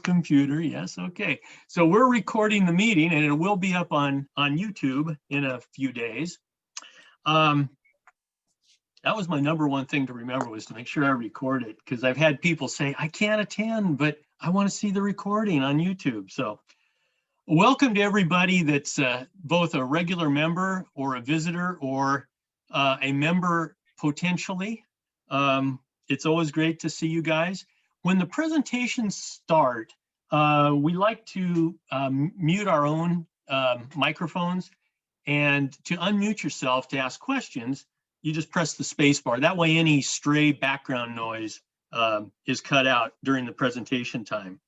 computer. Yes, okay. So we're recording the meeting, and it will be up on YouTube in a few days. That was my number one thing to remember, was to make sure I record it, because I've had people say, I can't attend, but I want to see the recording on YouTube. So welcome to everybody that's both a regular member or a visitor or a member potentially. It's always great to see you guys. When the presentations start, we like to mute our own microphones, and to unmute yourself to ask questions, you just press the space bar. That way any stray background noise is cut out during the presentation time.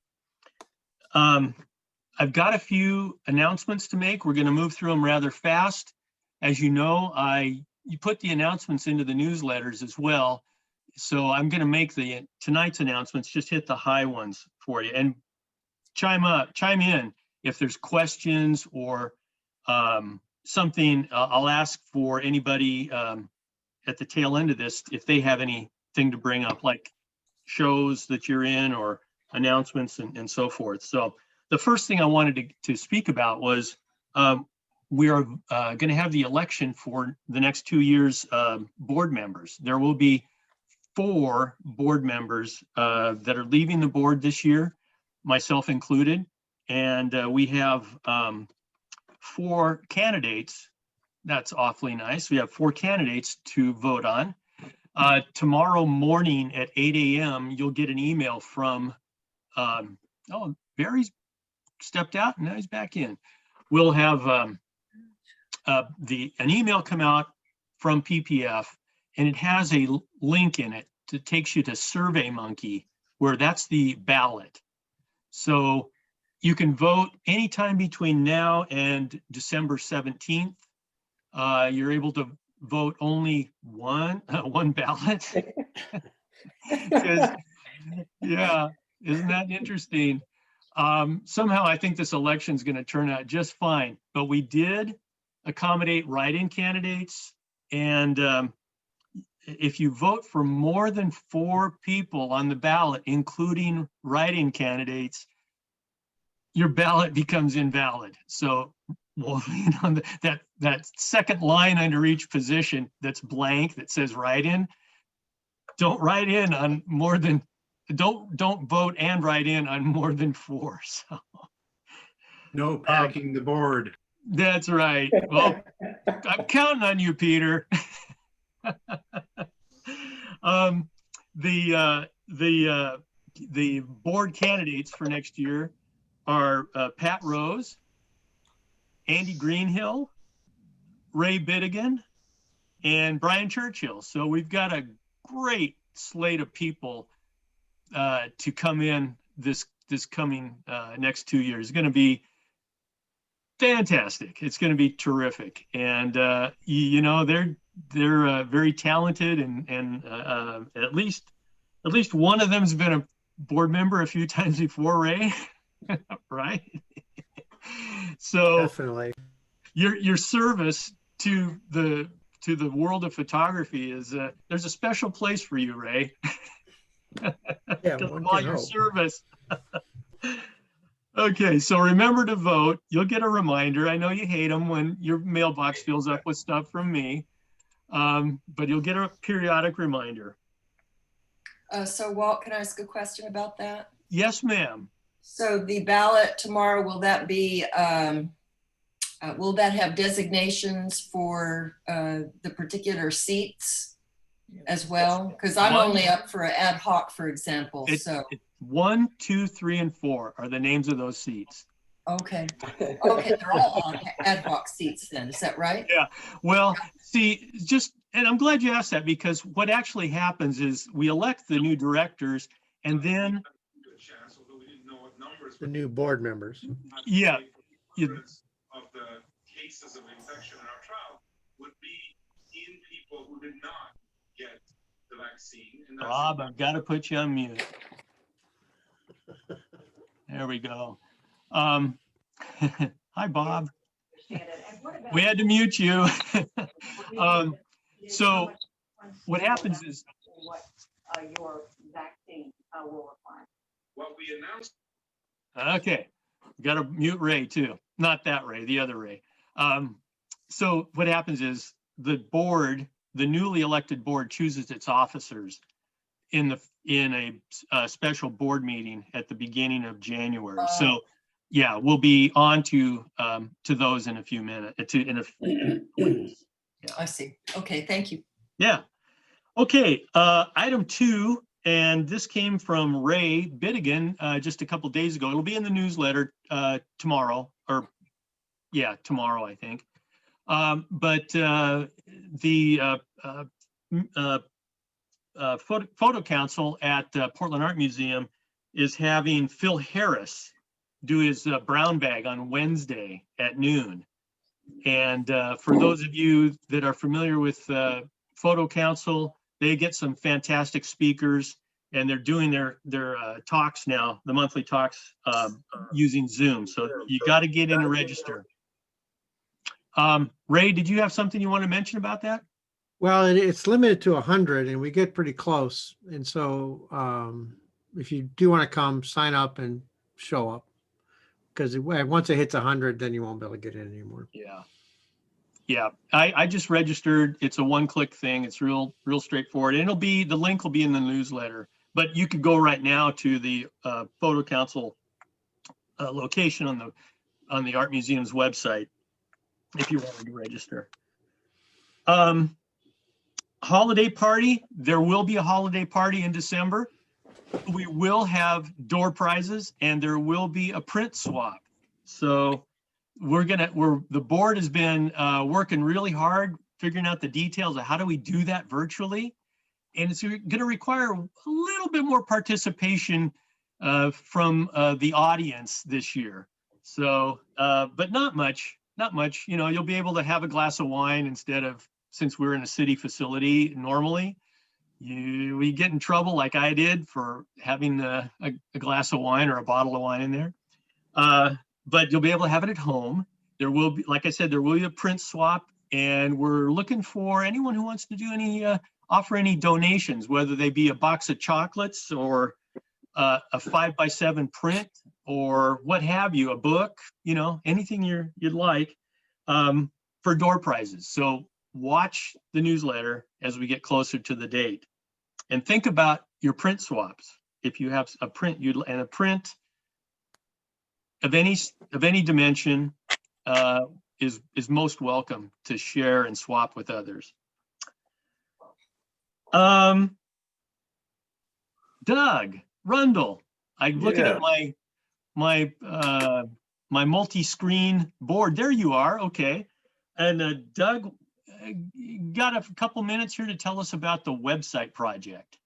I've got a few announcements to make. We're going to move through them rather fast. As you know, you put the announcements into the newsletters as well. So I'm going to make tonight's announcements, just hit the high ones for you, and chime in if there's questions or something. I'll ask for anybody at the tail end of this if they have anything to bring up, like shows that you're in or announcements and so forth. So the first thing I wanted to speak about was we are going to have the election for the next 2 years board members. There will be 4 board members that are leaving the board this year, myself included, and we have 4 candidates. That's awfully nice. We have 4 candidates to vote on. Tomorrow morning at 8 a.m., you'll get an email from, oh, Barry's stepped out and now he's back in. We'll have an email come out from PPF, and it has a link in it that takes you to SurveyMonkey, where that's the ballot. So you can vote anytime between now and December 17th. You're able to vote only one ballot. Yeah, isn't that interesting? Somehow I think this election is going to turn out just fine, but we did accommodate write-in candidates, and if you vote for more than 4 people on the ballot, including write-in candidates, your ballot becomes invalid. So, well, you know, that second line under each position that's blank that says write-in, don't write in on more than, don't vote and write in on more than 4. So no packing the board. That's right. Well, I'm counting on you, Peter. The board candidates for next year are Pat Rose, Andy Greenhill, Ray Bittigan, and Brian Churchill. So we've got a great slate of people to come in this coming next 2 years. It's going to be fantastic. It's going to be terrific, and you know, they're very talented, and at least one of them's been a board member a few times before, Ray. Right? So definitely, your service to the world of photography is there's a special place for you, Ray. Yeah, all your service. Okay, so remember to vote. You'll get a reminder. I know you hate them when your mailbox fills up with stuff from me, but you'll get a periodic reminder. So Walt, can I ask a question about that? Yes, ma'am. So the ballot tomorrow, will that be, will that have designations for the particular seats as well? Because I'm only up for an ad hoc, for example. So 1, 2, 3, and 4 are the names of those seats. Okay. Okay, they're all ad hoc seats then, is that right? Yeah. Well, see, and I'm glad you asked that, because what actually happens is we elect the new directors, and then the new board members. Yeah. Of the cases of infection in our trial would be in people who did not get the vaccine. And Bob, I've got to put you on mute. There we go. Hi, Bob. We had to mute you. So what happens is what your vaccine will require. What we announced Okay, got to mute Ray too. Not that Ray, the other Ray. So what happens is the board, the newly elected board chooses its officers in a special board meeting at the beginning of January. So yeah, we'll be on to those in a few minutes. I see. Okay, thank you. Yeah. Okay, item 2, and this came from Ray Bittigan just a couple days ago. It'll be in the newsletter tomorrow, or yeah, tomorrow, I think. But the photo council at Portland Art Museum is having Phil Harris do his brown bag on Wednesday at noon. And for those of you that are familiar with photo council, they get some fantastic speakers, and they're doing their talks now, the monthly talks using Zoom. So you got to get in and register. Ray, did you have something you want to mention about that? Well, it's limited to 100 and we get pretty close. And so if you do want to come, sign up and show up. Because once it hits 100, then you won't be able to get in anymore. Yeah. Yeah, I just registered. It's a one-click thing. It's real straightforward. And the link will be in the newsletter. But you could go right now to the photo council location on the Art Museum's website if you wanted to register. Holiday party. There will be a holiday party in December. We will have door prizes, and there will be a print swap. So the board has been working really hard figuring out the details of how do we do that virtually, and it's going to require a little bit more participation from the audience this year. So, but not much. You know, you'll be able to have a glass of wine instead of, since we're in a city facility normally. We get in trouble like I did for having a glass of wine or a bottle of wine in there. But you'll be able to have it at home. There will be, like I said, there will be a print swap, and we're looking for anyone who wants to do offer any donations, whether they be a box of chocolates or a 5x7 print or what have you, a book, you know, anything you'd like for door prizes. So watch the newsletter as we get closer to the date, and think about your print swaps. If you have a print, a print of any dimension is most welcome to share and swap with others. Doug Rundle, I'm looking at my multi-screen board. There you are. Okay, and Doug, got a couple minutes here to tell us about the website project.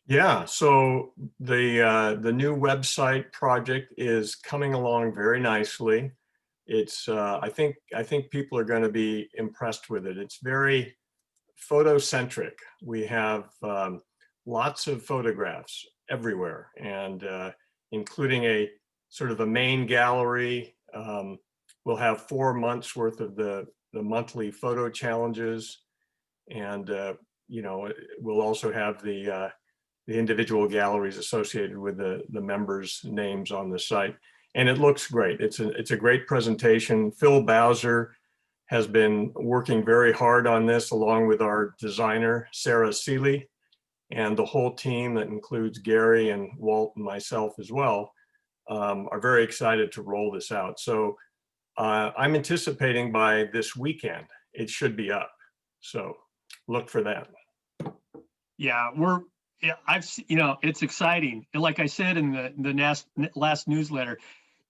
Yeah, so the new website project is coming along very nicely. It's I think people are going to be impressed with it. It's very photocentric. We have lots of photographs everywhere, and including a sort of a main gallery. We'll have 4 months worth of the monthly photo challenges, and you know, we'll also have the individual galleries associated with the members' names on the site. And it looks great. It's a great presentation. Phil Bowser has been working very hard on this, along with our designer, Sarah Seeley, and the whole team that includes Gary and Walt and myself as well, are very excited to roll this out. So I'm anticipating by this weekend, it should be up. So look for that. Yeah, it's exciting. Like I said in the last newsletter,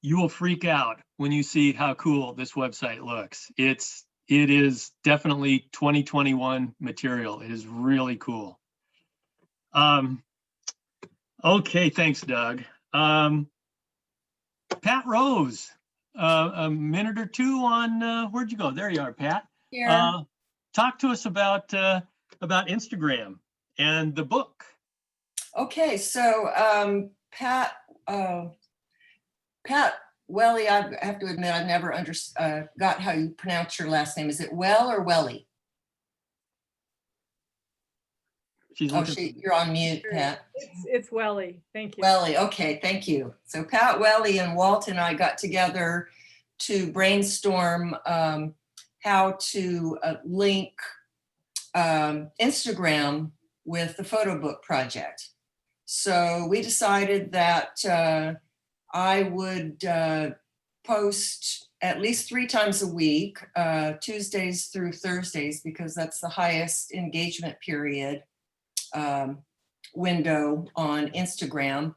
you will freak out when you see how cool this website looks. It is definitely 2021 material. It is really cool. Okay, thanks, Doug. Pat Rose, a minute or two on where'd you go? There you are, Pat. Here. Talk to us about Instagram and the book. Okay, so Pat Welly, I have to admit, I've never got how you pronounce your last name. Is it Well or Welly? She's Oh, looking. you're on mute, Pat. It's Welly. Thank you. Welly, okay, thank you. So Pat Welly and Walt and I got together to brainstorm how to link Instagram with the photo book project. So we decided that I would post at least 3 times a week, Tuesdays through Thursdays, because that's the highest engagement period window on Instagram.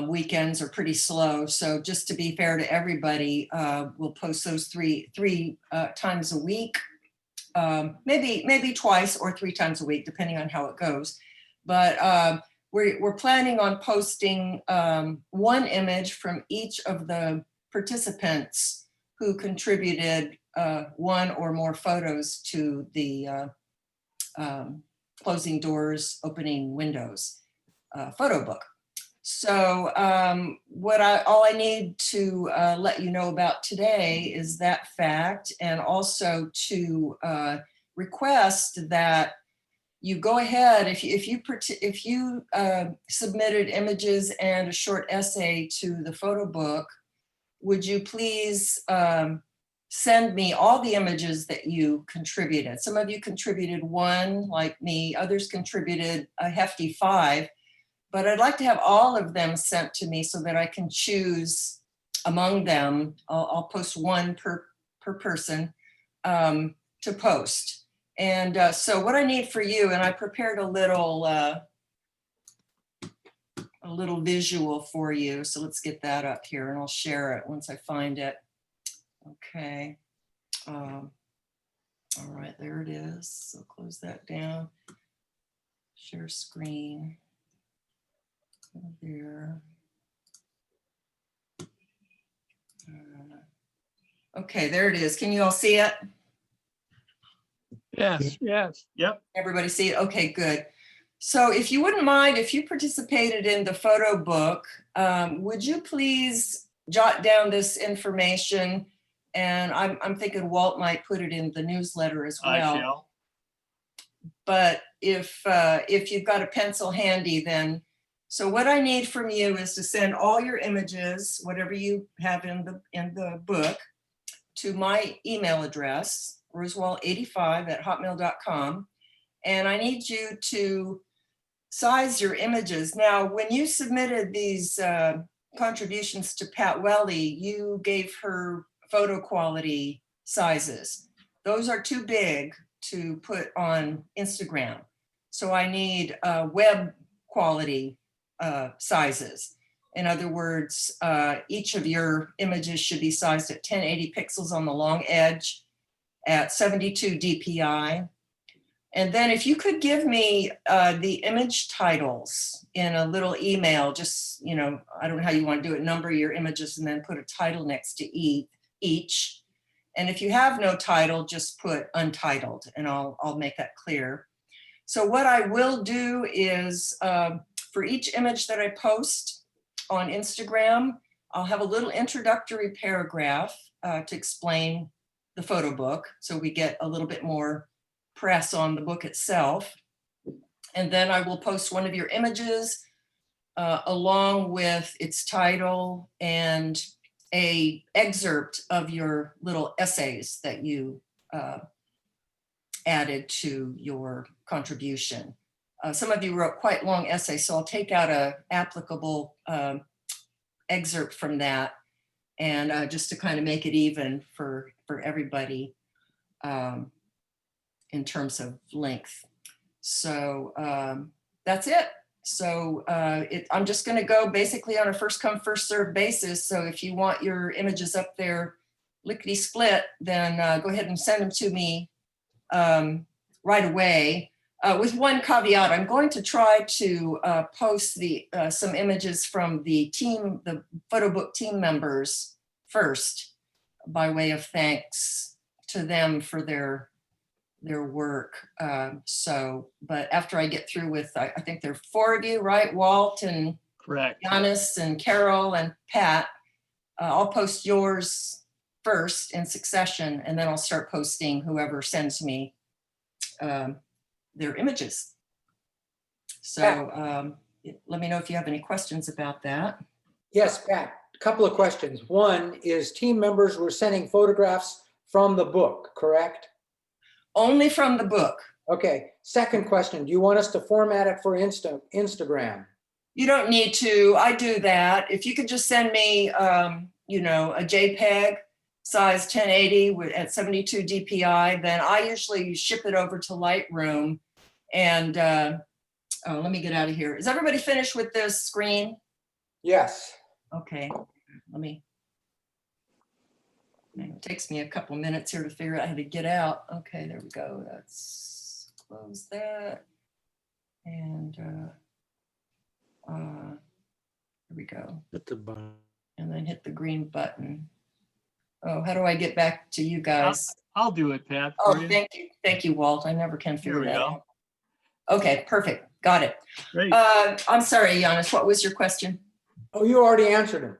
Weekends are pretty slow. So just to be fair to everybody, we'll post those three times a week, maybe twice or 3 times a week, depending on how it goes. But we're planning on posting 1 image from each of the participants who contributed 1 or more photos to the Closing Doors, Opening Windows photo book. So all I need to let you know about today is that fact, and also to request that you go ahead, if you submitted images and a short essay to the photo book, would you please send me all the images that you contributed? Some of you contributed 1, like me, others contributed a hefty 5. But I'd like to have all of them sent to me so that I can choose among them. I'll post 1 per person to post. And so what I need for you, and I prepared a little visual for you. So let's get that up here and I'll share it once I find it. Okay. All right, there it is. So close that down. Share screen. There. Okay, there it is. Can you all see it? Yes, yes, yep. Everybody see it? Okay, good. So if you wouldn't mind, if you participated in the photo book, would you please jot down this information? And I'm thinking Walt might put it in the newsletter as well. I shall. But if you've got a pencil handy, then so what I need from you is to send all your images, whatever you have in the book, to my email address, rosewall85@hotmail.com. And I need you to size your images. Now, when you submitted these contributions to Pat Welly, you gave her photo quality sizes. Those are too big to put on Instagram. So I need web quality sizes. In other words, each of your images should be sized at 1080 pixels on the long edge at 72 DPI. And then if you could give me the image titles in a little email, just, I don't know how you want to do it, number your images and then put a title next to each. And if you have no title, just put untitled and I'll make that clear. So what I will do is for each image that I post on Instagram, I'll have a little introductory paragraph to explain the photo book. So we get a little bit more press on the book itself. And then I will post one of your images along with its title and a excerpt of your little essays that you added to your contribution. Some of you wrote quite long essays, so I'll take out a applicable excerpt from that, and just to kind of make it even for everybody in terms of length. So that's it. So I'm just going to go basically on a first come, first served basis. So if you want your images up there lickety split, then go ahead and send them to me right away. With one caveat, I'm going to try to post some images from the photo book team members first, by way of thanks to them for their work. But after I get through with, I think there are 4 of you, right? Walt and Correct. Janis and Carol and Pat. I'll post yours first in succession, and then I'll start posting whoever sends me their images. So let me know if you have any questions about that. Yes, Pat, a couple of questions. One is team members were sending photographs from the book, correct? Only from the book. Okay. Second question, do you want us to format it for Instagram? You don't need to. I do that. If you could just send me, you know, a JPEG size 1080 at 72 DPI, then I usually ship it over to Lightroom. And oh, let me get out of here. Is everybody finished with this screen? Yes. Okay, let me. It takes me a couple minutes here to figure out how to get out. Okay, there we go. Let's close that. And here we go. At the bottom. And then hit the green button. Oh, how do I get back to you guys? I'll do it, Pat. Oh, for you. thank you. Thank you, Walt. I never can Here figure we that go. out. Okay, perfect. Got it. Great. I'm sorry, Janis. What was your question? Oh, you already answered them.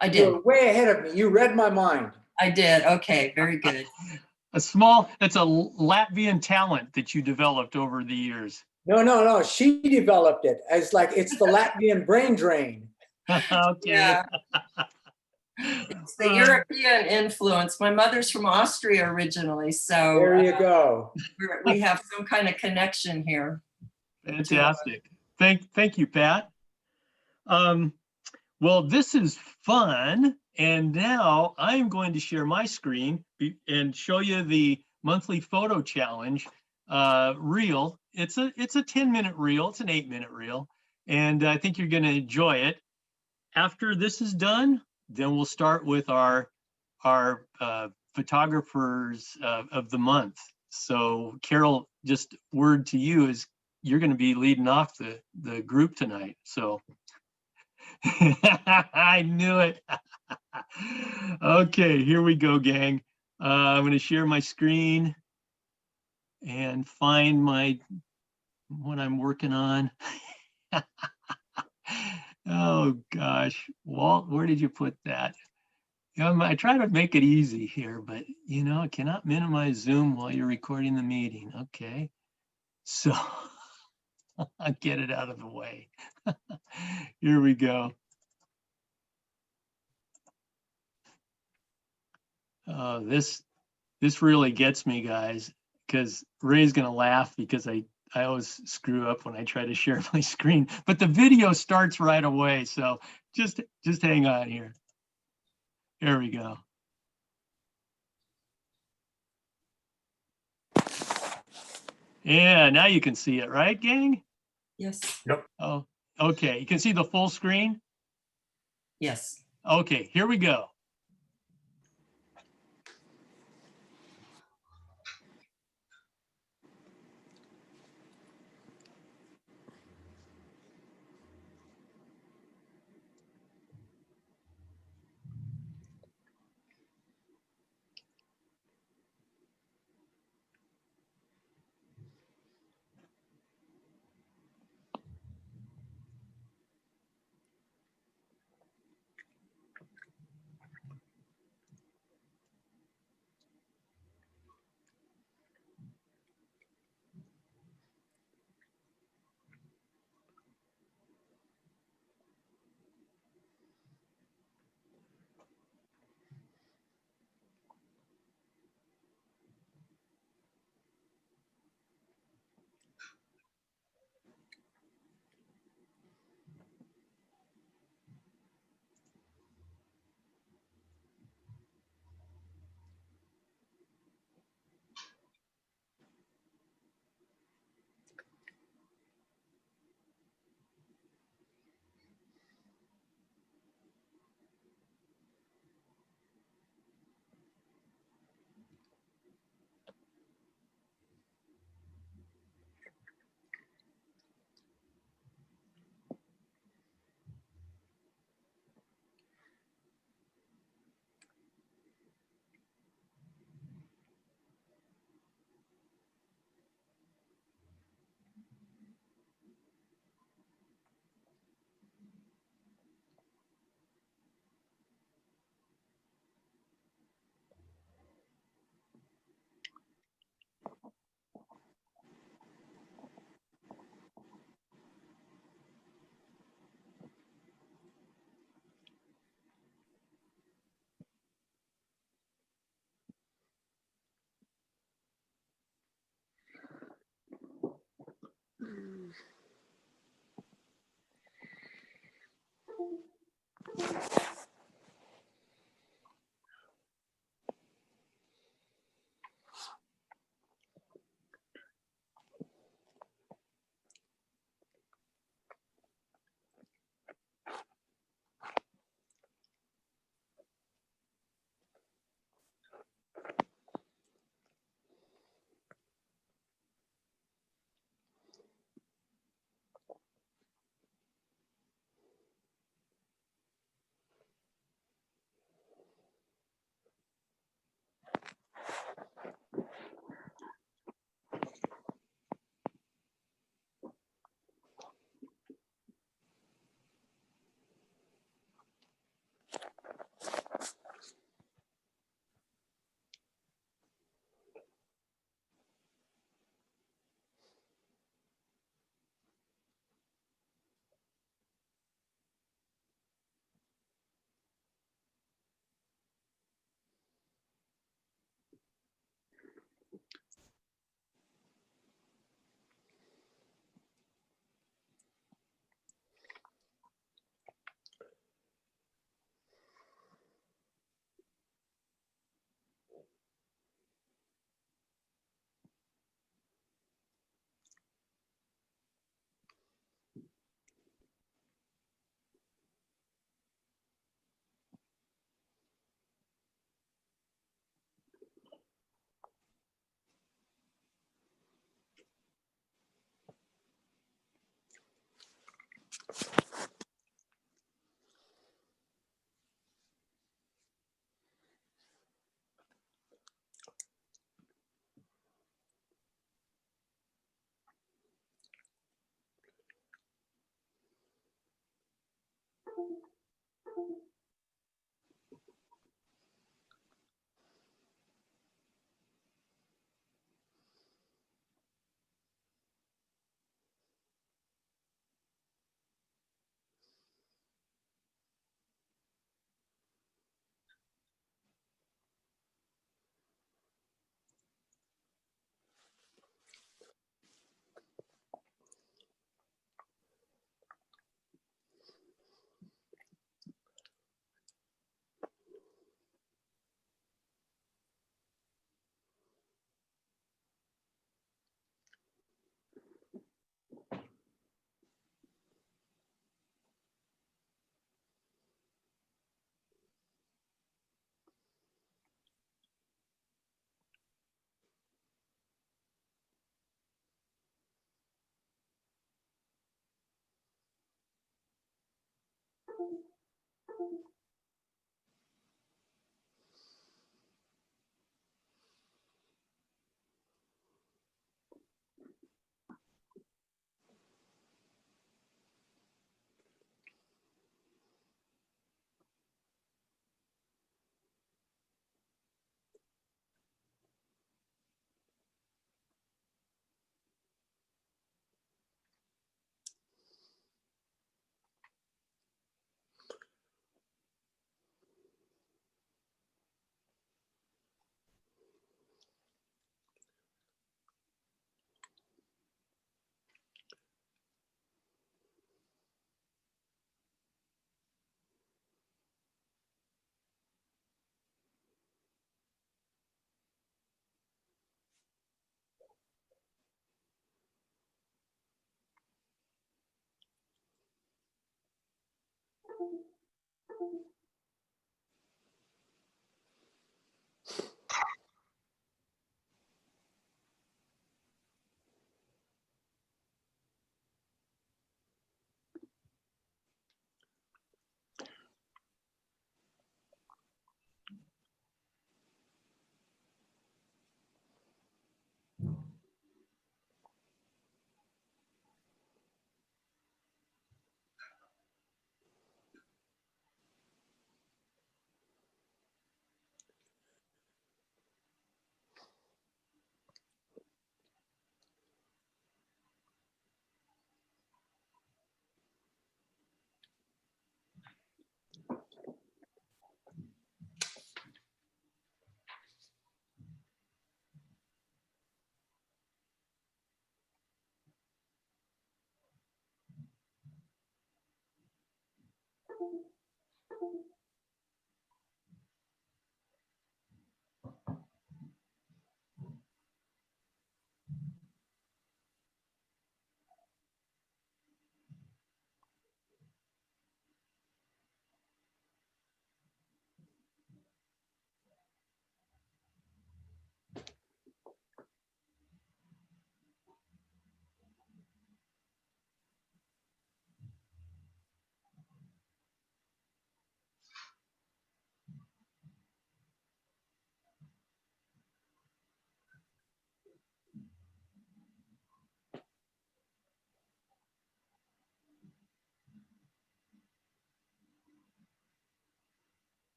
I did. You're way ahead of me. You read my mind. I did. Okay, very good. That's a Latvian talent that you developed over the years. No. She developed it as like, it's the Latvian brain drain. Okay. Yeah. It's the European influence. My mother's from Austria originally, so There you go. we have some kind of connection here. Fantastic. Thank you, Pat. Well, this is fun. And now I'm going to share my screen and show you the monthly photo challenge reel. It's a 10-minute reel. It's an 8-minute reel. And I think you're going to enjoy it. After this is done, then we'll start with our photographers of the month. So Carol, just word to you is you're going to be leading off the group tonight. So I knew it. Okay, here we go, gang. I'm going to share my screen and find what I'm working on. Oh gosh, Walt, where did you put that? I try to make it easy here, but you know, I cannot minimize Zoom while you're recording the meeting. Okay, so I'll get it out of the way. Here we go. This really gets me, guys, because Ray's gonna laugh because I always screw up when I try to share my screen, but the video starts right away. So just hang on here. Here we go. Yeah, now you can see it, right, gang? Yes. Oh, okay. You can see the full screen? Yes. Okay, here we go.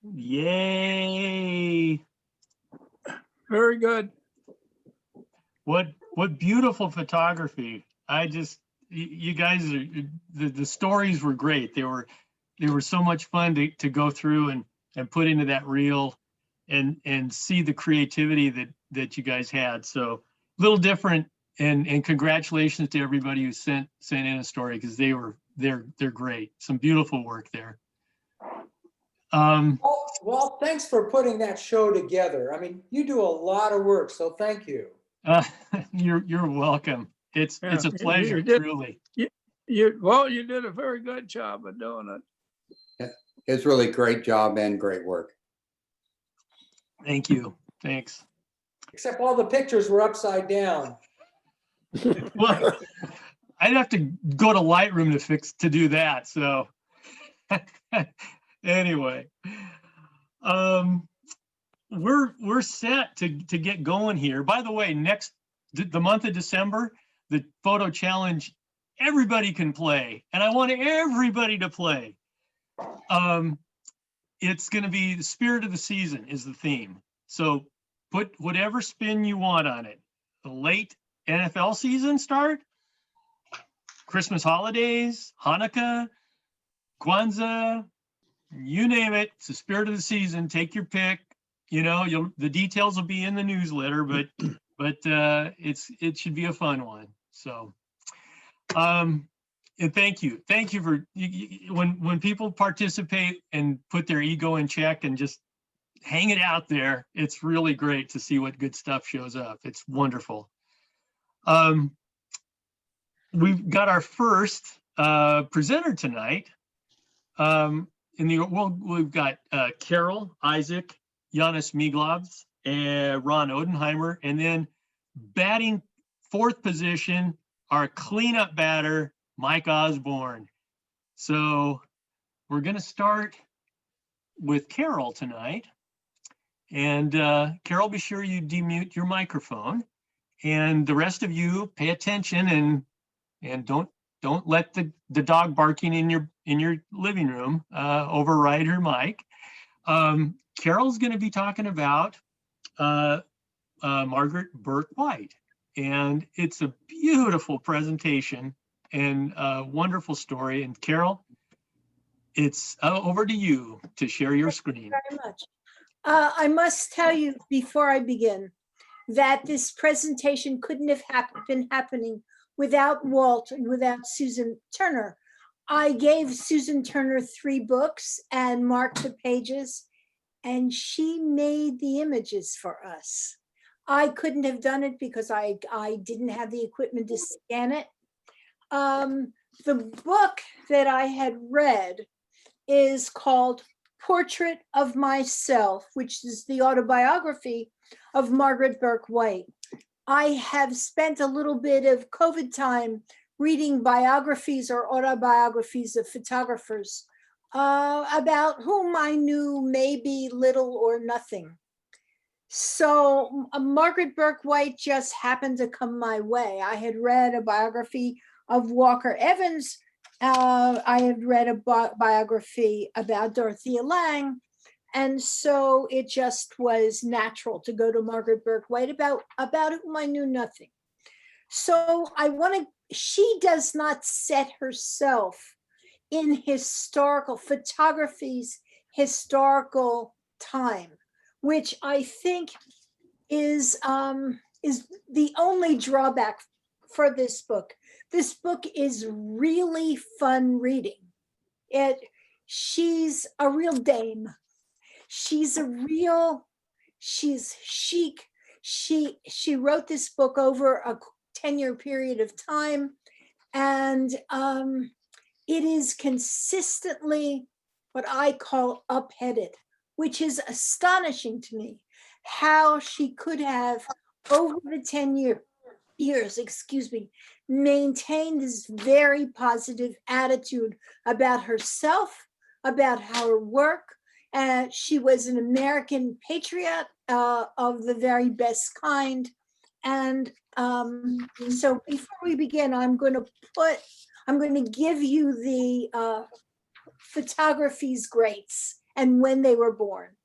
Yay. Very good. What beautiful photography. You guys are, the stories were great. They were so much fun to go through and put into that reel and see the creativity that you guys had. So a little different, and congratulations to everybody who sent in a story, because they're great. Some beautiful work there. Well, thanks for putting that show together. I mean, you do a lot of work, so thank you. You're welcome. It's a Yeah, pleasure, you did. truly. You did a very good job of doing it. It's really great job and great work. Thank you. Thanks. Except all the pictures were upside down. Well, I'd have to go to Lightroom to do that. So anyway, we're set to get going here. By the way, next the month of December, the photo challenge, everybody can play, and I want everybody to play. It's going to be the spirit of the season is the theme. So put whatever spin you want on it. The late NFL season start, Christmas holidays, Hanukkah, Kwanzaa, you name it. It's the spirit of the season. Take your pick. You know, the details will be in the newsletter, but it should be a fun one. So, and thank you for when people participate and put their ego in check and just hang it out there. It's really great to see what good stuff shows up. It's wonderful. We've got our first presenter tonight. We've got Carol, Isaak, Janis, Miglavs, and Ron Odenheimer, and then batting fourth position, our cleanup batter, Mike Osborne. So we're going to start with Carol tonight. And Carol, be sure you demute your microphone. And the rest of you pay attention and don't let the dog barking in your living room override her mic. Carol's going to be talking about Margaret Burke White, and it's a beautiful presentation and a wonderful story. And Carol, it's over to you to share your screen. Very much. I must tell you before I begin that this presentation couldn't have been happening without Walt and without Susan Turner. I gave Susan Turner 3 books and marked the pages, and she made the images for us. I couldn't have done it because I didn't have the equipment to scan it. The book that I had read is called Portrait of Myself, which is the autobiography of Margaret Burke White. I have spent a little bit of COVID time reading biographies or autobiographies of photographers about whom I knew maybe little or nothing. So Margaret Burke White just happened to come my way. I had read a biography of Walker Evans. I had read a biography about Dorothea Lange. And so it just was natural to go to Margaret Burke White about whom I knew nothing. So she does not set herself in historical photography's historical time, which I think is the only drawback for this book. This book is really fun reading. She's a real dame. She's chic. She wrote this book over a 10-year period of time, and it is consistently what I call up-headed, which is astonishing to me, how she could have, over the 10 years, maintained this very positive attitude about herself, about her work. She was an American patriot of the very best kind. And so before we begin, I'm going to give you the photography's greats and when they were born.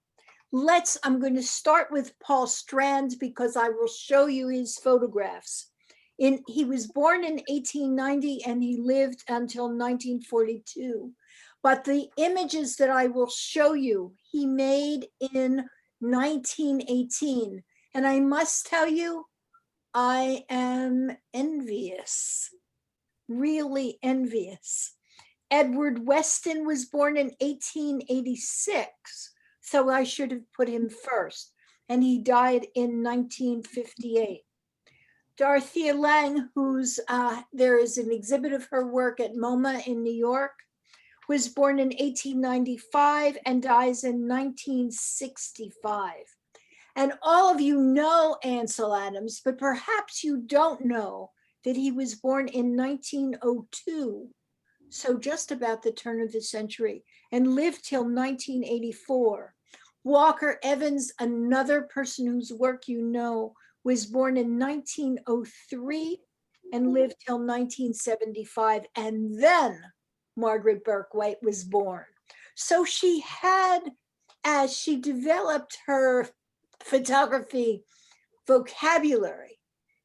I'm going to start with Paul Strand because I will show you his photographs. He was born in 1890 and he lived until 1942. But the images that I will show you, he made in 1918. And I must tell you, I am envious, really envious. Edward Weston was born in 1886, so I should have put him first. And he died in 1958. Dorothea Lange, there is an exhibit of her work at MoMA in New York, was born in 1895 and dies in 1965. And all of you know Ansel Adams, but perhaps you don't know that he was born in 1902, so just about the turn of the century, and lived till 1984. Walker Evans, another person whose work you know, was born in 1903 and lived till 1975. And then Margaret Burke White was born. So she had, as she developed her photography vocabulary,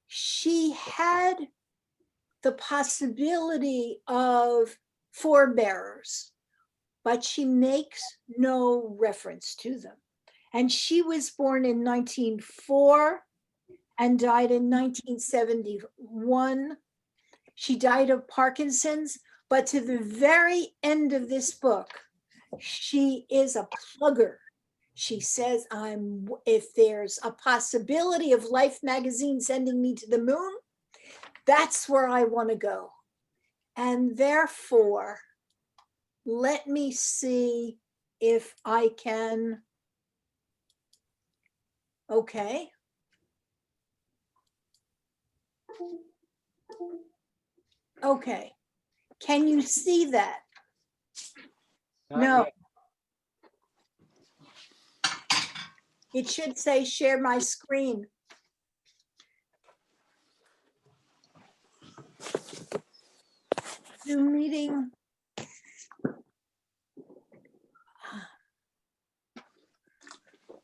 she had the possibility of forebearers, but she makes no reference to them. And she was born in 1904 and died in 1971. She died of Parkinson's, but to the very end of this book, she is a plugger. She says, if there's a possibility of Life magazine sending me to the moon, that's where I want to go. And therefore, let me see if I can. Okay. Okay. Can you see that? Not No. yet. It should say share my screen. Zoom meeting.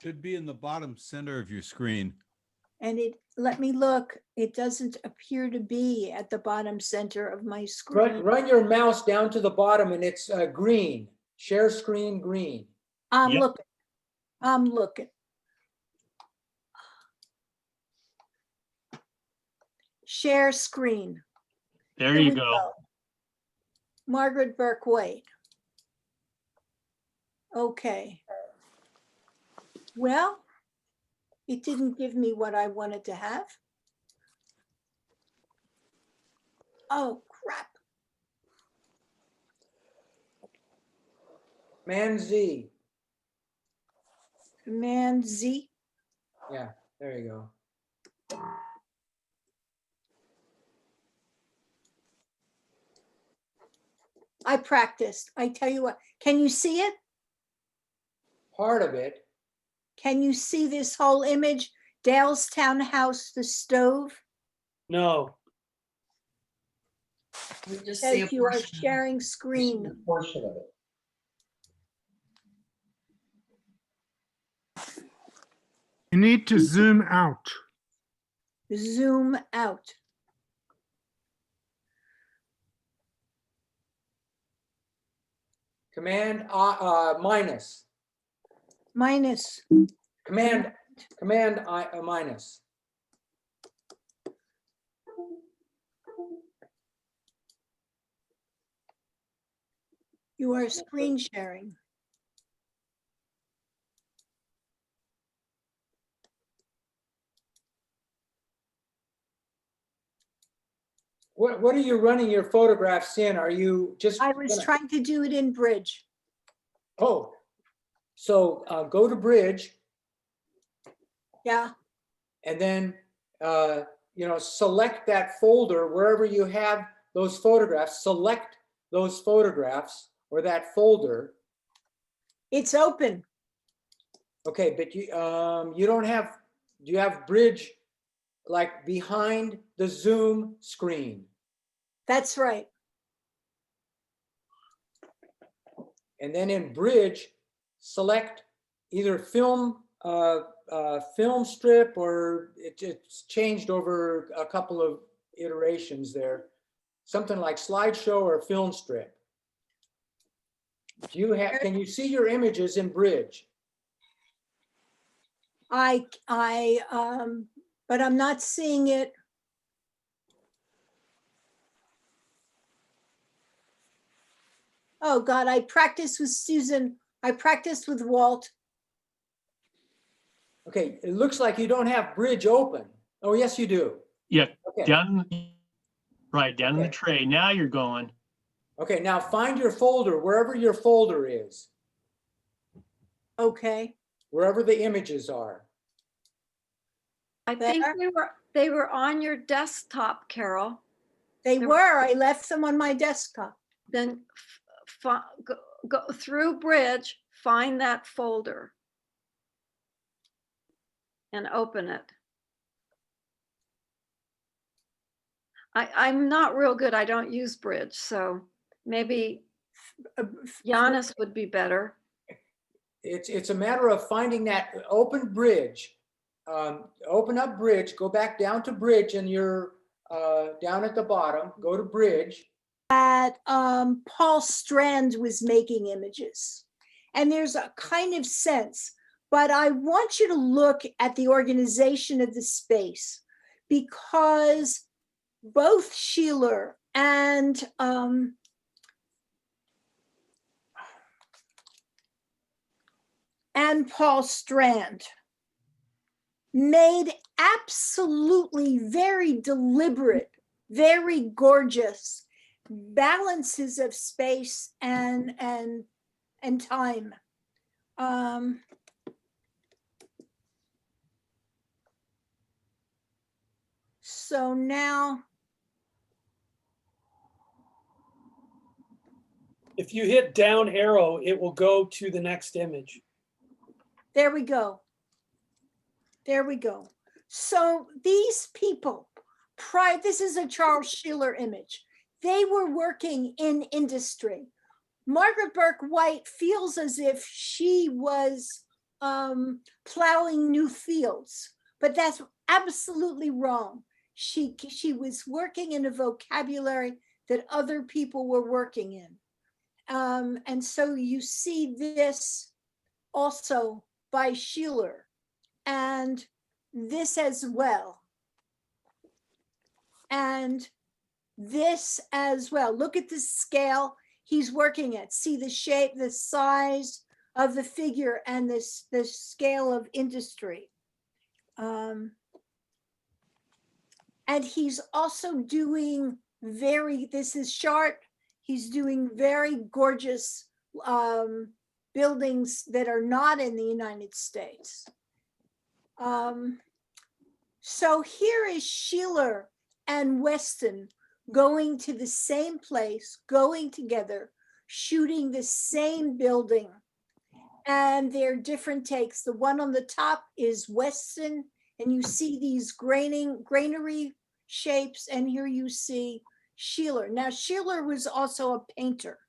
Should be in the bottom center of your screen. And let me look, it doesn't appear to be at the bottom center of my screen. Run your mouse down to the bottom and it's green. Share screen green. I'm Yep. looking. I'm looking. Share screen. There Here you we go. Margaret Burke White. Okay. Well, it didn't give me what I wanted to have. Oh, crap. Command Z. Command Z. Yeah, there you go. I practiced. I tell you what, can you see it? Part of it. Can you see this whole image? Dalestown house, the stove. No. We just see a Says you are portion. sharing screen. Portion of it. You need to zoom out. Zoom out. Command minus. Minus. Command minus. You are screen sharing. What are you running your photographs in? Are you just? I was trying to do it in Bridge. Oh, so go to Bridge Yeah, and then select that folder wherever you have those photographs. Select those photographs or that folder. it's open. Okay, but you don't have. Do you have Bridge like behind the Zoom screen? That's right. And then in Bridge, select either film strip, or it's changed over a couple of iterations there. Something like slideshow or film strip. Do you have? Can you see your images in Bridge? But I'm not seeing it. Oh God, I practiced with Susan. I practiced with Walt. Okay, it looks like you don't have Bridge open. Oh, yes, you do. Yeah, Okay. down in the Okay. tray. Now you're going. Okay, now find your folder, wherever your folder is, Okay. wherever the images are. I think There. they were on your desktop, Carol. They were. I left them on my desktop. Then go through Bridge, find that folder and open it. I'm not real good. I don't use Bridge, so maybe Janis would be better. It's a matter of finding that open Bridge. Open up Bridge, go back down to Bridge, and you're down at the bottom, go to Bridge. That Paul Strand was making images. And there's a kind of sense, but I want you to look at the organization of the space, because both Sheeler and Paul Strand made absolutely very deliberate, very gorgeous balances of space and time. So now, if you hit down arrow, it will go to the next image. there we go. There we go. So these people, this is a Charles Sheeler image. They were working in industry. Margaret Burke White feels as if she was plowing new fields, but that's absolutely wrong. She was working in a vocabulary that other people were working in. And so you see this also by Sheeler, and this as well. And this as well. Look at the scale he's working at. See the shape, the size of the figure, and the scale of industry. And he's also doing this is Chart. He's doing very gorgeous buildings that are not in the United States. So here is Sheeler and Weston going to the same place, going together, shooting the same building. And they're different takes. The one on the top is Weston, and you see these granary shapes, and here you see Sheeler. Now, Sheeler was also a painter.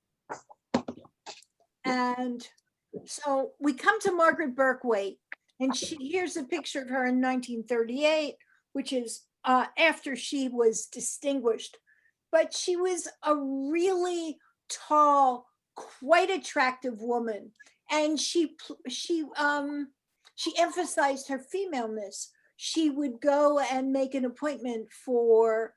And so we come to Margaret Burke White, and here's a picture of her in 1938, which is after she was distinguished. But she was a really tall, quite attractive woman, and she emphasized her femaleness. She would go and make an appointment for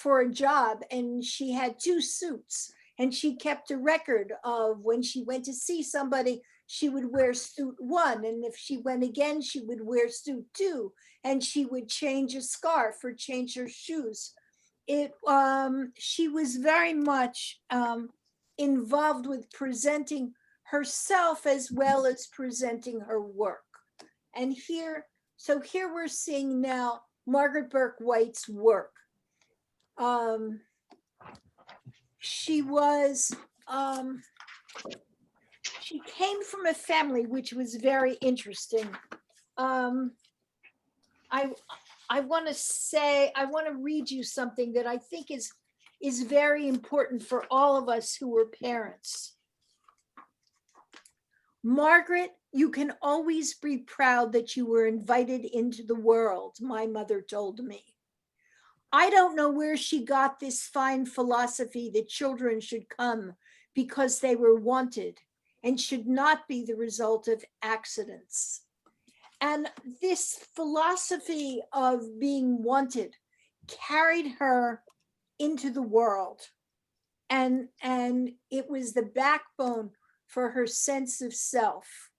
a job, and she had 2 suits, and she kept a record of when she went to see somebody, she would wear suit 1, and if she went again, she would wear suit 2, and she would change a scarf or change her shoes. She was very much involved with presenting herself as well as presenting her work. And here we're seeing now Margaret Burke White's work. She came from a family which was very interesting. I want to read you something that I think is very important for all of us who were parents. Margaret, you can always be proud that you were invited into the world, my mother told me. I don't know where she got this fine philosophy that children should come because they were wanted and should not be the result of accidents. And this philosophy of being wanted carried her into the world. And it was the backbone for her sense of self.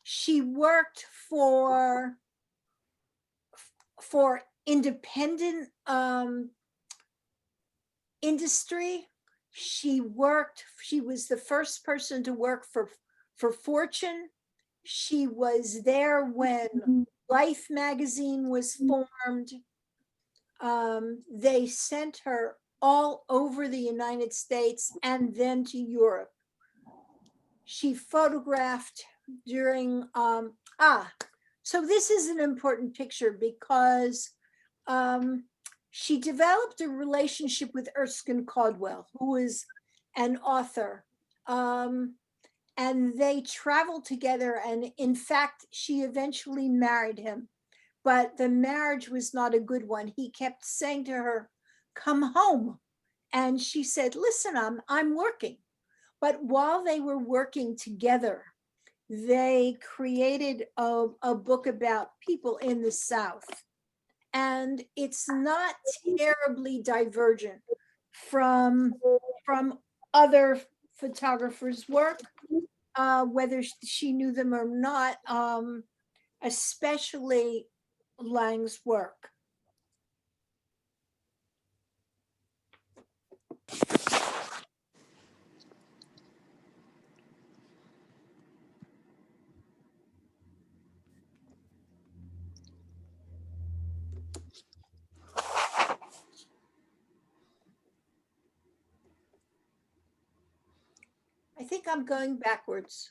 She worked for independent industry. She was the first person to work for Fortune. She was there when Life magazine was formed. They sent her all over the United States and then to Europe. She photographed during, So this is an important picture because she developed a relationship with Erskine Caldwell, who is an author. And they traveled together. And in fact, she eventually married him. But the marriage was not a good one. He kept saying to her, come home. And she said, listen, I'm working. But while they were working together, they created a book about people in the South. And it's not terribly divergent from other photographers' work, whether she knew them or not, especially Lang's work. I think I'm going backwards.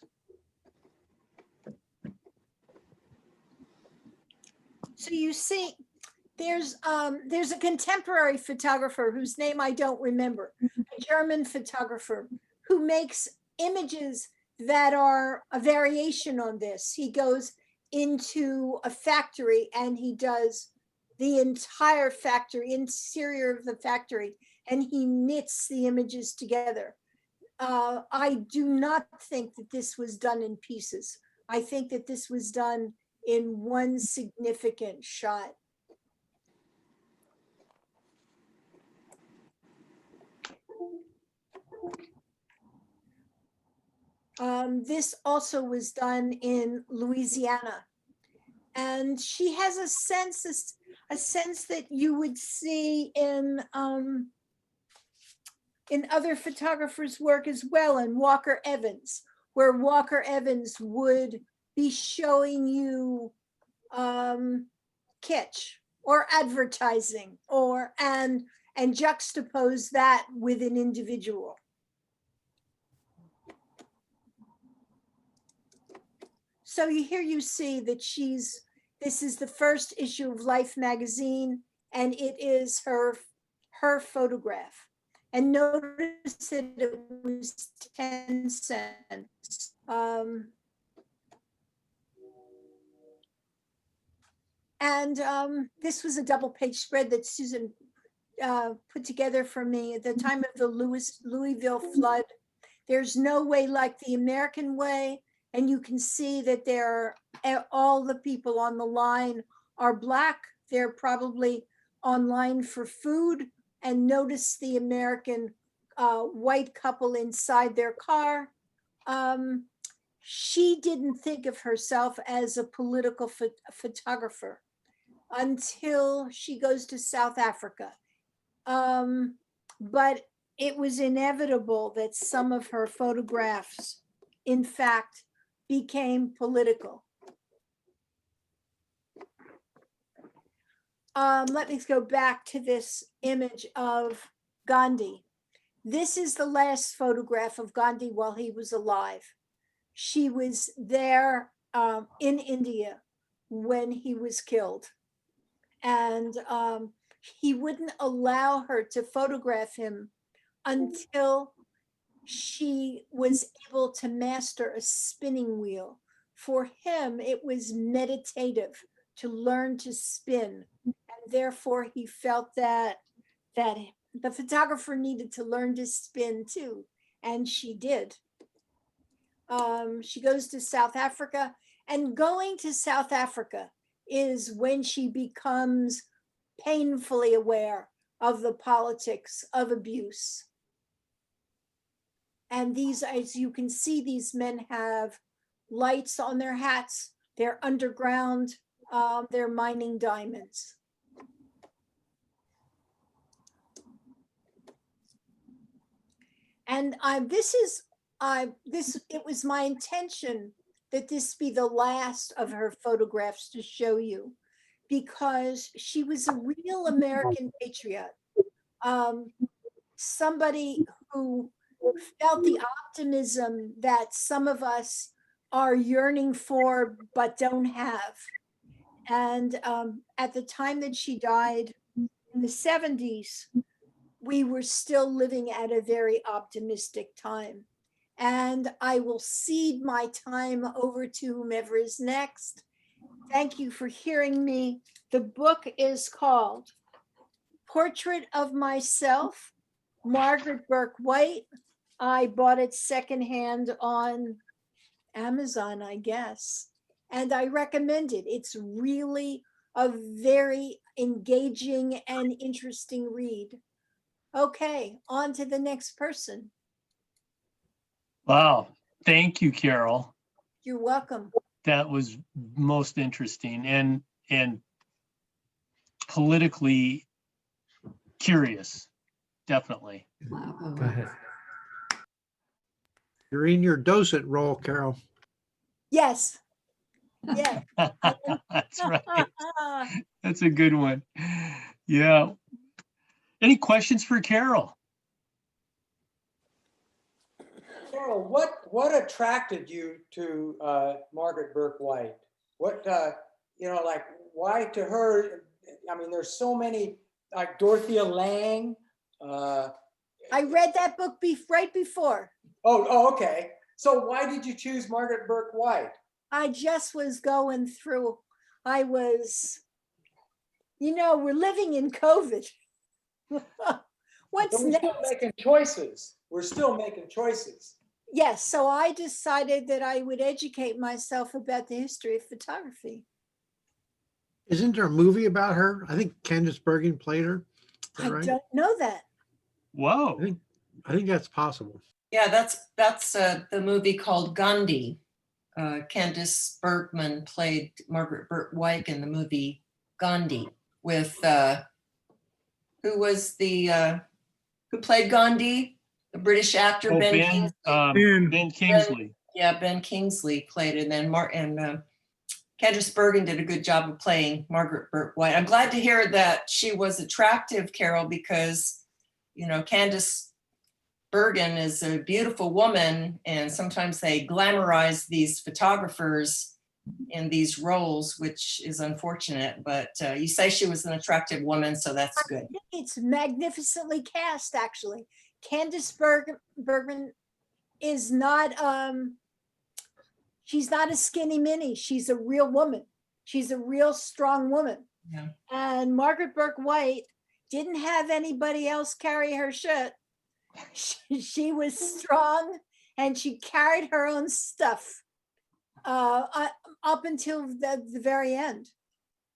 So you see, there's a contemporary photographer whose name I don't remember, a German photographer who makes images that are a variation on this. He goes into a factory and he does the entire factory, interior of the factory, and he knits the images together. I do not think that this was done in pieces. I think that this was done in one significant shot. This also was done in Louisiana. And she has a sense that you would see in other photographers' work as well, in Walker Evans, where Walker Evans would be showing you kitsch or advertising and juxtapose that with an individual. So here you see that this is the first issue of Life magazine, and it is her photograph. And notice that it was 10 cents. This was a double page spread that Susan put together for me at the time of the Louisville flood. There's no way like the American way. And you can see that all the people on the line are Black. They're probably online for food. And notice the American white couple inside their car. She didn't think of herself as a political photographer until she goes to South Africa. But it was inevitable that some of her photographs, in fact, became political. Let me go back to this image of Gandhi. This is the last photograph of Gandhi while he was alive. She was there in India when he was killed. And he wouldn't allow her to photograph him until she was able to master a spinning wheel. For him, it was meditative to learn to spin. And therefore, he felt that the photographer needed to learn to spin too. And she did. She goes to South Africa, and going to South Africa is when she becomes painfully aware of the politics of abuse. And these, as you can see, these men have lights on their hats. They're underground. They're mining diamonds. And it was my intention that this be the last of her photographs to show you, because she was a real American patriot. Somebody who felt the optimism that some of us are yearning for but don't have. And at the time that she died in the 70s, we were still living at a very optimistic time. And I will cede my time over to whomever is next. Thank you for hearing me. The book is called Portrait of Myself, Margaret Burke White. I bought it secondhand on Amazon, I guess, and I recommend it. It's really a very engaging and interesting read. Okay, on to the next person. Wow. Thank you, Carol. You're welcome. That was most interesting and politically curious, definitely. Go ahead. You're in your docent role, Carol. Yes. Yeah. That's right. That's a good one. Yeah. Any questions for Carol? Carol, what attracted you to Margaret Burke White? What, like, why to her? I mean, there's so many, like Dorothea Lange. I read that book right before. Oh, okay. So why did you choose Margaret Burke White? I just was going through, we're living in COVID. What's But we're next? still making choices. We're still making choices. Yes, so I decided that I would educate myself about the history of photography. Isn't there a movie about her? I think Candice Bergen played her. Is that I right? don't know that. Whoa. I think that's possible. Yeah, that's the movie called Gandhi. Candice Bergman played Margaret Burke White in the movie Gandhi with who played Gandhi? The British actor Oh, Ben Kingsley. Ben Kingsley. Ben Kingsley played it, and Candice Bergen did a good job of playing Margaret Burke White. I'm glad to hear that she was attractive, Carol, because Candice Bergen is a beautiful woman, and sometimes they glamorize these photographers in these roles, which is unfortunate. But you say she was an attractive woman, so that's good. It's magnificently cast, actually. Candice Bergman is not, she's not a skinny mini. She's a real woman. She's a real strong woman. Yeah. And Margaret Burke White didn't have anybody else carry her shit. She was strong and she carried her own stuff up until the very end.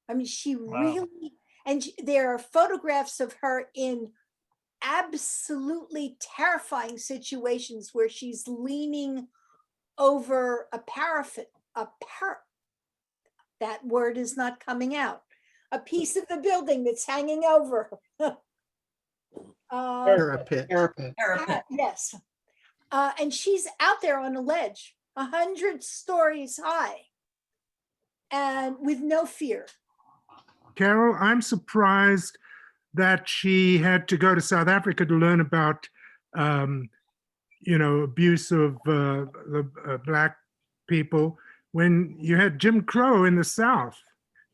I mean, she really, and there are photographs of her in absolutely terrifying situations where she's leaning over a parapet, that word is not coming out, a piece of the building that's hanging over. Parapet. Yes. And she's out there on a ledge, 100 stories high, and with no fear. Carol, I'm surprised that she had to go to South Africa to learn about, abuse of the Black people when you had Jim Crow in the South.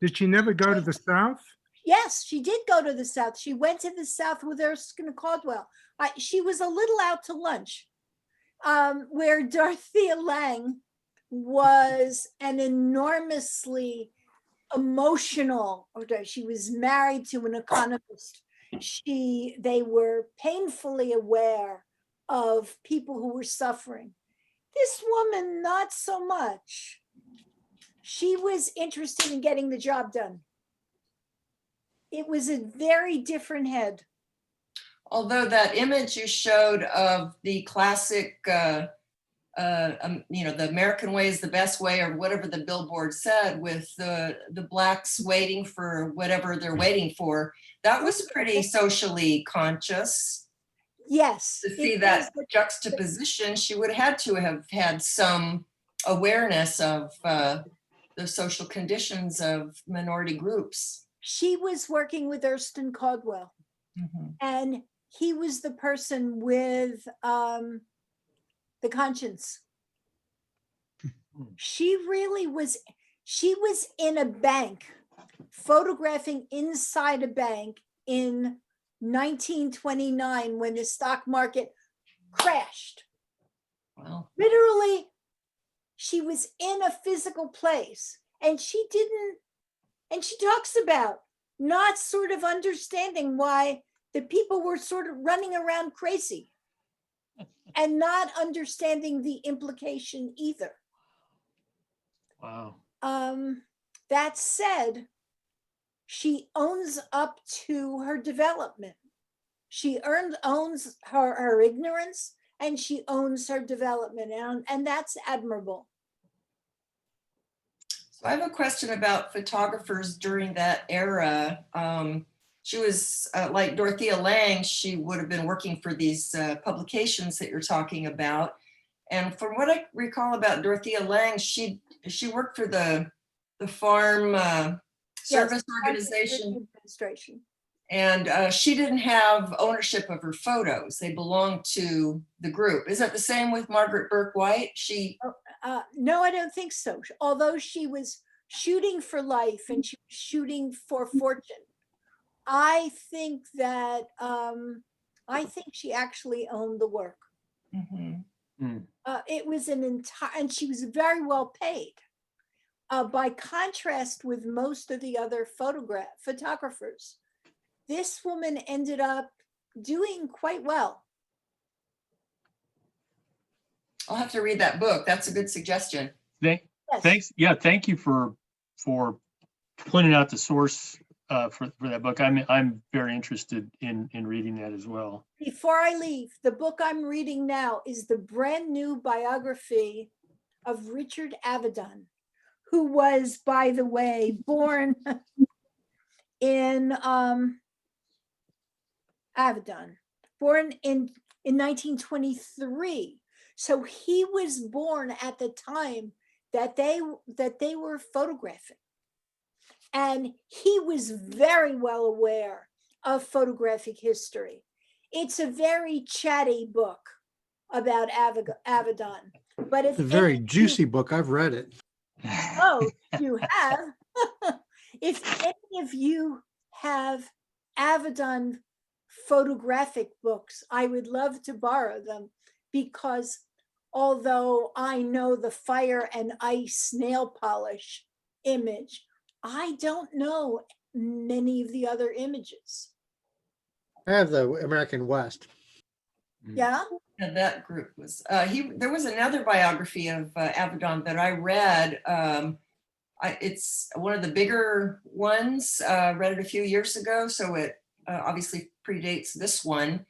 Did she never go to the South? Yes, she did go to the South. She went to the South with Erskine Caldwell. She was a little out to lunch, where Dorothea Lange was an enormously emotional, she was married to an economist. They were painfully aware of people who were suffering. This woman, not so much. She was interested in getting the job done. It was a very different head. Although that image you showed of the classic, the American way is the best way, or whatever the billboard said, with the Blacks waiting for whatever they're waiting for, that was pretty socially conscious. Yes. To see that juxtaposition, she would have had to have had some awareness of the social conditions of minority groups. She was working with Erskine Caldwell, and he was the person with the conscience. She really was, she was in a bank photographing inside a bank in 1929 when the stock market crashed. Wow. Literally, she was in a physical place and she talks about not sort of understanding why the people were sort of running around crazy and not understanding the implication either. Wow. That said, she owns up to her development. She owns her ignorance and she owns her development, and that's admirable. So I have a question about photographers during that era. She was like Dorothea Lange, she would have been working for these publications that you're talking about. And from what I recall about Dorothea Lange, she worked for the Farm Service Organization. Administration. And she didn't have ownership of her photos. They belonged to the group. Is that the same with Margaret Burke White? No, I don't think so. Although she was shooting for life and she was shooting for fortune, I think that she actually owned the work. Mm-hmm. It was an entire, and she was very well paid. By contrast with most of the other photographers, this woman ended up doing quite well. I'll have to read that book. That's a good suggestion. Thanks. Yeah, thank you for pointing out the source for that book. I'm very interested in reading that as well. Before I leave, the book I'm reading now is the brand new biography of Richard Avedon, who was, by the way, born in Avedon, born in 1923. So he was born at the time that they were photographing. And he was very well aware of photographic history. It's a very chatty book about Avedon, but if It's a very juicy book. I've read it. Oh, you have? If any of you have Avedon photographic books, I would love to borrow them, because although I know the fire and ice nail polish image, I don't know many of the other images. I have the American West. Yeah. And that group was, there was another biography of Avedon that I read. It's one of the bigger ones, read it a few years ago, so it obviously predates this one.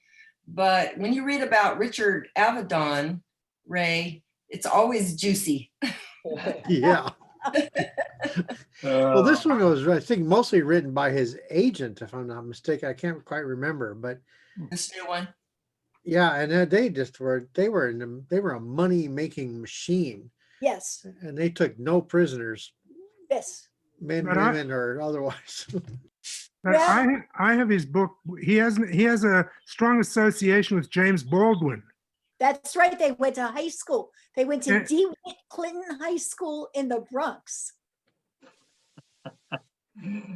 But when you read about Richard Avedon, Ray, it's always juicy. Yeah. Well, this one was, I think, mostly written by his agent, if I'm not mistaken. I can't quite remember, but this new one. Yeah, and they were a money-making machine. Yes. And they took no prisoners. Yes. Men, But women, or otherwise. But I have his book. He has a strong association with James Baldwin. That's right. They went to high school. They went to DeWitt Clinton High School in the Bronx.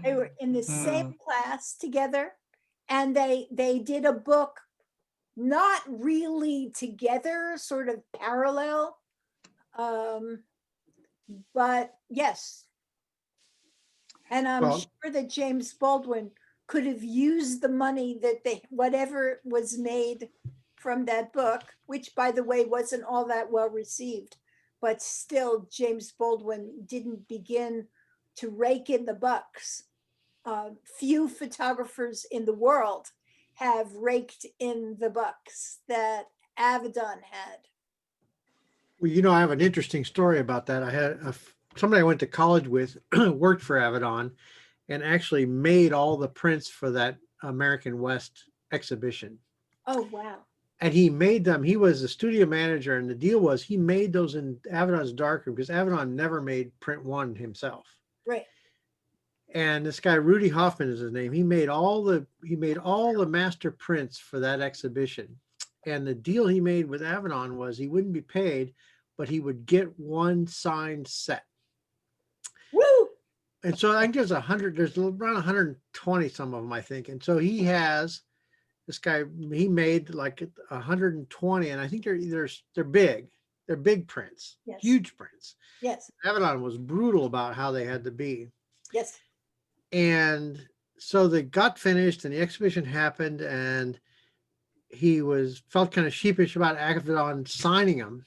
They were in the same class together, and they did a book, not really together, sort of parallel, but yes. And I'm sure that James Baldwin could have used the money that whatever was made from that book, which, by the way, wasn't all that well received, but still James Baldwin didn't begin to rake in the bucks. Few photographers in the world have raked in the bucks that Avedon had. Well, I have an interesting story about that. I had somebody I went to college with worked for Avedon and actually made all the prints for that American West exhibition. Oh, wow. And he made them. He was the studio manager, and the deal was he made those in Avedon's darkroom because Avedon never made print one himself. Right. And this guy, Rudy Hoffman is his name. He made all the master prints for that exhibition. And the deal he made with Avedon was he wouldn't be paid, but he would get one signed set. Woo! And so I think there's around 120 some of them, I think. And so this guy, he made like 120, and I think they're big. They're big prints, Yes. huge prints. Yes, Avedon was brutal about how they had to be. yes. And so they got finished and the exhibition happened, and he felt kind of sheepish about Avedon signing them.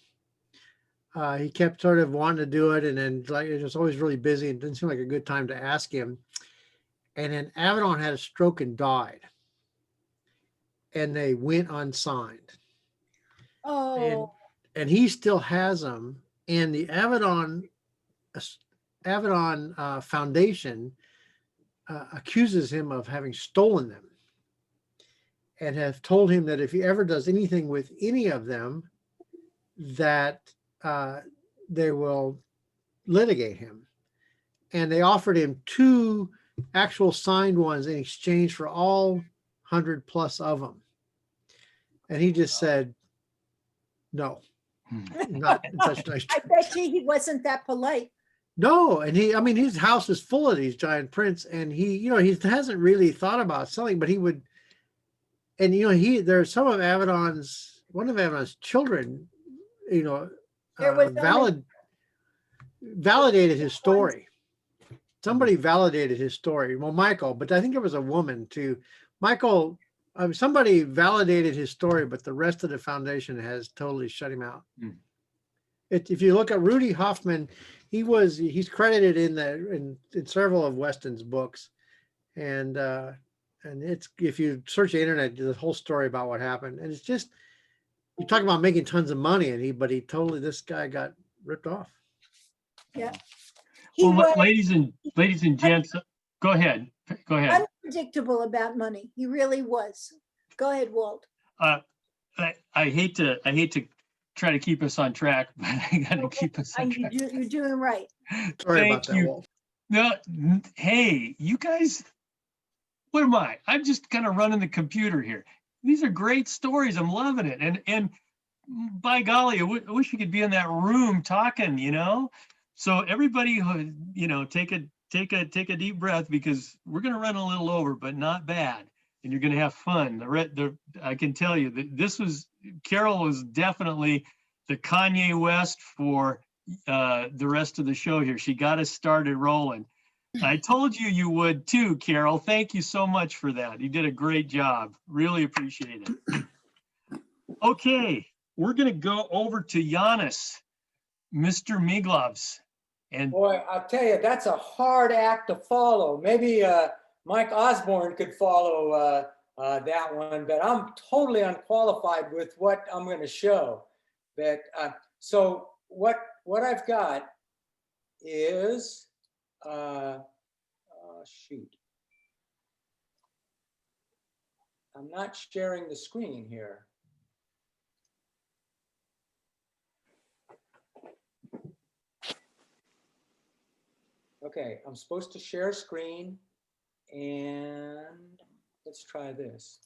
He kept sort of wanting to do it, and then like it was always really busy and didn't seem like a good time to ask him. And then Avedon had a stroke and died, and they went unsigned. Oh, And he still has them. And the Avedon Foundation accuses him of having stolen them, and have told him that if he ever does anything with any of them, that they will litigate him. And they offered him 2 actual signed ones in exchange for all 100 plus of them. And he just said, no, not in such nice I terms. bet you he wasn't that polite. No, and his house is full of these giant prints, and he hasn't really thought about selling, but he would. And there's one of Avedon's children, There was only- validated his story. Somebody validated his story. Well, Michael, but I think there was a woman too. Michael, somebody validated his story, but the rest of the foundation has totally shut him out. If you look at Rudy Hoffman, he's credited in several of Weston's books, and if you search the internet, there's a whole story about what happened, and it's just, you talk about making tons of money, and this guy got ripped off. Yeah. Well, ladies and gents, go ahead. Unpredictable about money. He really was. Go ahead, Walt. I hate to try to keep us on track, but I got to keep us on track. You're doing right. Sorry about that, Walt. No, hey, you guys, what am I? I'm just kind of running the computer here. These are great stories. I'm loving it. And by golly, I wish you could be in that room talking, So everybody, take a deep breath, because we're going to run a little over, but not bad. And you're going to have fun. I can tell you that Carol was definitely the Kanye West for the rest of the show here. She got us started rolling. I told you would too, Carol. Thank you so much for that. You did a great job. Really appreciate it. Okay, we're going to go over to Janis, Mr. Miglavs. And boy, I'll tell you, that's a hard act to follow. Maybe Mike Osborne could follow that one, but I'm totally unqualified with what I'm going to show. But so what I've got is shoot. I'm not sharing the screen here. Okay, I'm supposed to share screen, and let's try this.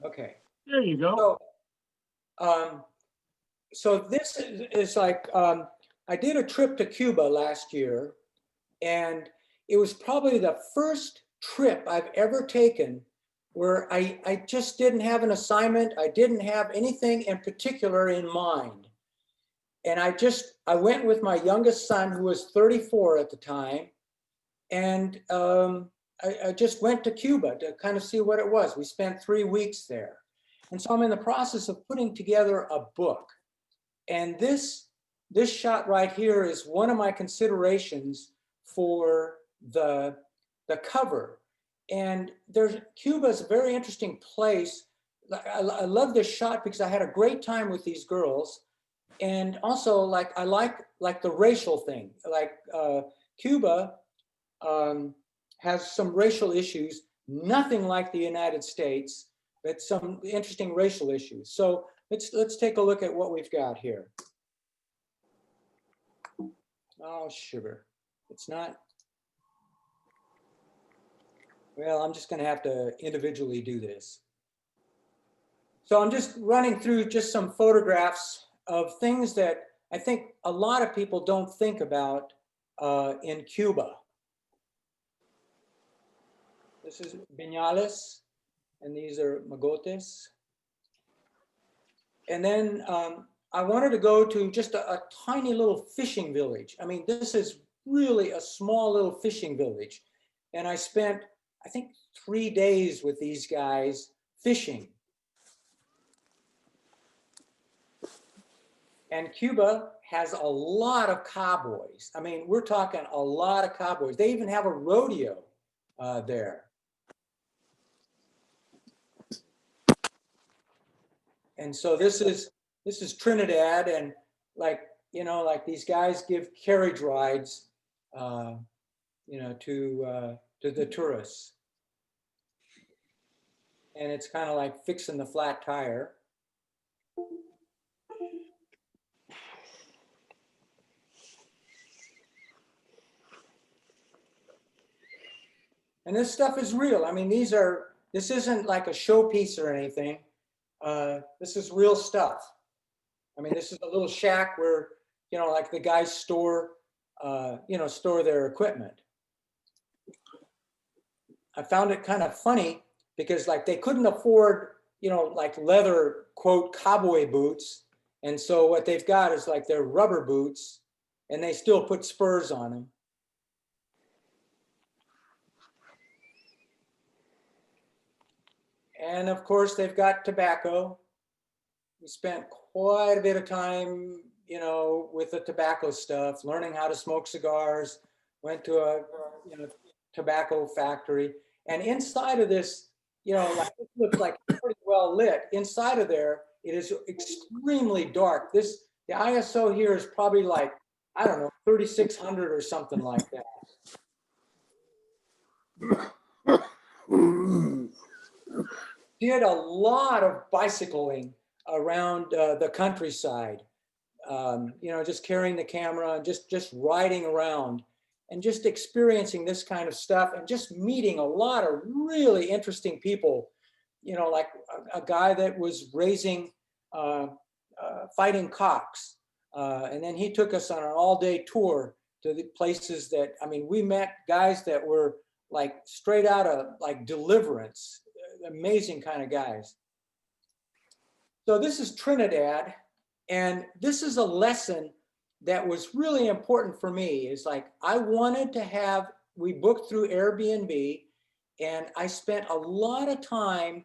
Okay. There you go. So this is like, I did a trip to Cuba last year, and it was probably the first trip I've ever taken where I just didn't have an assignment. I didn't have anything in particular in mind. And I went with my youngest son, who was 34 at the time. And I just went to Cuba to kind of see what it was. We spent 3 weeks there. And so I'm in the process of putting together a book. And this shot right here is one of my considerations for the cover. And Cuba is a very interesting place. I love this shot because I had a great time with these girls. And also, I like the racial thing. Cuba has some racial issues, nothing like the United States, but some interesting racial issues. So let's take a look at what we've got here. Oh, sugar. It's not. Well, I'm just going to have to individually do this. So I'm just running through just some photographs of things that I think a lot of people don't think about in Cuba. This is Viñales, and these are Magotes. And then I wanted to go to just a tiny little fishing village. I mean, this is really a small little fishing village. And I spent, I think, 3 days with these guys fishing. And Cuba has a lot of cowboys. I mean, we're talking a lot of cowboys. They even have a rodeo there. And so this is Trinidad, and like, you know, like these guys give carriage rides, you know, to the tourists. And it's kind of like fixing the flat tire. And this stuff is real. I mean, this isn't like a showpiece or anything. This is real stuff. I mean, this is a little shack where, you know, like the guys store, you know, store their equipment. I found it kind of funny because like they couldn't afford, you know, like leather, quote, cowboy boots. And so what they've got is like their rubber boots, and they still put spurs on them. And of course, they've got tobacco. We spent quite a bit of time, you know, with the tobacco stuff, learning how to smoke cigars, went to a, you know, tobacco factory. And inside of this, you know, like, it looks like pretty well lit. Inside of there, it is extremely dark. The ISO here is probably like, I don't know, 3,600 or something like that. Did a lot of bicycling around the countryside, you know, just carrying the camera and just riding around and just experiencing this kind of stuff and just meeting a lot of really interesting people, you know, like a guy that was raising, fighting cocks. And then he took us on an all-day tour to the places that, I mean, we met guys that were like straight out of like Deliverance. Amazing kind of guys. So this is Trinidad, and this is a lesson that was really important for me. Is like I wanted to have, we booked through Airbnb, and I spent a lot of time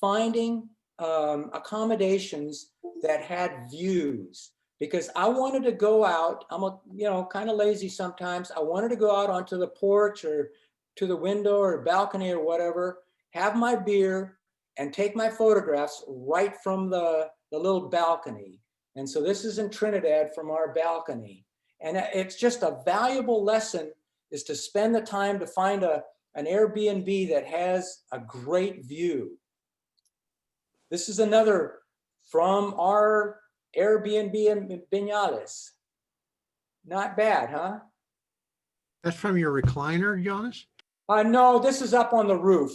finding accommodations that had views, because I wanted to go out. I'm a, you know, kind of lazy sometimes. I wanted to go out onto the porch or to the window or balcony or whatever, have my beer and take my photographs right from the little balcony. And so this is in Trinidad from our balcony. And it's just a valuable lesson, is to spend the time to find an Airbnb that has a great view. This is another from our Airbnb in Viñales. Not bad, huh? That's from your recliner, Janis? No, this is up on the roof.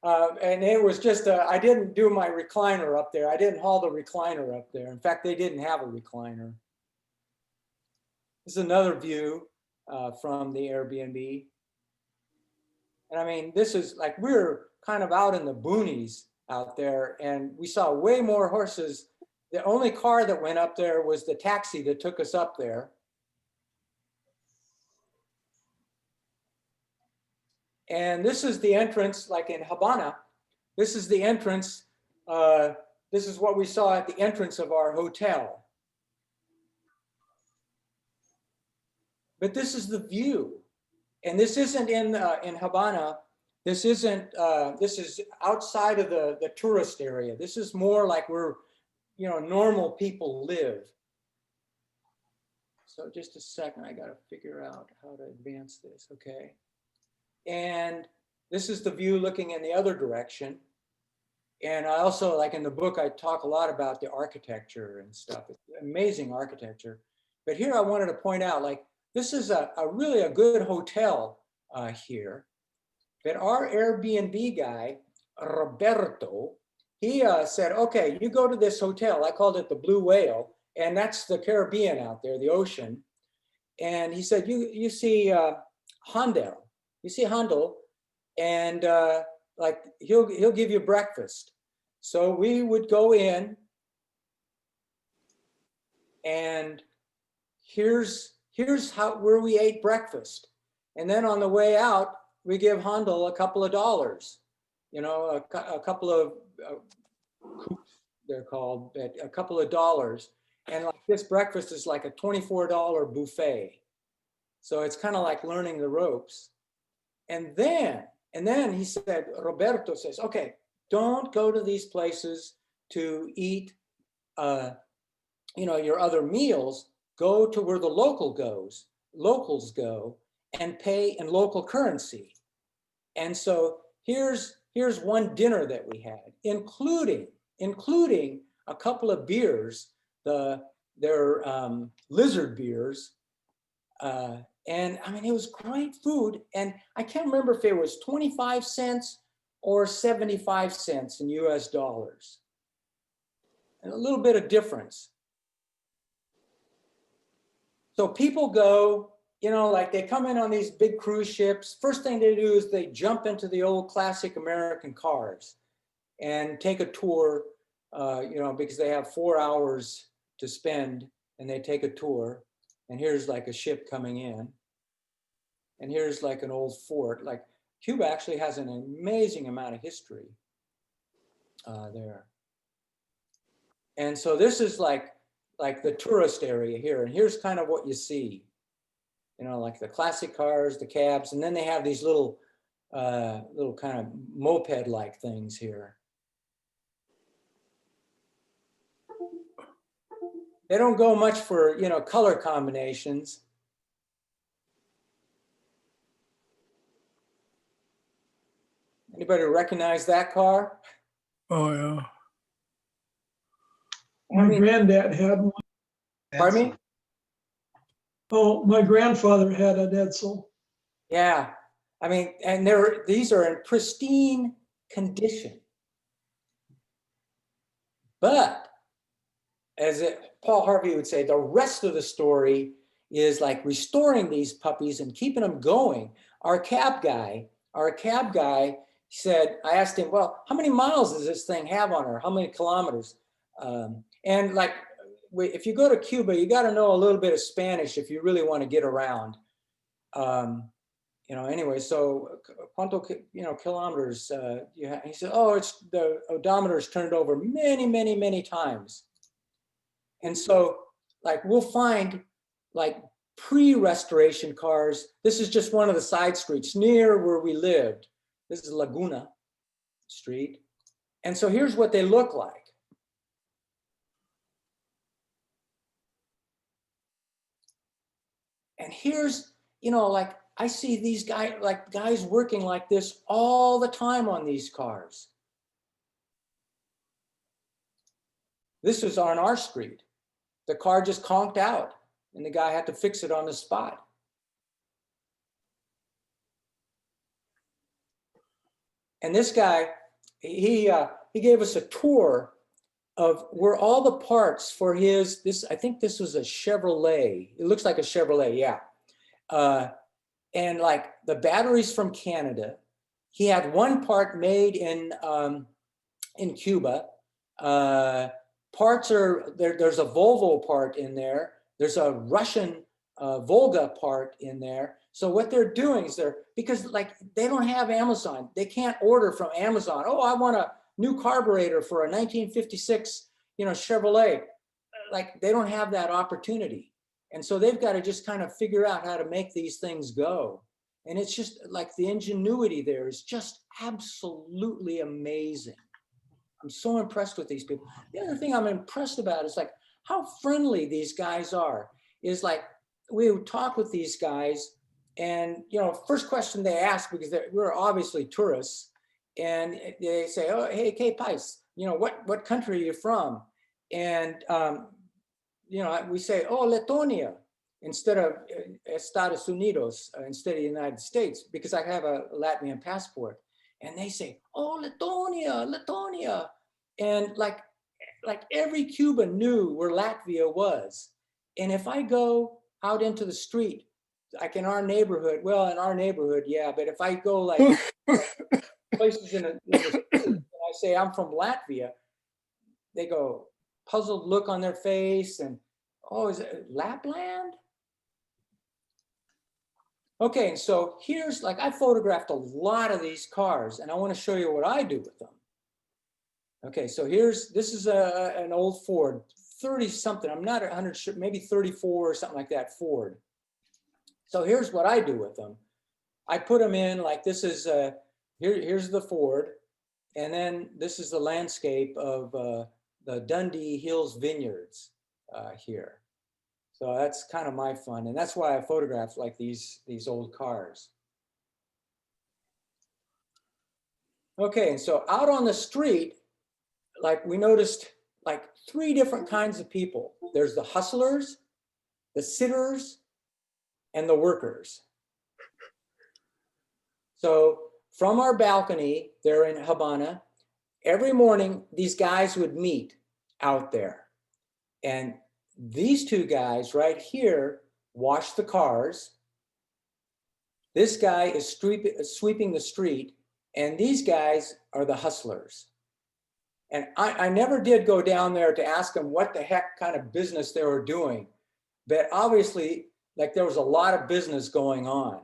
And it was just, I didn't do my recliner up there. I didn't haul the recliner up there. In fact, they didn't have a recliner. This is another view from the Airbnb. And I mean, this is like, we're kind of out in the boonies out there, and we saw way more horses. The only car that went up there was the taxi that took us up there. And this is the entrance, like in Habana. This is the entrance. This is what we saw at the entrance of our hotel. But this is the view. And this isn't in Habana. This isn't, this is outside of the tourist area. This is more like where, you know, normal people live. So just a second, I gotta figure out how to advance this, okay? And this is the view looking in the other direction. And I also, like in the book, I talk a lot about the architecture and stuff. It's amazing architecture. But here I wanted to point out, like, this is a really a good hotel here. But our Airbnb guy, Roberto, he said, okay, you go to this hotel. I called it the Blue Whale. And that's the Caribbean out there, the ocean. And he said, you see Handel. You see Handel, and like he'll give you breakfast. So we would go in, and here's where we ate breakfast. And then on the way out, we give Handel a couple of dollars, you know, a couple of, they're called, but a couple of dollars. And like this breakfast is like a $24 buffet. So it's kind of like learning the ropes. And then he said, Roberto says, okay, don't go to these places to eat, you know, your other meals. Go to where the locals go and pay in local currency. And so here's one dinner that we had, including a couple of beers, their lizard beers. And I mean, it was great food. And I can't remember if it was 25 cents or 75 cents in US dollars. And a little bit of difference. So people go, you know, like they come in on these big cruise ships. First thing they do is they jump into the old classic American cars and take a tour, you know, because they have 4 hours to spend, and they take a tour. And here's like a ship coming in. And here's like an old fort. Like Cuba actually has an amazing amount of history there. And so this is like the tourist area here. And here's kind of what you see, you know, like the classic cars, the cabs, and then they have these little kind of moped-like things here. They don't go much for, you know, color combinations. Anybody recognize that car? Oh, yeah. My granddad had one. Pardon me? Oh, my grandfather had an Edsel. Yeah, I mean, and these are in pristine condition. But as Paul Harvey would say, the rest of the story is like restoring these puppies and keeping them going. Our cab guy said, I asked him, well, how many miles does this thing have on her? How many kilometers? And like, if you go to Cuba, you got to know a little bit of Spanish if you really want to get around. You know, anyway, so cuánto, you know, kilometers? He said, oh, it's the odometer's turned over many, many, many times. And so, like, we'll find like pre-restoration cars. This is just one of the side streets near where we lived. This is Laguna Street. And so here's what they look like. And here's, you know, like I see these guys working like this all the time on these cars. This was on our street. The car just conked out and the guy had to fix it on the spot. And this guy, he gave us a tour of where all the parts for I think this was a Chevrolet. It looks like a Chevrolet, yeah. And like the batteries from Canada. He had one part made in Cuba. Parts are there. There's a Volvo part in there. There's a Russian Volga part in there. So what they're doing is because like they don't have Amazon. They can't order from Amazon. Oh, I want a new carburetor for a 1956, you know, Chevrolet. Like they don't have that opportunity. And so they've got to just kind of figure out how to make these things go. And it's just like the ingenuity there is just absolutely amazing. I'm so impressed with these people. The other thing I'm impressed about is like how friendly these guys are. Is like we would talk with these guys and, you know, first question they ask, because we're obviously tourists, and they say, oh, hey, ¿qué país? You know, what country are you from? And, you know, we say, oh, Letonia, instead of Estados Unidos, instead of the United States, because I have a Latvian passport. And they say, oh, Letonia. And like every Cuban knew where Latvia was. And if I go out into the street, like in our neighborhood, well, in our neighborhood, yeah, but if I go like places in the, and I say I'm from Latvia, they go puzzled look on their face and, oh, is it Lapland? Okay, and so here's like, I photographed a lot of these cars and I want to show you what I do with them. Okay, so this is an old Ford, 30 something, I'm not 100 sure, maybe 34 or something like that Ford. So here's what I do with them. I put them in like this is, here's the Ford, and then this is the landscape of the Dundee Hills Vineyards here. So that's kind of my fun, and that's why I photograph like these old cars. Okay, and so out on the street, like we noticed like 3 different kinds of people. There's the hustlers, the sitters, and the workers. So from our balcony there in Habana, every morning these guys would meet out there. And these 2 guys right here wash the cars. This guy is sweeping the street, and these guys are the hustlers. And I never did go down there to ask them what the heck kind of business they were doing, but obviously like there was a lot of business going on.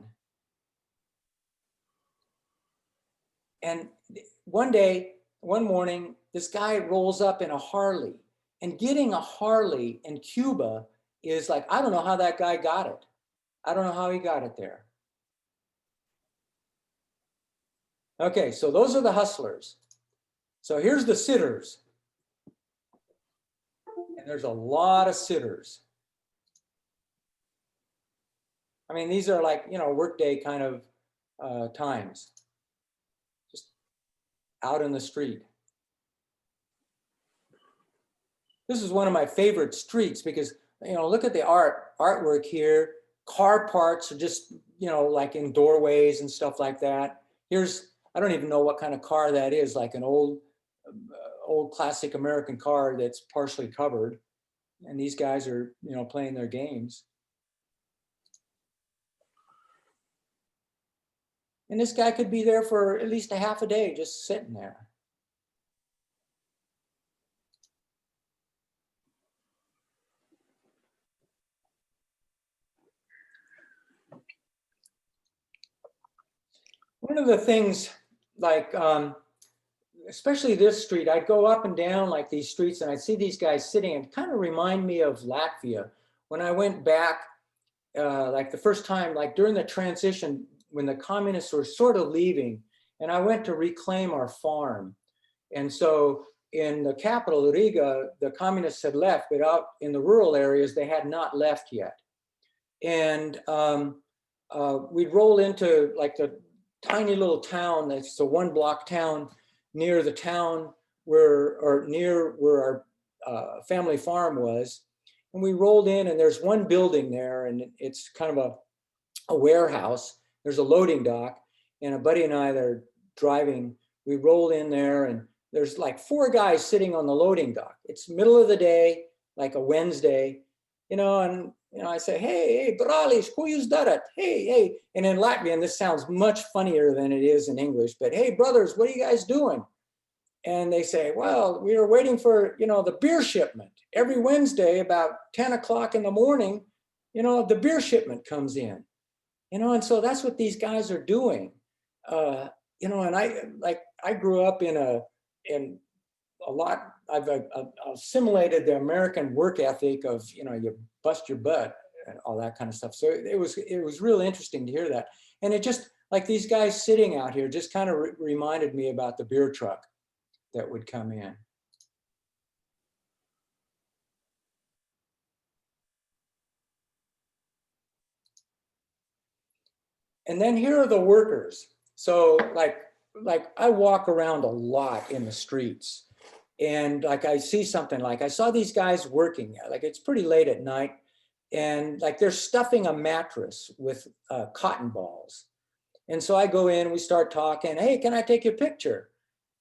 And one morning, this guy rolls up in a Harley, and getting a Harley in Cuba is like, I don't know how that guy got it. I don't know how he got it there. Okay, so those are the hustlers. So here's the sitters. And there's a lot of sitters. I mean, these are like, workday kind of times. Just out in the street. This is one of my favorite streets because, look at the artwork here. Car parts are just, like in doorways and stuff like that. I don't even know what kind of car that is, like an old classic American car that's partially covered. And these guys are, playing their games. And this guy could be there for at least a half a day, just sitting there. One of the things, like, especially this street, I'd go up and down like these streets and I'd see these guys sitting and kind of remind me of Latvia. When I went back, like the first time, like during the transition, when the communists were sort of leaving, and I went to reclaim our farm. And so in the capital, Riga, the communists had left, but out in the rural areas, they had not left yet. And we'd roll into like the tiny little town, that's a 1-block town near the town near where our family farm was. And we rolled in and there's one building there and it's kind of a warehouse. There's a loading dock, and a buddy and I that are driving, we rolled in there and there's like 4 guys sitting on the loading dock. It's middle of the day, like a Wednesday, and I say, hey, bralis, kujus darat, hey. And in Latvian, this sounds much funnier than it is in English, but hey, brothers, what are you guys doing? And they say, well, we were waiting for, the beer shipment. Every Wednesday, about 10 o'clock in the morning, the beer shipment comes in. And so that's what these guys are doing. And I grew up in a lot, I've assimilated the American work ethic of, you bust your butt and all that kind of stuff. So it was really interesting to hear that. And it just, like these guys sitting out here just kind of reminded me about the beer truck that would come in. And then here are the workers. So like I walk around a lot in the streets, and like I see something, like I saw these guys working, like it's pretty late at night, and like they're stuffing a mattress with cotton balls. And so I go in, we start talking, hey, can I take your picture?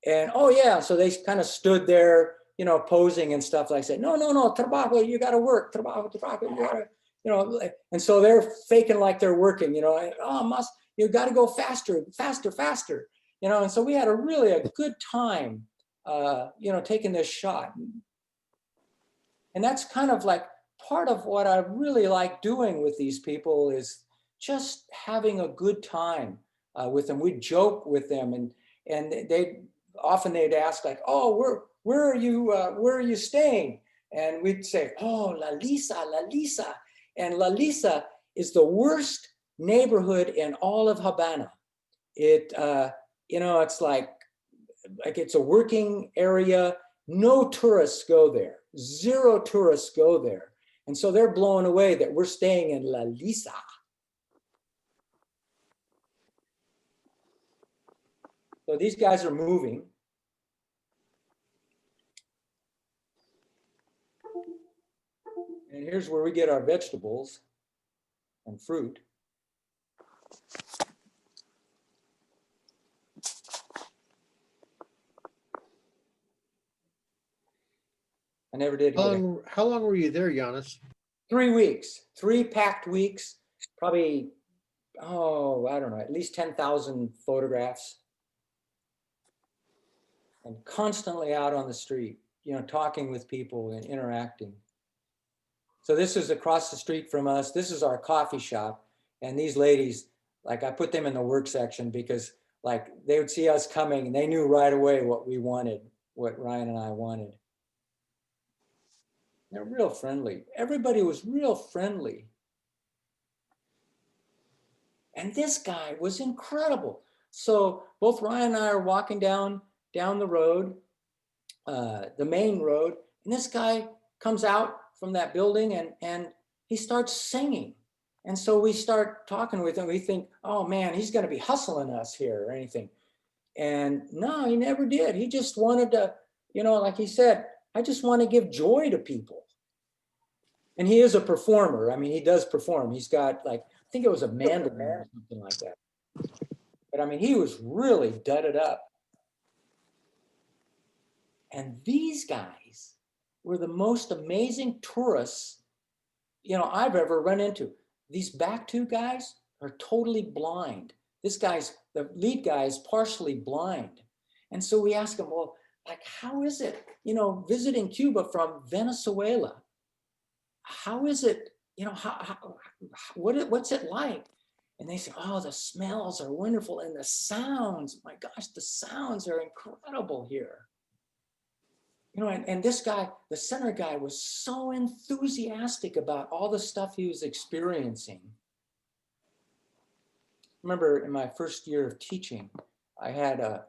And oh yeah, so they kind of stood there, posing and stuff. Like I said, no, trabajo, you gotta work, trabajo, you gotta, you know, and so they're faking like they're working, you know, you got to go faster, faster, faster, you know, and so we had a good time, you know, taking this shot. And that's kind of like part of what I really like doing with these people is just having a good time with them. We'd joke with them, and they'd ask like, oh, where are you staying? And we'd say, oh, La Lisa, La Lisa. And La Lisa is the worst neighborhood in all of Havana. It, you know, it's like it's a working area. No tourists go there. 0 tourists go there. And so they're blown away that we're staying in La Lisa. So these guys are moving. And here's where we get our vegetables and fruit. I never did. How long were you there, Janis? 3 weeks, 3 packed weeks, probably, oh, I don't know, at least 10,000 photographs. And constantly out on the street, you know, talking with people and interacting. So this is across the street from us. This is our coffee shop. And these ladies, like I put them in the work section because like they would see us coming and they knew right away what we wanted, what Ryan and I wanted. They're real friendly. Everybody was real friendly. And this guy was incredible. So both Ryan and I are walking down the road, the main road, and this guy comes out from that building and he starts singing. And so we start talking with him. We think, oh man, he's going to be hustling us here or anything. And no, he never did. He just wanted to, you know, like he said, I just want to give joy to people. And he is a performer. I mean, he does perform. He's got like, I think it was a mandolin or something like that. But I mean, he was really dudded up. And these guys were the most amazing tourists, you know, I've ever run into. These back 2 guys are totally blind. The lead guy is partially blind. And so we asked him, well, like, how is it, you know, visiting Cuba from Venezuela? How is it, you know, what's it like? And they say, oh, the smells are wonderful. And the sounds, my gosh, the sounds are incredible here. You know, and this guy, the center guy, was so enthusiastic about all the stuff he was experiencing. I remember in my first year of teaching, I had a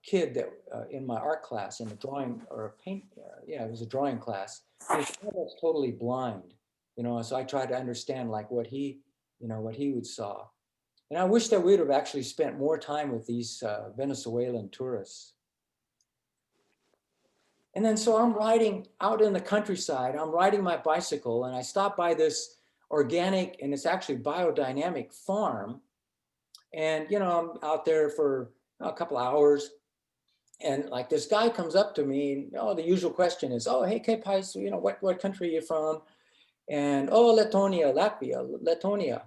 kid that in my art class, in a drawing or a paint, it was a drawing class. His dad was totally blind, you know, so I tried to understand like what he would saw. And I wish that we would have actually spent more time with these Venezuelan tourists. And then so I'm riding out in the countryside, I'm riding my bicycle and I stop by this organic, and it's actually biodynamic farm. And, you know, I'm out there for a couple hours and like this guy comes up to me and, oh, the usual question is, oh, hey, ¿qué país? You know, what country are you from? And, oh, Latvia.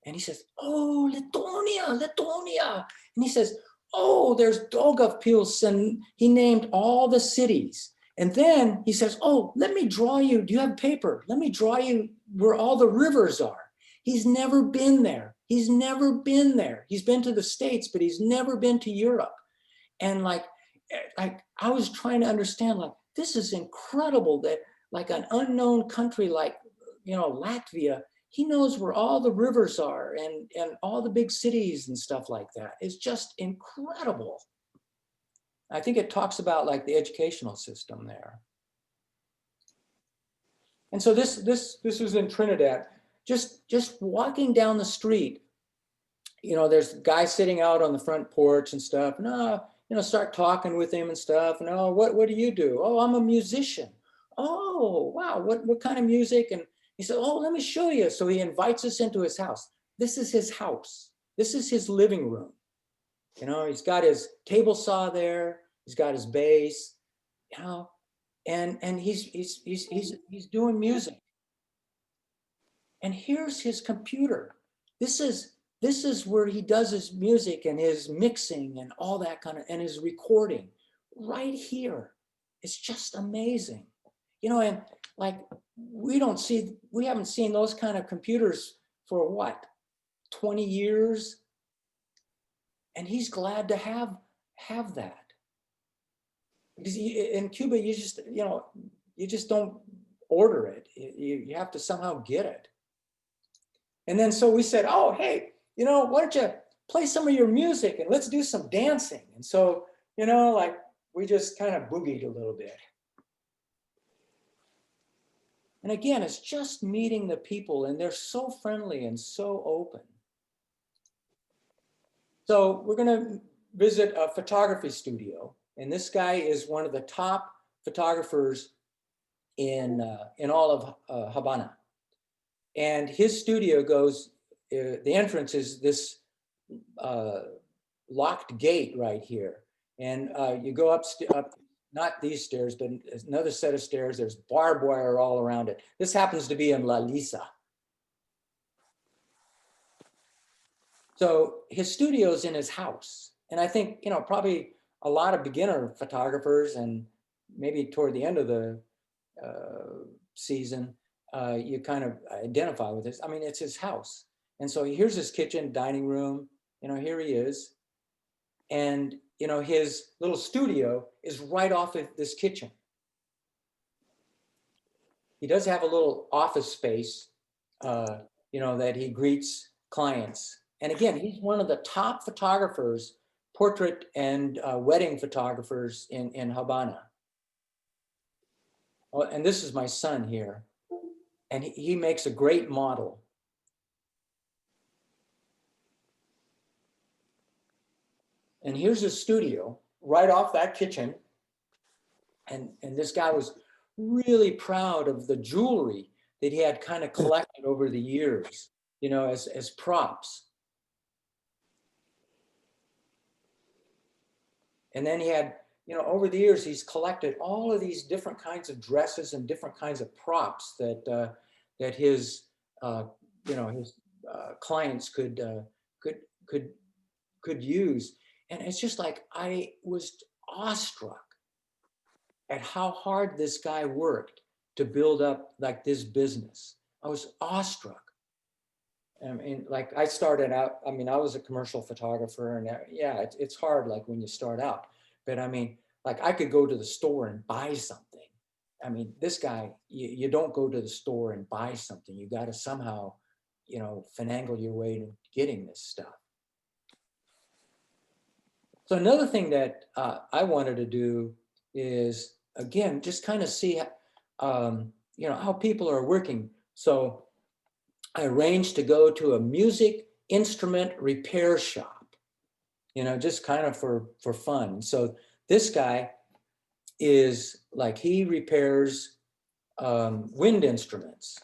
And he says, oh, Letonia. And he says, oh, there's Daugavpils, and he named all the cities. And then he says, oh, let me draw you. Do you have paper? Let me draw you where all the rivers are. He's never been there. He's never been there. He's been to the States, but he's never been to Europe. And like I was trying to understand, like, this is incredible that like an unknown country like, you know, Latvia, he knows where all the rivers are and all the big cities and stuff like that. It's just incredible. I think it talks about like the educational system there. And so this was in Trinidad. Just walking down the street, you know, there's guys sitting out on the front porch and stuff. And, you know, start talking with him and stuff. And, oh, what do you do? Oh, I'm a musician. Oh, wow, what kind of music? And he said, oh, let me show you. So he invites us into his house. This is his house. This is his living room. You know, he's got his table saw there. He's got his bass, you know, and he's doing music. And here's his computer. This is where he does his music and his mixing and all that kind of, and his recording right here. It's just amazing. You know, and like, we haven't seen those kind of computers for what, 20 years? And he's glad to have that. Because in Cuba, you just don't order it. You have to somehow get it. And then so we said, oh, hey, why don't you play some of your music and let's do some dancing. And so, like, we just kind of boogied a little bit. And again, it's just meeting the people, and they're so friendly and so open. So we're going to visit a photography studio, and this guy is one of the top photographers in all of Havana. And his studio goes, the entrance is this locked gate right here. And you go up, not these stairs, but another set of stairs. There's barbed wire all around it. This happens to be in La Lisa. So his studio's in his house. And I think, probably a lot of beginner photographers, and maybe toward the end of the season, you kind of identify with this. I mean, it's his house. And so here's his kitchen, dining room, here he is. And, his little studio is right off of this kitchen. He does have a little office space, that he greets clients. And again, he's one of the top photographers, portrait and wedding photographers in Havana. Oh, and this is my son here. And he makes a great model. And here's his studio right off that kitchen. And this guy was really proud of the jewelry that he had kind of collected over the years, as props. And then he had, over the years, he's collected all of these different kinds of dresses and different kinds of props that his clients could use. And it's just like, I was awestruck at how hard this guy worked to build up like this business. I was awestruck. I mean, like, I started out, I was a commercial photographer, and yeah, it's hard, like, when you start out. But I mean, like, I could go to the store and buy something. I mean, this guy, you don't go to the store and buy something. You got to somehow, finagle your way to getting this stuff. So another thing that I wanted to do is, again, just kind of see, how people are working. So I arranged to go to a music instrument repair shop, just kind of for fun. So this guy is like, he repairs wind instruments.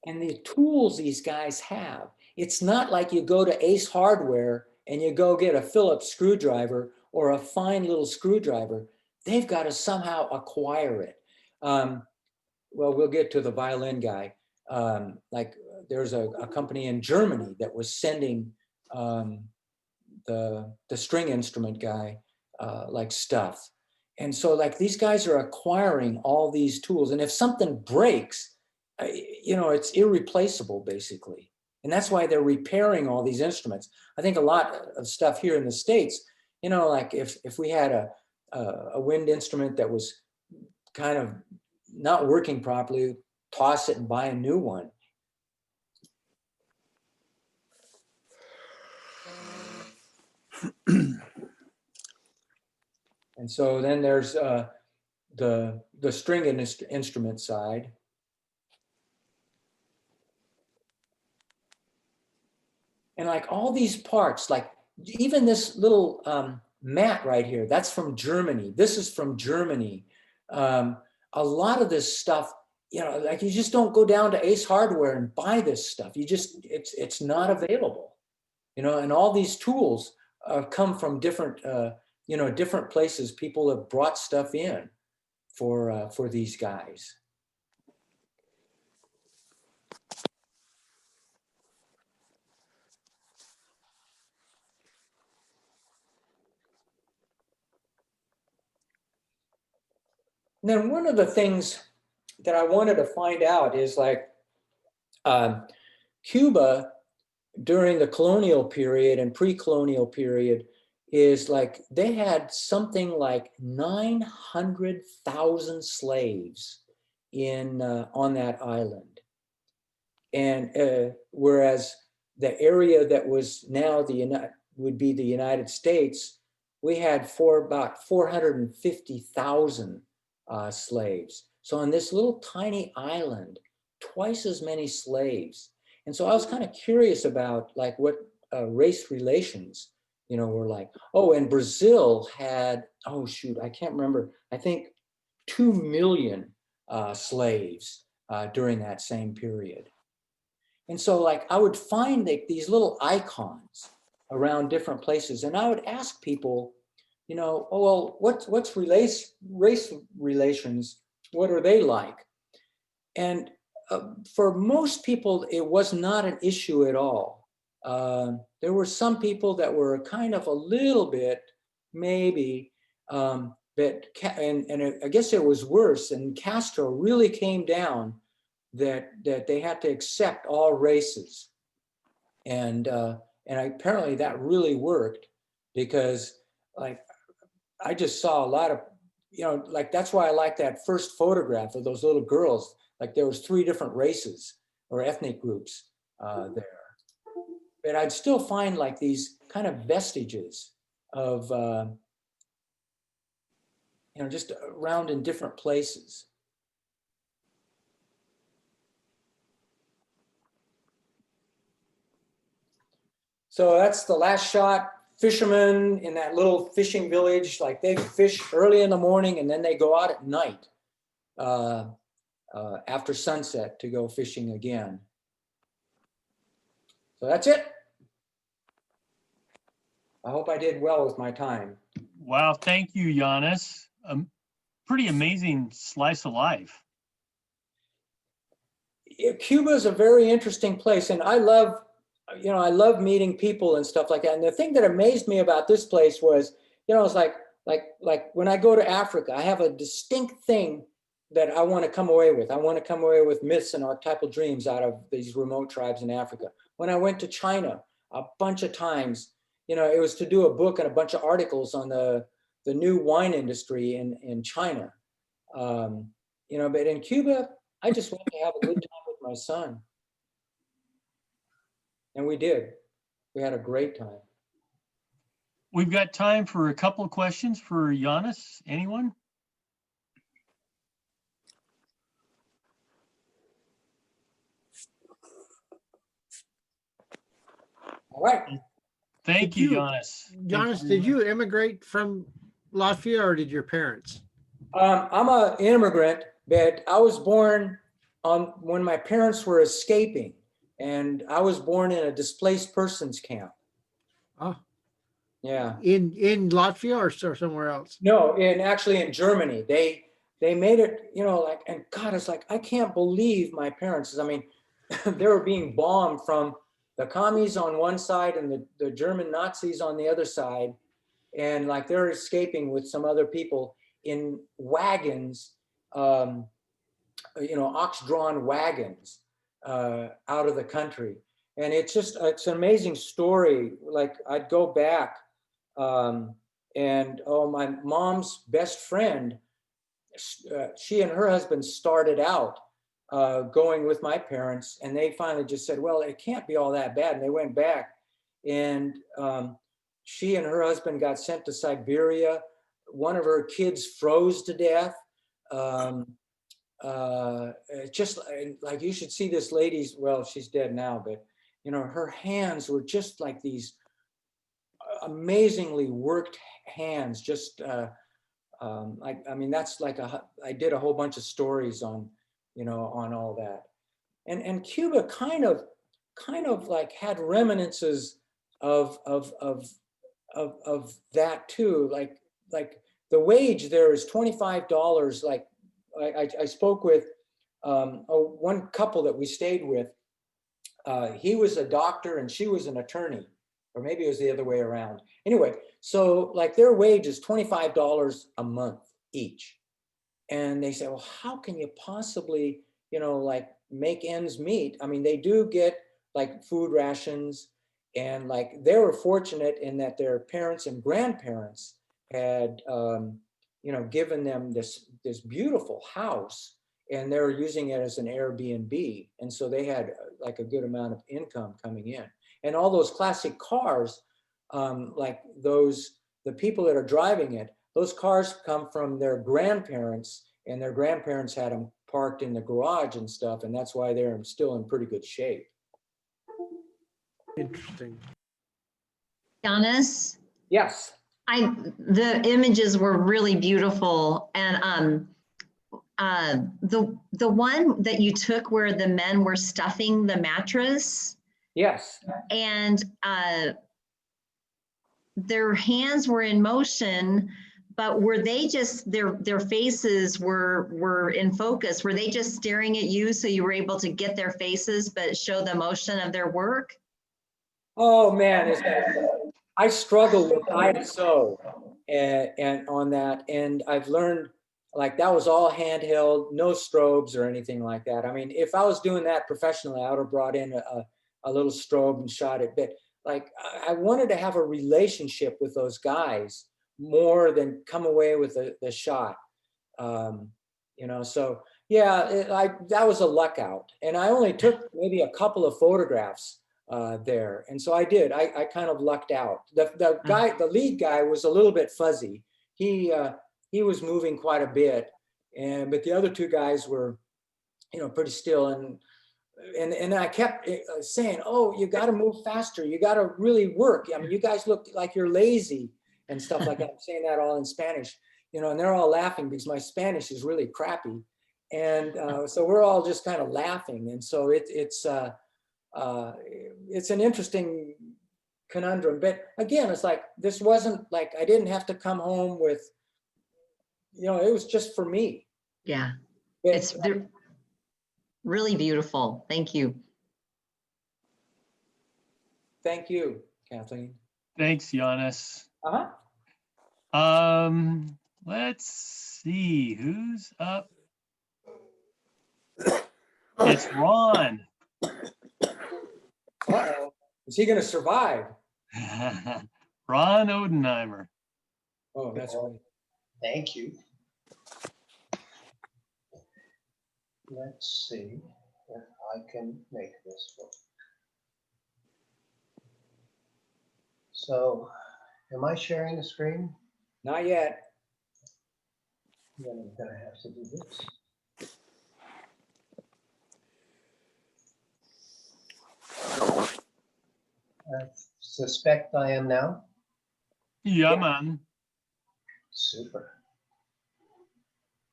And the tools these guys have, it's not like you go to Ace Hardware and you go get a Phillips screwdriver or a fine little screwdriver. They've got to somehow acquire it. Well, we'll get to the violin guy. Like, there's a company in Germany that was sending the string instrument guy like stuff. And so, like, these guys are acquiring all these tools. And if something breaks, it's irreplaceable, basically. And that's why they're repairing all these instruments. I think a lot of stuff here in the States, like if we had a wind instrument that was kind of not working properly, toss it and buy a new one. And so then there's the string instrument side. And like all these parts, like even this little mat right here, that's from Germany. This is from Germany. A lot of this stuff, like, you just don't go down to Ace Hardware and buy this stuff. You just, it's not available. and all these tools come from different, different places. People have brought stuff in for these guys. And then one of the things that I wanted to find out is like Cuba during the colonial period and pre-colonial period is like they had something like 900,000 slaves on that island. And whereas the area that was now would be the United States, we had about 450,000 slaves. So on this little tiny island, twice as many slaves. And so I was kind of curious about like what race relations, were like. Oh, and Brazil had, oh shoot, I can't remember. I think 2 million slaves during that same period. And so like I would find these little icons around different places, and I would ask people, oh, well, what's race relations? What are they like? And for most people, it was not an issue at all. There were some people that were kind of a little bit, maybe, and I guess it was worse. And Castro really came down that they had to accept all races, and apparently that really worked, because like I just saw a lot of, like that's why I like that first photograph of those little girls. Like there was 3 different races or ethnic groups there. But I'd still find like these kind of vestiges of, just around in different places. So that's the last shot. Fishermen in that little fishing village, like they fish early in the morning and then they go out at night after sunset to go fishing again. So that's it. I hope I did well with my time. Wow, thank you, Janis. Pretty amazing slice of life. Cuba is a very interesting place, and I love meeting people and stuff like that. And the thing that amazed me about this place was, it's like when I go to Africa, I have a distinct thing that I want to come away with. I want to come away with myths and archetypal dreams out of these remote tribes in Africa. When I went to China a bunch of times, it was to do a book and a bunch of articles on the new wine industry in China. But in Cuba, I just went to have a good time with my son. And we did. We had a great time. We've got time for a couple of questions for Janis. Anyone? All right. Thank you, Janis. Janis, did you immigrate from Latvia or did your parents? I'm an immigrant, but I was born when my parents were escaping, and I was born in a displaced persons camp. Oh. Yeah. In Latvia or somewhere else? No, actually in Germany. They made it, and God, it's like, I can't believe my parents. I mean, they were being bombed from the commies on one side and the German Nazis on the other side. And like they're escaping with some other people in wagons, ox-drawn wagons out of the country. And it's an amazing story. Like I'd go back my mom's best friend, she and her husband started out going with my parents, and they finally just said, well, it can't be all that bad. And they went back, and she and her husband got sent to Siberia. One of her kids froze to death. Just like you should see this lady's, well, she's dead now, but her hands were just like these amazingly worked hands. Just that's like I did a whole bunch of stories on on all that. And Cuba kind of like had reminiscences of that too. Like the wage there is $25. Like I spoke with one couple that we stayed with. He was a doctor and she was an attorney, or maybe it was the other way around. Anyway, so like their wage is $25 a month each. And they say, well, how can you possibly, like make ends meet? I mean, they do get like food rations, and like they were fortunate in that their parents and grandparents had, given them this beautiful house, and they were using it as an Airbnb. And so they had like a good amount of income coming in. And all those classic cars, like the people that are driving it, those cars come from their grandparents, and their grandparents had them parked in the garage and stuff. And that's why they're still in pretty good shape. Interesting. Janis? Yes. The images were really beautiful. And the one that you took where the men were stuffing the mattress. Yes. And their hands were in motion, but were they just, their faces were in focus? Were they just staring at you so you were able to get their faces but show the motion of their work? Oh man, I struggle with ISO and on that, and I've learned like that was all handheld, no strobes or anything like that. I mean, if I was doing that professionally, I would have brought in a little strobe and shot it. But like, I wanted to have a relationship with those guys more than come away with the shot. So yeah, that was a luck out. And I only took maybe a couple of photographs there. And so I did, I kind of lucked out. The lead guy was a little bit fuzzy. He was moving quite a bit, but the other two guys were, pretty still. And I kept saying, oh, you got to move faster. You got to really work. I mean, you guys look like you're lazy and stuff like that. I'm saying that all in Spanish, and they're all laughing because my Spanish is really crappy. And so we're all just kind of laughing. And so it's an interesting conundrum. But again, it's like, this wasn't like, I didn't have to come home with, it was just for me. Yeah, they're really beautiful. Thank you. Thank you, Kathleen. Thanks, Janis. Uh-huh. Let's see who's up. It's Ron. Uh-oh. Is he going to survive? Ron Odenheimer. Oh, that's right. Thank you. Let's see if I can make this work. So, am I sharing the screen? Not yet. Then I'm going to have to do this. I suspect I am now. Yeah, man. Super.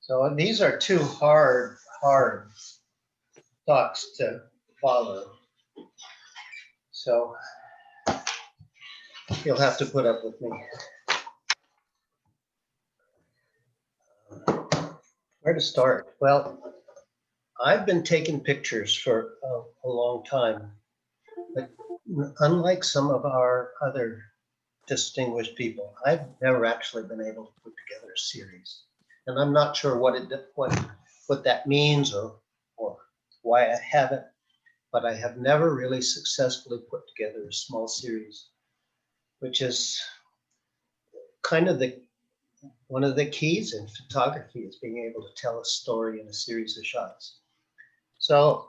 So these are two hard thoughts to follow. So you'll have to put up with me. Where to start? Well, I've been taking pictures for a long time, but unlike some of our other distinguished people, I've never actually been able to put together a series. And I'm not sure what that means or why I haven't, but I have never really successfully put together a small series, which is kind of one of the keys in photography, is being able to tell a story in a series of shots. So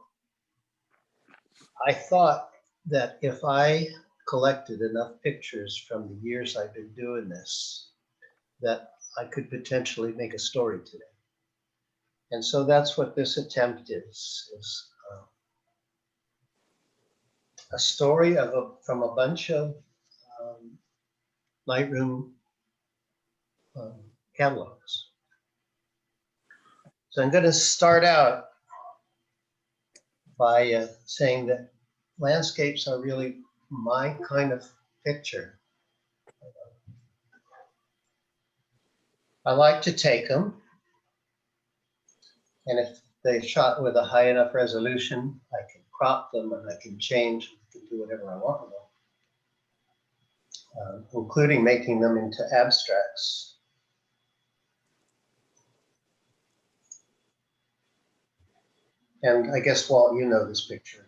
I thought that if I collected enough pictures from the years I've been doing this, that I could potentially make a story today. And so that's what this attempt is a story from a bunch of Lightroom catalogs. So I'm going to start out by saying that landscapes are really my kind of picture. I like to take them, and if they shot with a high enough resolution, I can crop them and I can change, I can do whatever I want with them, including making them into abstracts. And I guess, Walt, you know this picture.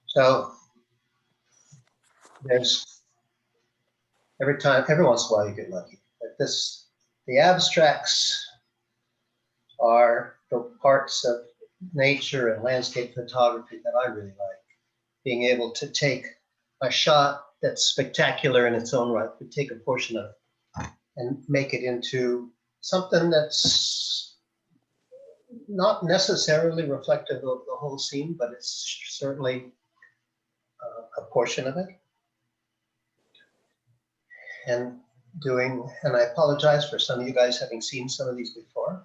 So there's every once in a while you get lucky. But the abstracts are the parts of nature and landscape photography that I really like. Being able to take a shot that's spectacular in its own right, but take a portion of it and make it into something that's not necessarily reflective of the whole scene, but it's certainly a portion of it. And I apologize for some of you guys having seen some of these before.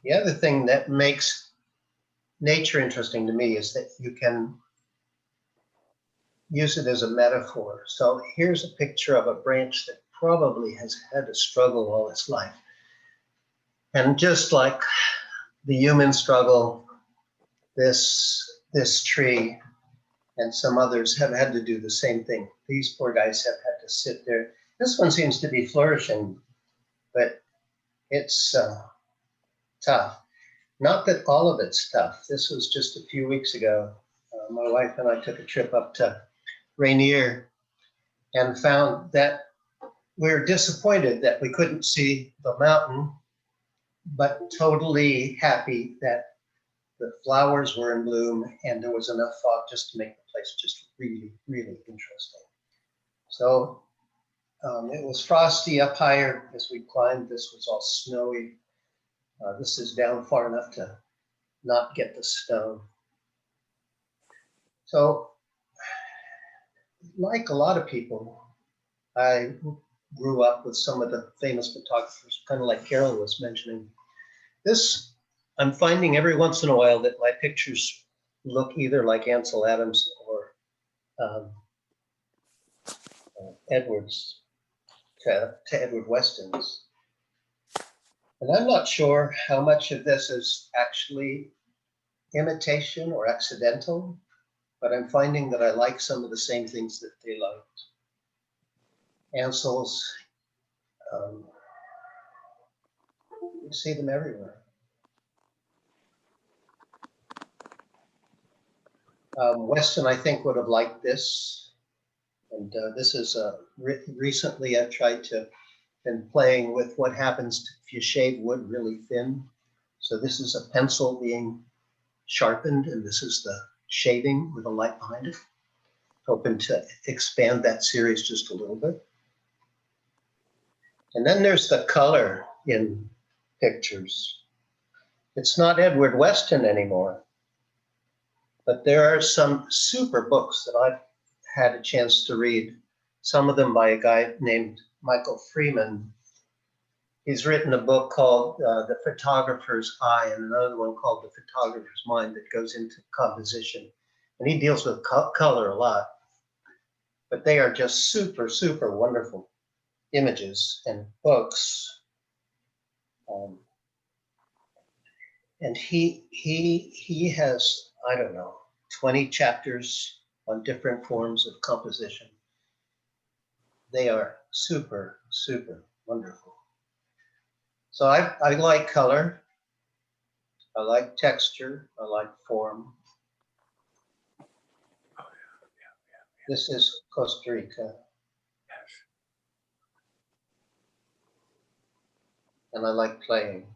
The other thing that makes nature interesting to me is that you can use it as a metaphor. So here's a picture of a branch that probably has had to struggle all its life. And just like the human struggle, this tree and some others have had to do the same thing. These poor guys have had to sit there. This one seems to be flourishing, but it's tough. Not that all of it's tough. This was just a few weeks ago. My wife and I took a trip up to Rainier and found that we were disappointed that we couldn't see the mountain, but totally happy that the flowers were in bloom and there was enough fog just to make the place just really, really interesting. So it was frosty up higher as we climbed. This was all snowy. This is down far enough to not get the snow. So like a lot of people, I grew up with some of the famous photographers, kind of like Carol was mentioning. I'm finding every once in a while that my pictures look either like Ansel Adams or Edwards to Edward Weston's. And I'm not sure how much of this is actually imitation or accidental, but I'm finding that I like some of the same things that they liked. Ansel's, you see them everywhere. Weston, I think, would have liked this. And this is recently I've been playing with what happens if you shave wood really thin. So this is a pencil being sharpened, and this is the shaving with a light behind it. Hoping to expand that series just a little bit. And then there's the color in pictures. It's not Edward Weston anymore, but there are some super books that I've had a chance to read, some of them by a guy named Michael Freeman. He's written a book called The Photographer's Eye and another one called The Photographer's Mind that goes into composition. And he deals with color a lot, but they are just super, super wonderful images and books. And he has, I don't know, 20 chapters on different forms of composition. They are super, super wonderful. So I like color, I like texture, I like form. This is Costa Rica. And I like playing.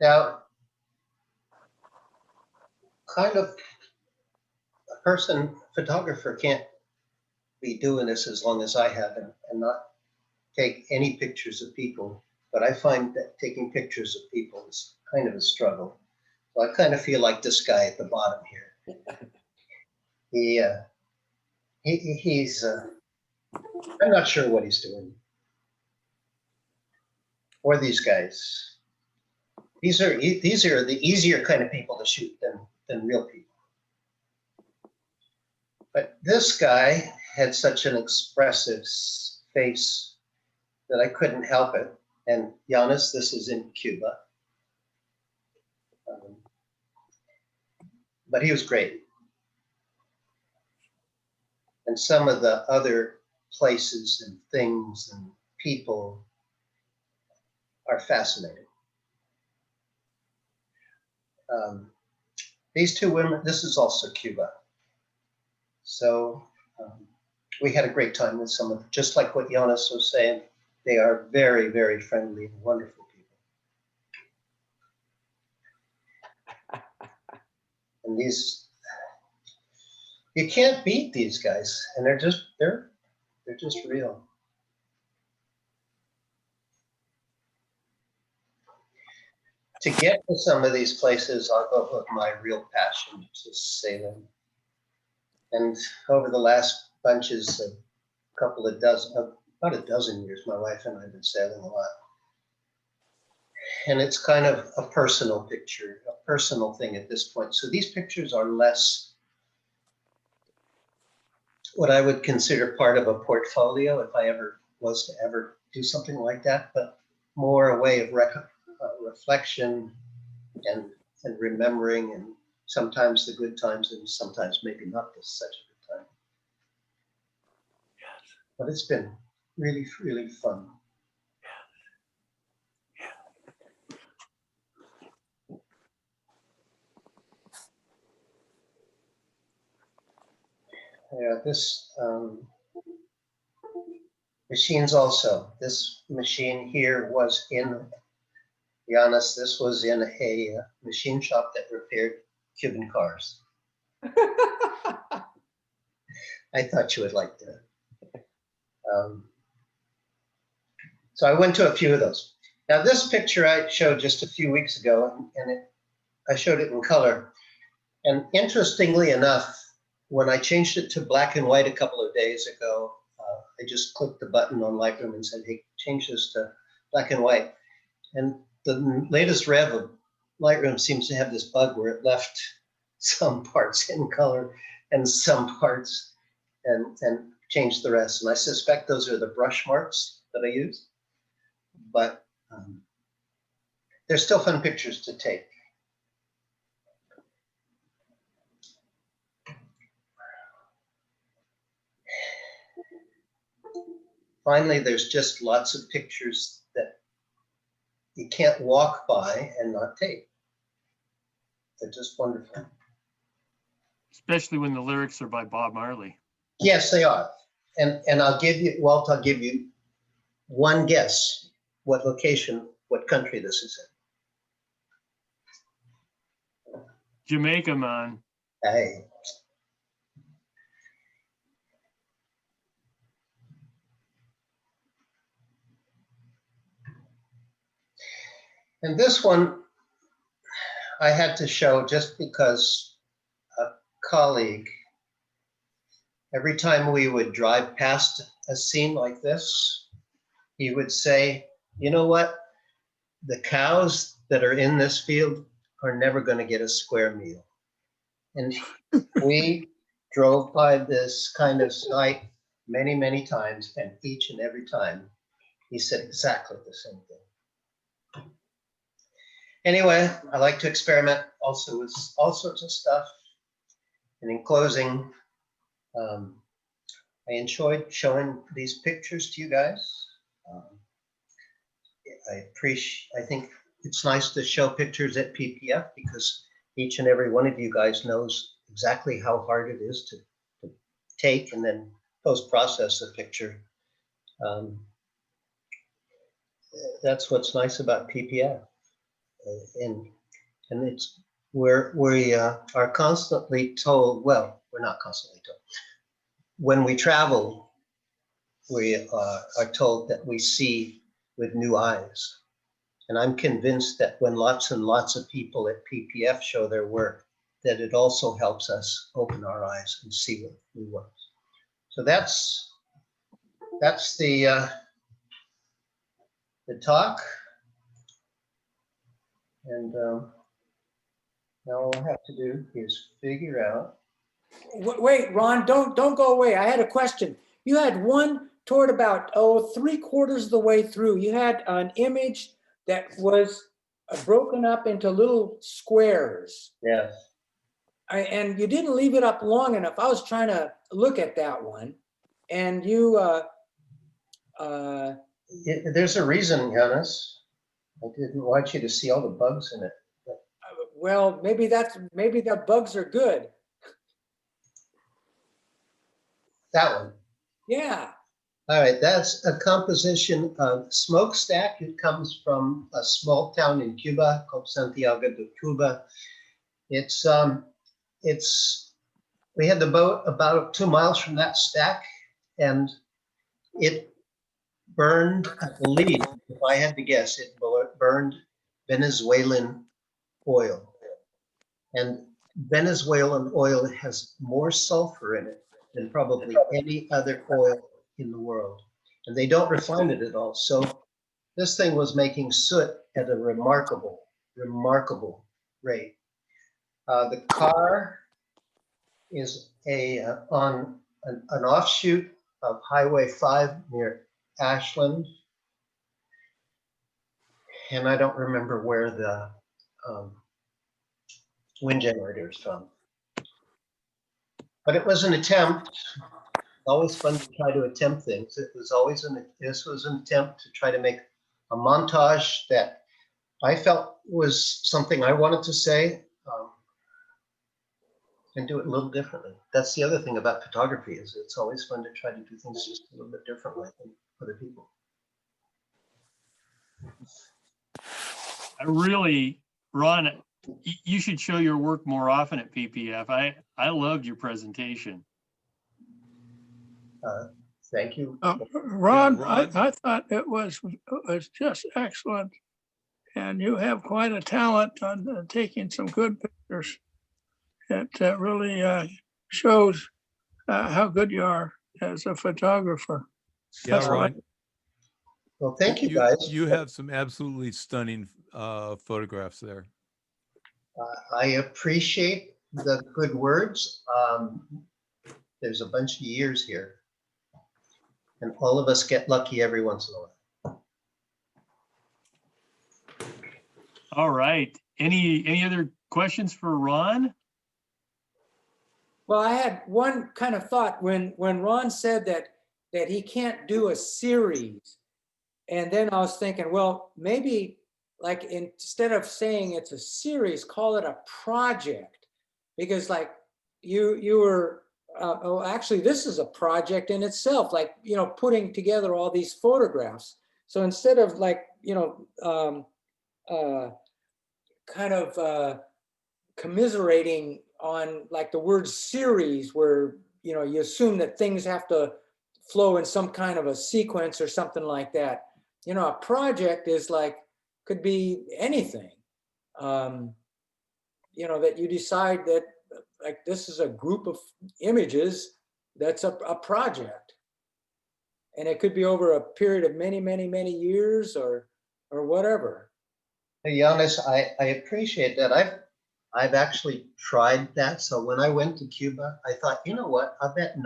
Now, kind of a photographer can't be doing this as long as I have and not take any pictures of people. But I find that taking pictures of people is kind of a struggle. So I kind of feel like this guy at the bottom here. He's I'm not sure what he's doing. Or these guys. These are the easier kind of people to shoot than real people. But this guy had such an expressive face that I couldn't help it. And Janis, this is in Cuba. But he was great. And some of the other places and things and people are fascinating. These two women, this is also Cuba. So we had a great time with some of them. Just like what Janis was saying, they are very, very friendly and wonderful people. And these, you can't beat these guys, and they're just real. To get to some of these places, I'll go with my real passion, which is sailing. And over the last bunches of about a dozen years, my wife and I have been sailing a lot. And it's kind of a personal picture, a personal thing at this point. So these pictures are less what I would consider part of a portfolio if I ever was to ever do something like that, but more a way of reflection and remembering, and sometimes the good times and sometimes maybe not such a good time. Yes. But it's been really, really fun. Yeah, this machines also. This machine here was in, be honest, this was in a machine shop that repaired Cuban cars. I thought you would like that. So I went to a few of those. Now this picture I showed just a few weeks ago, and I showed it in color. And interestingly enough, when I changed it to black and white a couple of days ago, I just clicked the button on Lightroom and said, hey, change this to black and white. And the latest rev of Lightroom seems to have this bug where it left some parts in color and some parts and changed the rest. And I suspect those are the brush marks that I use. But they're still fun pictures to take. Finally, there's just lots of pictures that you can't walk by and not take. They're just wonderful. Especially when the lyrics are by Bob Marley. Yes, they are. And I'll give you, Walt, I'll give you one guess what location, what country this is in. Jamaica, man. Hey. And this one I had to show just because a colleague, every time we would drive past a scene like this, he would say, you know what? The cows that are in this field are never going to get a square meal. And we drove by this kind of site many, many times, and each and every time he said exactly the same thing. Anyway, I like to experiment also with all sorts of stuff. And in closing, I enjoyed showing these pictures to you guys. I think it's nice to show pictures at PPF because each and every one of you guys knows exactly how hard it is to take and then post-process a picture. That's what's nice about PPF. And it's where we are constantly told, well, we're not constantly told. When we travel, we are told that we see with new eyes. And I'm convinced that when lots and lots of people at PPF show their work, that it also helps us open our eyes and see with new ones. So that's that's the talk. And now all I have to do is figure out. Wait, Ron, don't go away. I had a question. You had one toward about, 3/4 of the way through. You had an image that was broken up into little squares. Yes. And you didn't leave it up long enough. I was trying to look at that one. And you, There's a reason, Janis. I didn't want you to see all the bugs in it. well, maybe the bugs are good. That one. Yeah. All right, that's a composition of smokestack. It comes from a small town in Cuba called Santiago de Cuba. We had the boat about 2 miles from that stack, and it burned, I believe, if I had to guess, it burned Venezuelan oil. And Venezuelan oil has more sulfur in it than probably any other oil in the world. And they don't refine it at all. So this thing was making soot at a remarkable rate. The car is on an offshoot of Highway 5 near Ashland. And I don't remember where the wind generator is from. But it was an attempt. Always fun to try to attempt things. This was an attempt to try to make a montage that I felt was something I wanted to say, and do it a little differently. That's the other thing about photography, is it's always fun to try to do things just a little bit differently than other people. Ron, you should show your work more often at PPF. I loved your presentation. Thank you. Ron, Yeah, Ron. I thought it was just excellent. And you have quite a talent on taking some good pictures. It really shows how good you are as a photographer. Yeah, That's Ron. Well, thank you, guys. You have some absolutely stunning photographs there. I appreciate the good words. There's a bunch of years here, and all of us get lucky every once in a while. All right. Any other questions for Ron? Well, I had one kind of thought when Ron said that he can't do a series. And then I was thinking, well, maybe like instead of saying it's a series, call it a project. Because like you were, actually this is a project in itself, like, putting together all these photographs. So instead of like, kind of commiserating on like the word series, where, you assume that things have to flow in some kind of a sequence or something like that. A project is like, could be anything, that you decide that like this is a group of images, that's a project. And it could be over a period of many, many, many years or whatever. Hey, Janis, I appreciate that. I've actually tried that. So when I went to Cuba, I thought, you know what? I bet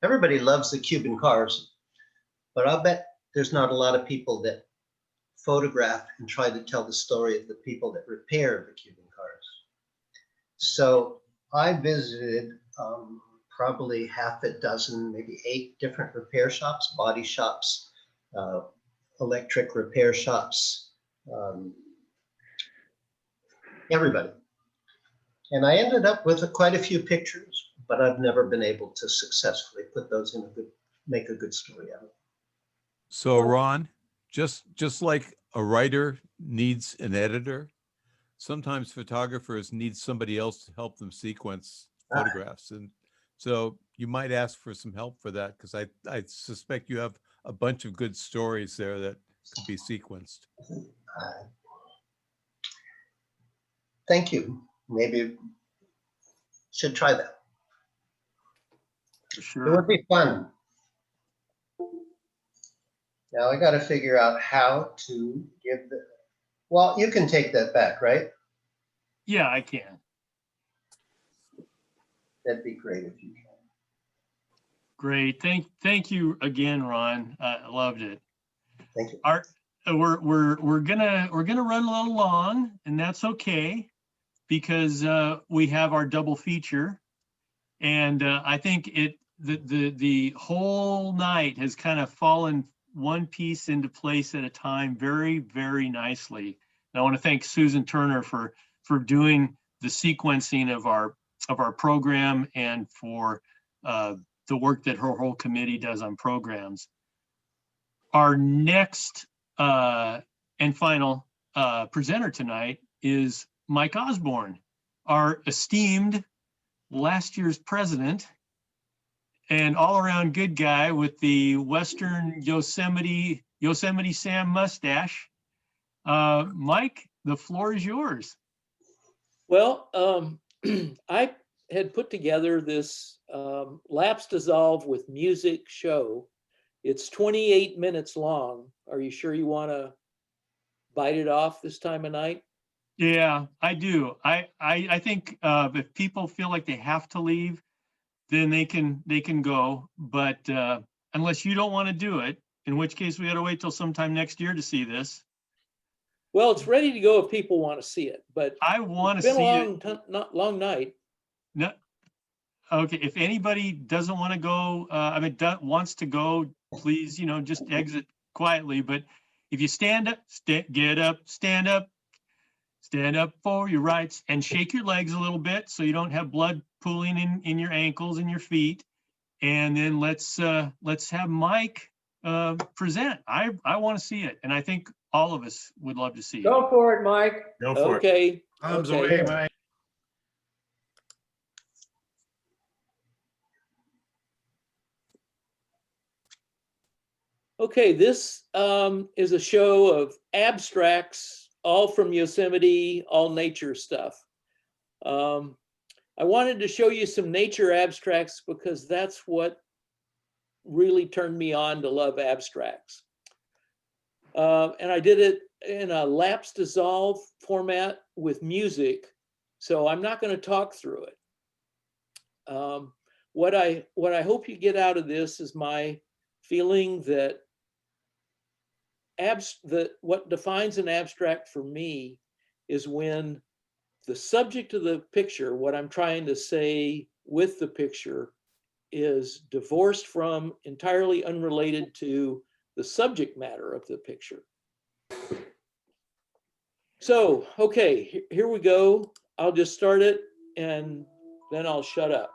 everybody loves the Cuban cars, but I'll bet there's not a lot of people that photograph and try to tell the story of the people that repair the Cuban cars. So I visited probably half a dozen, maybe 8 different repair shops, body shops, electric repair shops, everybody. And I ended up with quite a few pictures, but I've never been able to successfully put those in make a good story out of it. So Ron, just like a writer needs an editor, sometimes photographers need somebody else to help them sequence photographs. And so you might ask for some help for that, because I suspect you have a bunch of good stories there that could be sequenced. Thank you. Maybe should try that. For sure. It would be fun. Now I got to figure out how to give the, well, you can take that back, right? Yeah, I can. That'd be great if you can. Great. Thank you again, Ron. I loved it. Thank you. We're gonna run a little long, and that's okay, because we have our double feature, and I think the whole night has kind of fallen one piece into place at a time very, very nicely. And I want to thank Susan Turner for doing the sequencing of our program, and for the work that her whole committee does on programs. Our next and final presenter tonight is Mike Osborne, our esteemed last year's president and all-around good guy with the Western Yosemite Sam mustache. Mike, the floor is yours. Well, I had put together this Laps Dissolve with Music show. It's 28 minutes long. Are you sure you want to bite it off this time of night? Yeah, I do. I think if people feel like they have to leave, then they can go. But unless you don't want to do it, in which case we got to wait till sometime next year to see this. Well, it's ready to go if people want to see it, but I want to it's been see a long night. No, okay. If anybody doesn't want to go, wants to go, please, just exit quietly. But if you stand up, get up, stand up for your rights, and shake your legs a little bit so you don't have blood pooling in your ankles and your feet. And then let's have Mike present. I want to see it, and I think all of us would love to see it. Go for it, Mike. Go for it. Okay. Arms Okay. away, Mike. Okay, this is a show of abstracts, all from Yosemite, all nature stuff. I wanted to show you some nature abstracts because that's what really turned me on to love abstracts. And I did it in a Laps Dissolve format with music, so I'm not going to talk through it. What I hope you get out of this is my feeling that what defines an abstract for me is when the subject of the picture, what I'm trying to say with the picture, is divorced from, entirely unrelated to the subject matter of the picture. So, okay, here we go. I'll just start it and then I'll shut up.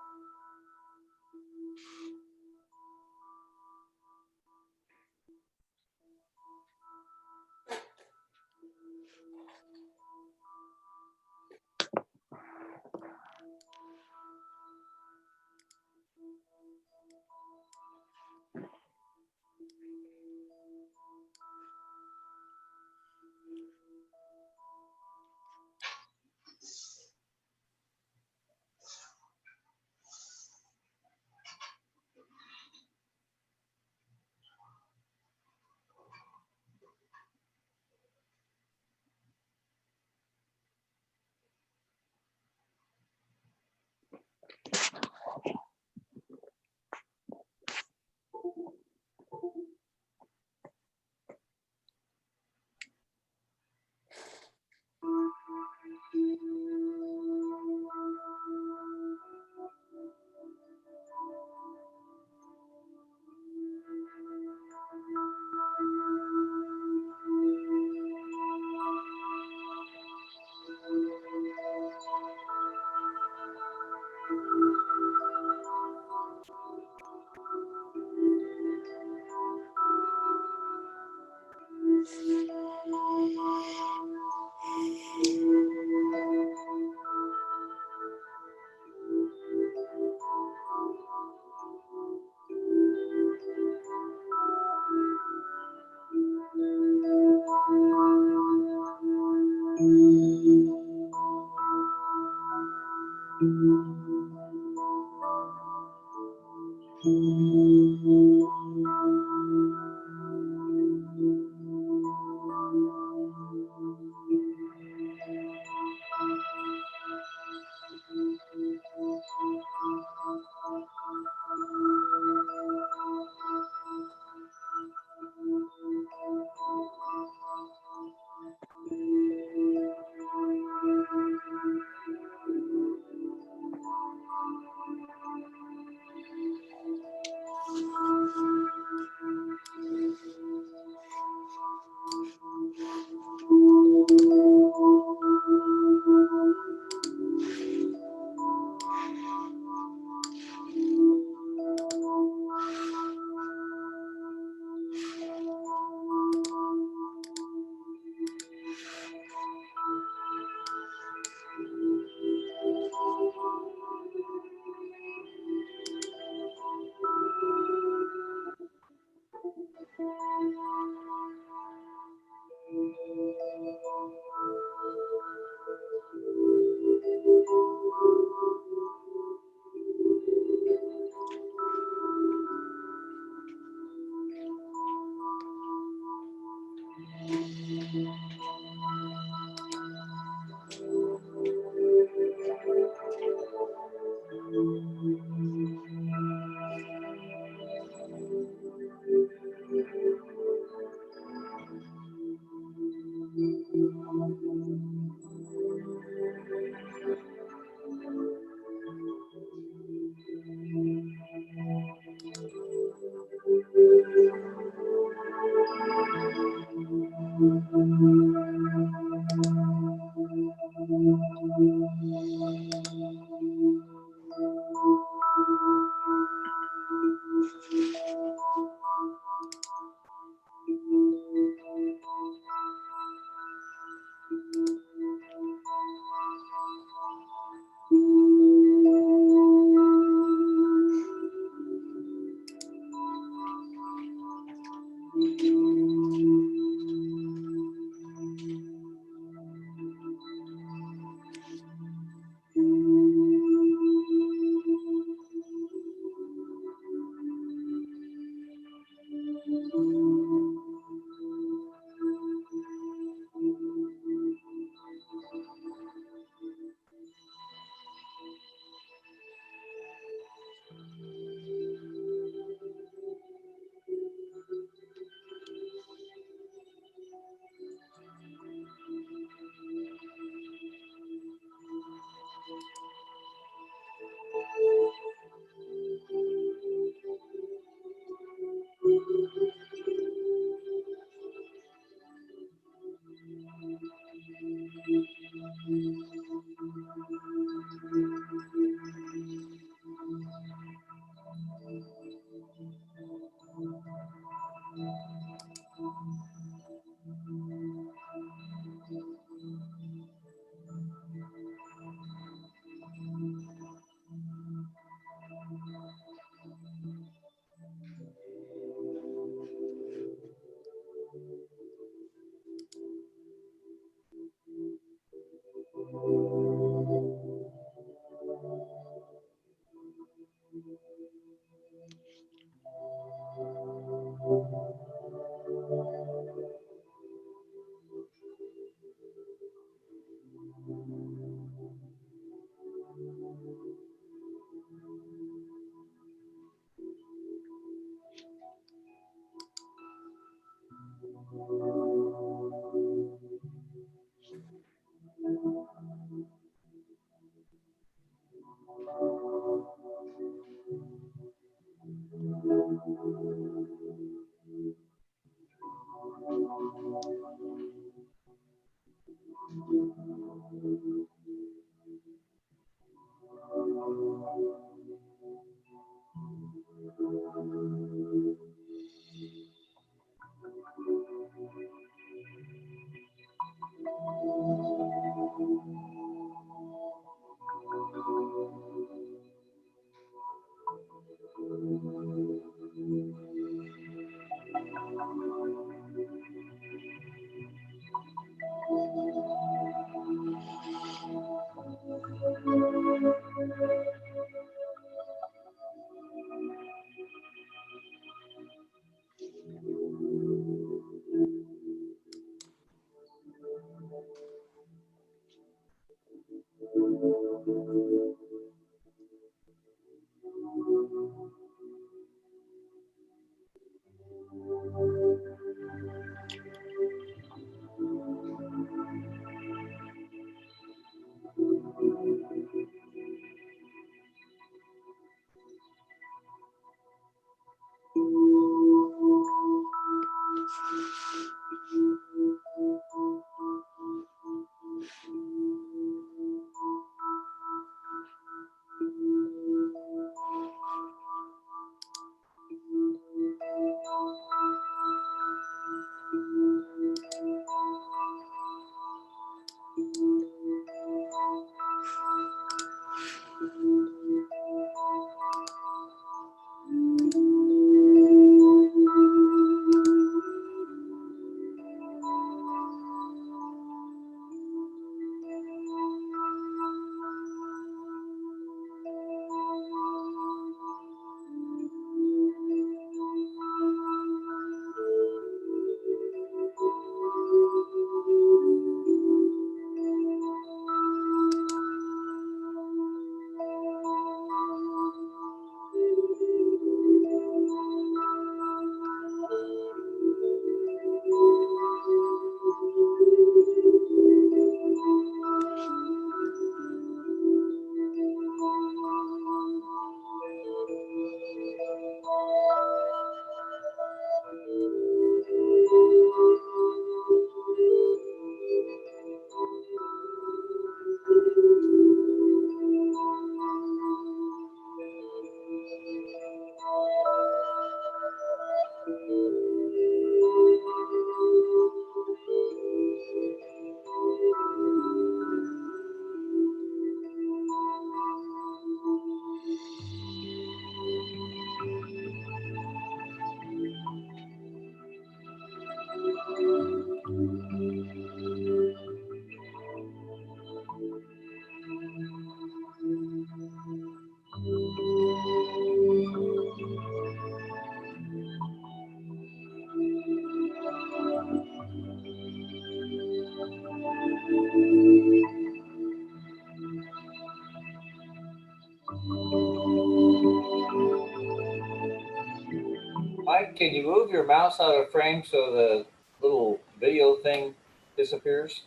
Mike, can you move your mouse out of frame so the little video thing disappears?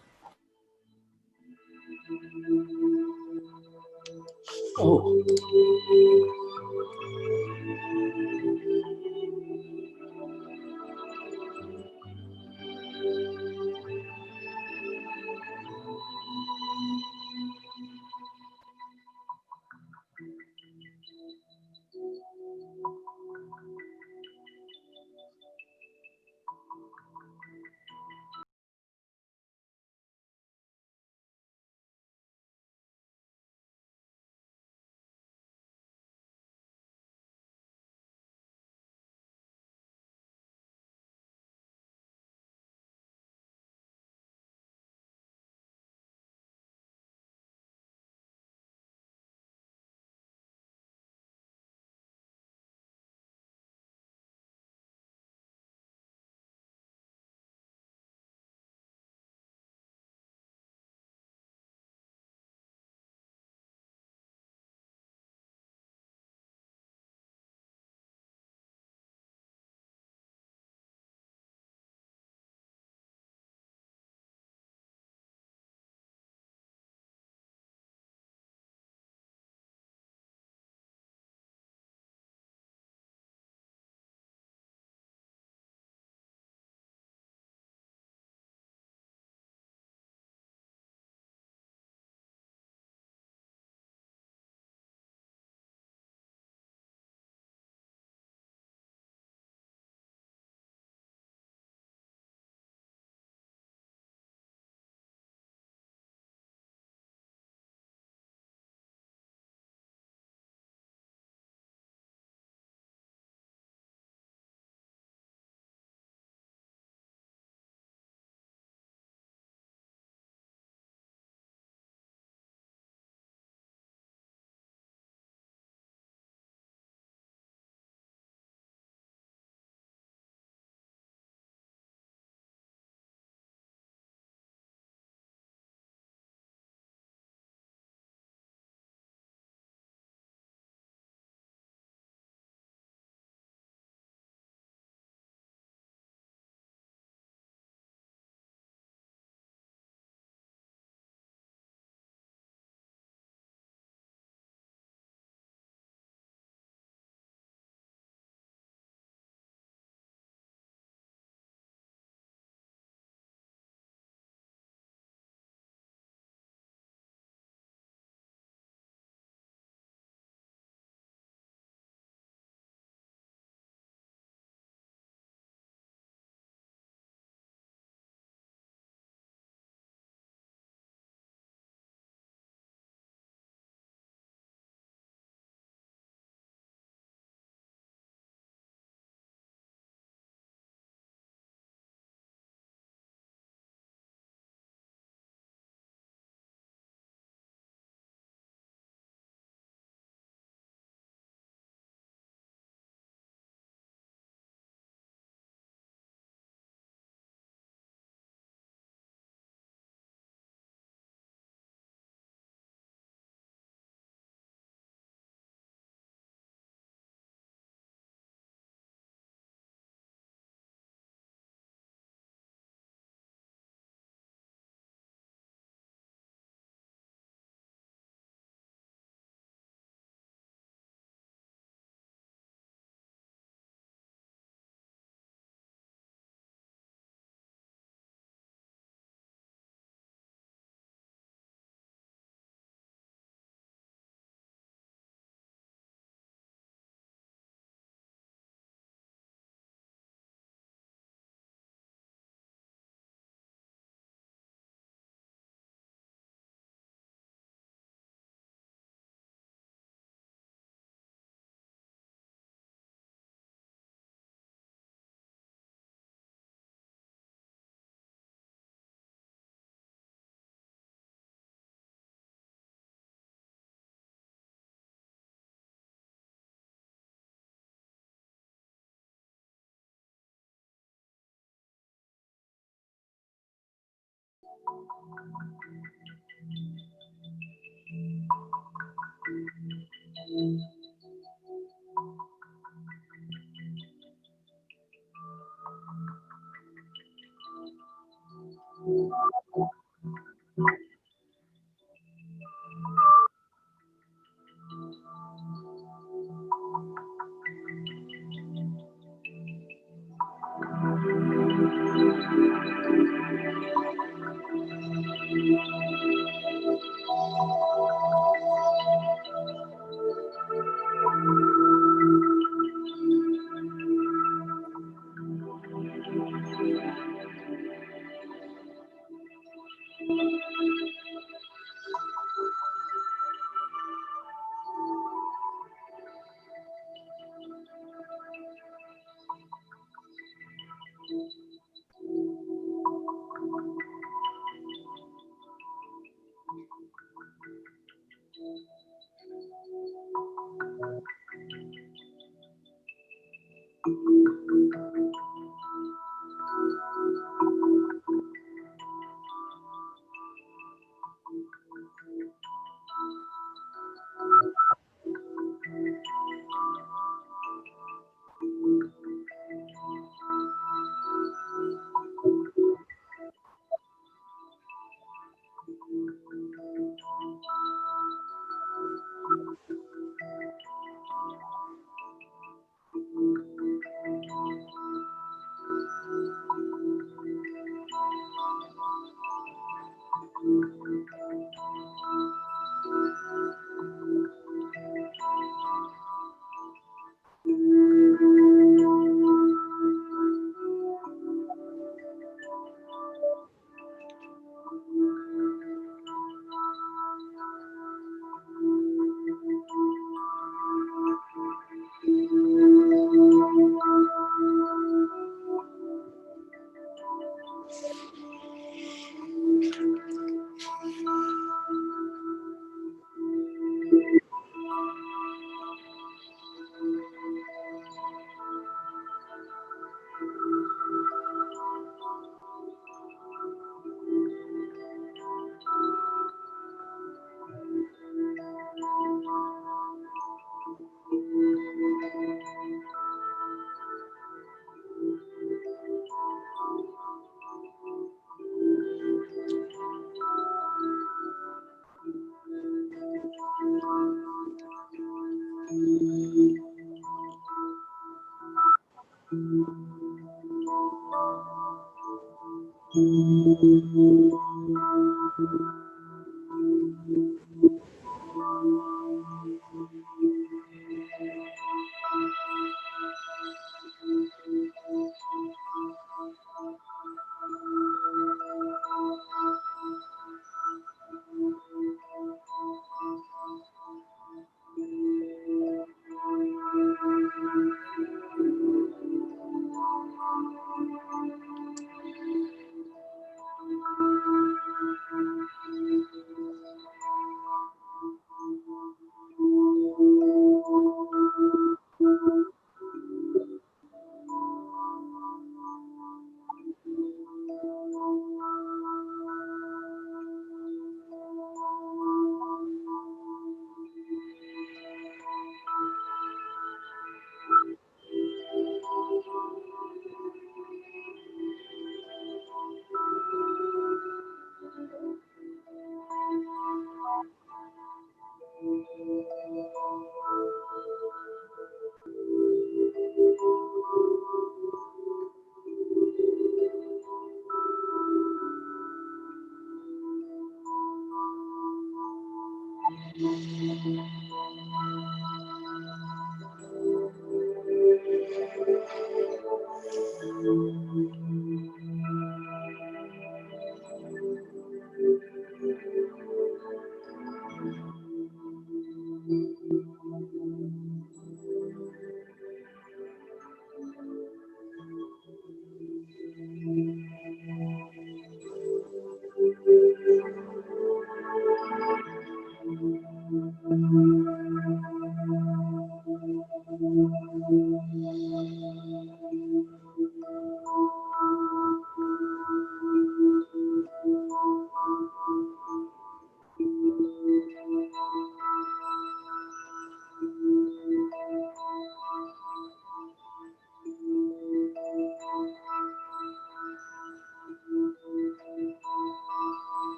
Oh.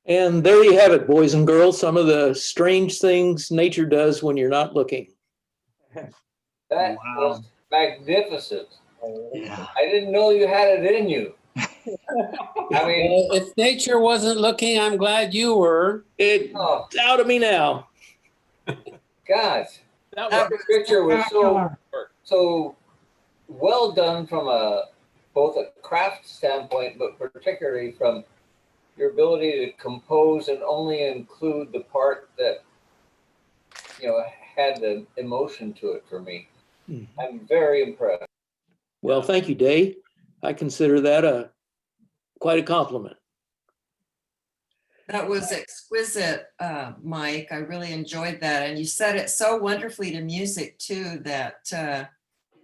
And there you have it, boys and girls, some of the strange things nature does when you're not looking. That was magnificent. Yeah. I didn't know you had it in you. I mean, Well, if nature wasn't looking, I'm glad you were. It's out of me now. God, That that picture was so well done from both a craft standpoint, but particularly from your ability to compose and only include the part that, you know, had the emotion to it for me. I'm very impressed. Well, thank you, Dave. I consider that quite a compliment. That was exquisite, Mike. I really enjoyed that. And you said it so wonderfully to music too, that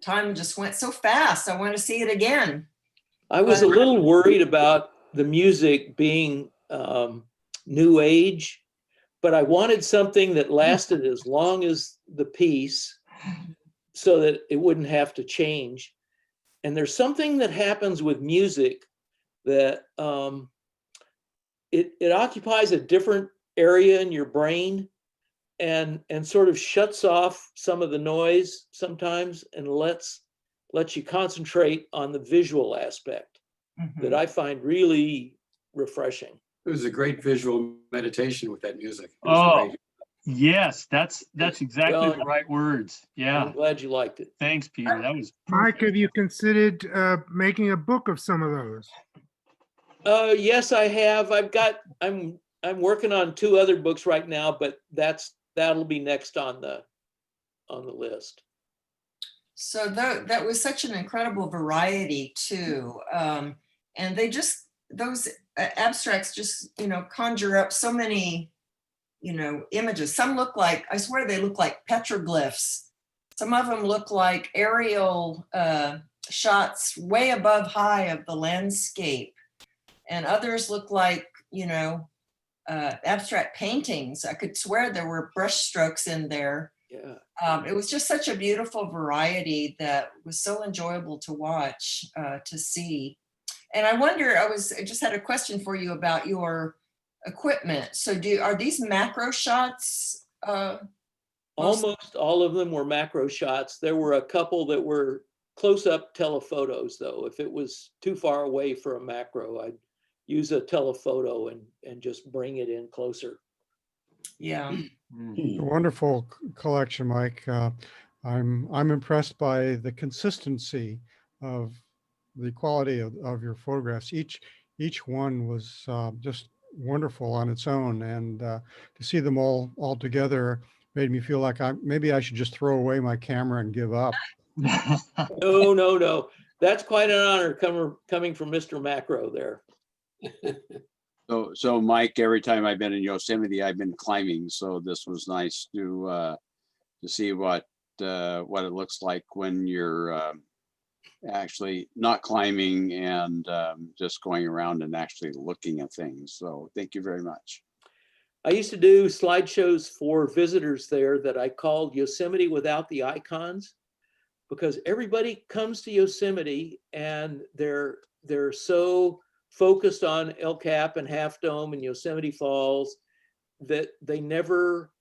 time just went so fast. I want to see it again. I was a little worried about the music being new age, but I wanted something that lasted as long as the piece so that it wouldn't have to change. And there's something that happens with music that it occupies a different area in your brain and sort of shuts off some of the noise sometimes and lets you concentrate on the visual aspect that I find really refreshing. It was a great visual meditation with that music. It was Oh, great. yes, that's exactly Well, the right words. Yeah. I'm glad you liked it. Thanks, Peter. That was Mike, have you considered making a book of some of those? Yes, I have. I'm working on 2 other books right now, but that'll be next on the list. So that was such an incredible variety too. And those abstracts just, conjure up so many, images. Some look like, I swear they look like petroglyphs. Some of them look like aerial shots way above high of the landscape. And others look like, abstract paintings. I could swear there were brush strokes in there. Yeah. It was just such a beautiful variety that was so enjoyable to watch, to see. And I wonder, I just had a question for you about your equipment. So are these macro shots? Almost all of them were macro shots. There were a couple that were close-up telephotos, though. If it was too far away for a macro, I'd use a telephoto and just bring it in closer. Yeah. A wonderful collection, Mike. I'm impressed by the consistency of the quality of your photographs. Each one was just wonderful on its own, and to see them all together made me feel like maybe I should just throw away my camera and give up. No, no, no. That's quite an honor coming from Mr. Macro there. So Mike, every time I've been in Yosemite, I've been climbing. So this was nice to see what it looks like when you're actually not climbing and just going around and actually looking at things. So thank you very much. I used to do slideshows for visitors there that I called Yosemite Without the Icons, because everybody comes to Yosemite and they're so focused on El Cap and Half Dome and Yosemite Falls that they never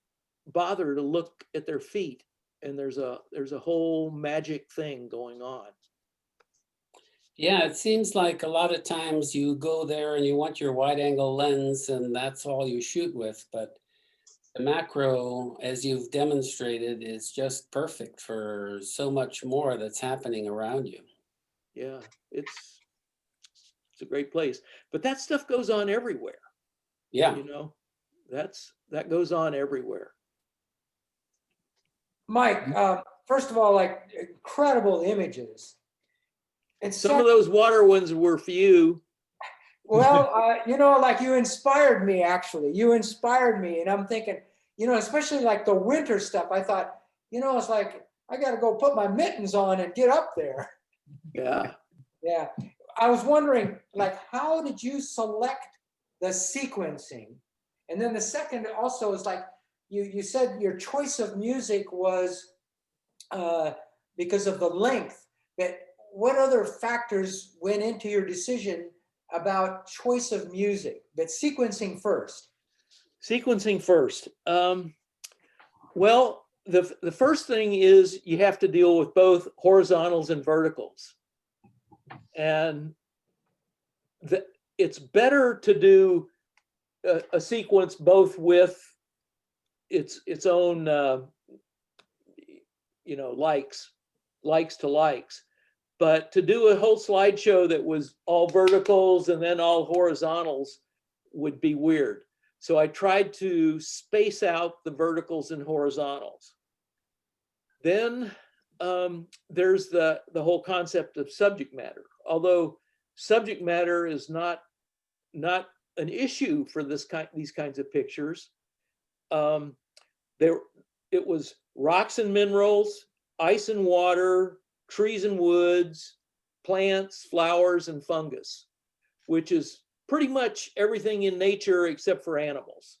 bother to look at their feet. And there's a whole magic thing going on. Yeah, it seems like a lot of times you go there and you want your wide angle lens and that's all you shoot with. But the macro, as you've demonstrated, is just perfect for so much more that's happening around you. Yeah, it's a great place. But that stuff goes on everywhere. Yeah. You know, that goes on everywhere. Mike, first of all, like incredible images. And some of those water ones were for you. Well, you know, like you inspired me, actually. You inspired me. And I'm thinking, you know, especially like the winter stuff, I thought, you know, it's like, I got to go put my mittens on and get up there. Yeah. Yeah. I was wondering, like, how did you select the sequencing? And then the second also is like, you said your choice of music was because of the length. But what other factors went into your decision about choice of music? But sequencing first. Sequencing first. Well, the first thing is you have to deal with both horizontals and verticals. And it's better to do a sequence both with its own, you know, likes to likes. But to do a whole slideshow that was all verticals and then all horizontals would be weird. So I tried to space out the verticals and horizontals. Then there's the whole concept of subject matter. Although subject matter is not an issue for these kinds of pictures. It was rocks and minerals, ice and water, trees and woods, plants, flowers, and fungus, which is pretty much everything in nature except for animals.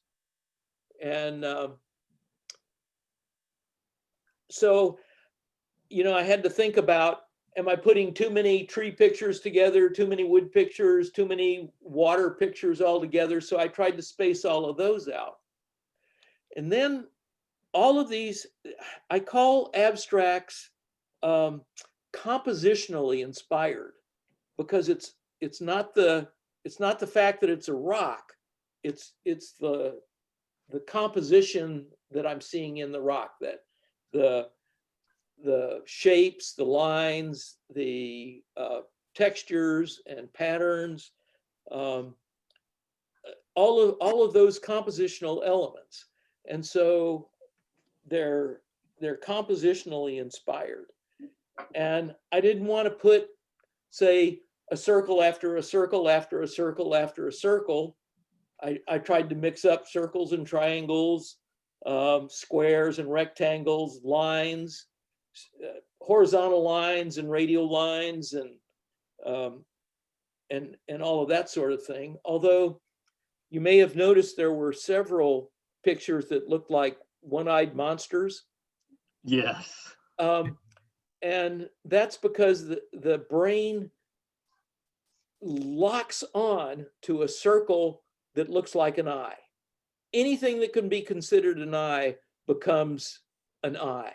And so, you know, I had to think about, am I putting too many tree pictures together, too many wood pictures, too many water pictures all together? So I tried to space all of those out. And then all of these, I call abstracts compositionally inspired, because it's not the fact that it's a rock, it's the composition that I'm seeing in the rock, that the shapes, the lines, the textures and patterns, all of those compositional elements. And so they're compositionally inspired. And I didn't want to put, say, a circle after a circle after a circle after a circle. I tried to mix up circles and triangles, squares and rectangles, lines, horizontal lines and radial lines, and all of that sort of thing. Although you may have noticed there were several pictures that looked like one-eyed monsters. Yes. And that's because the brain locks on to a circle that looks like an eye. Anything that can be considered an eye becomes an eye.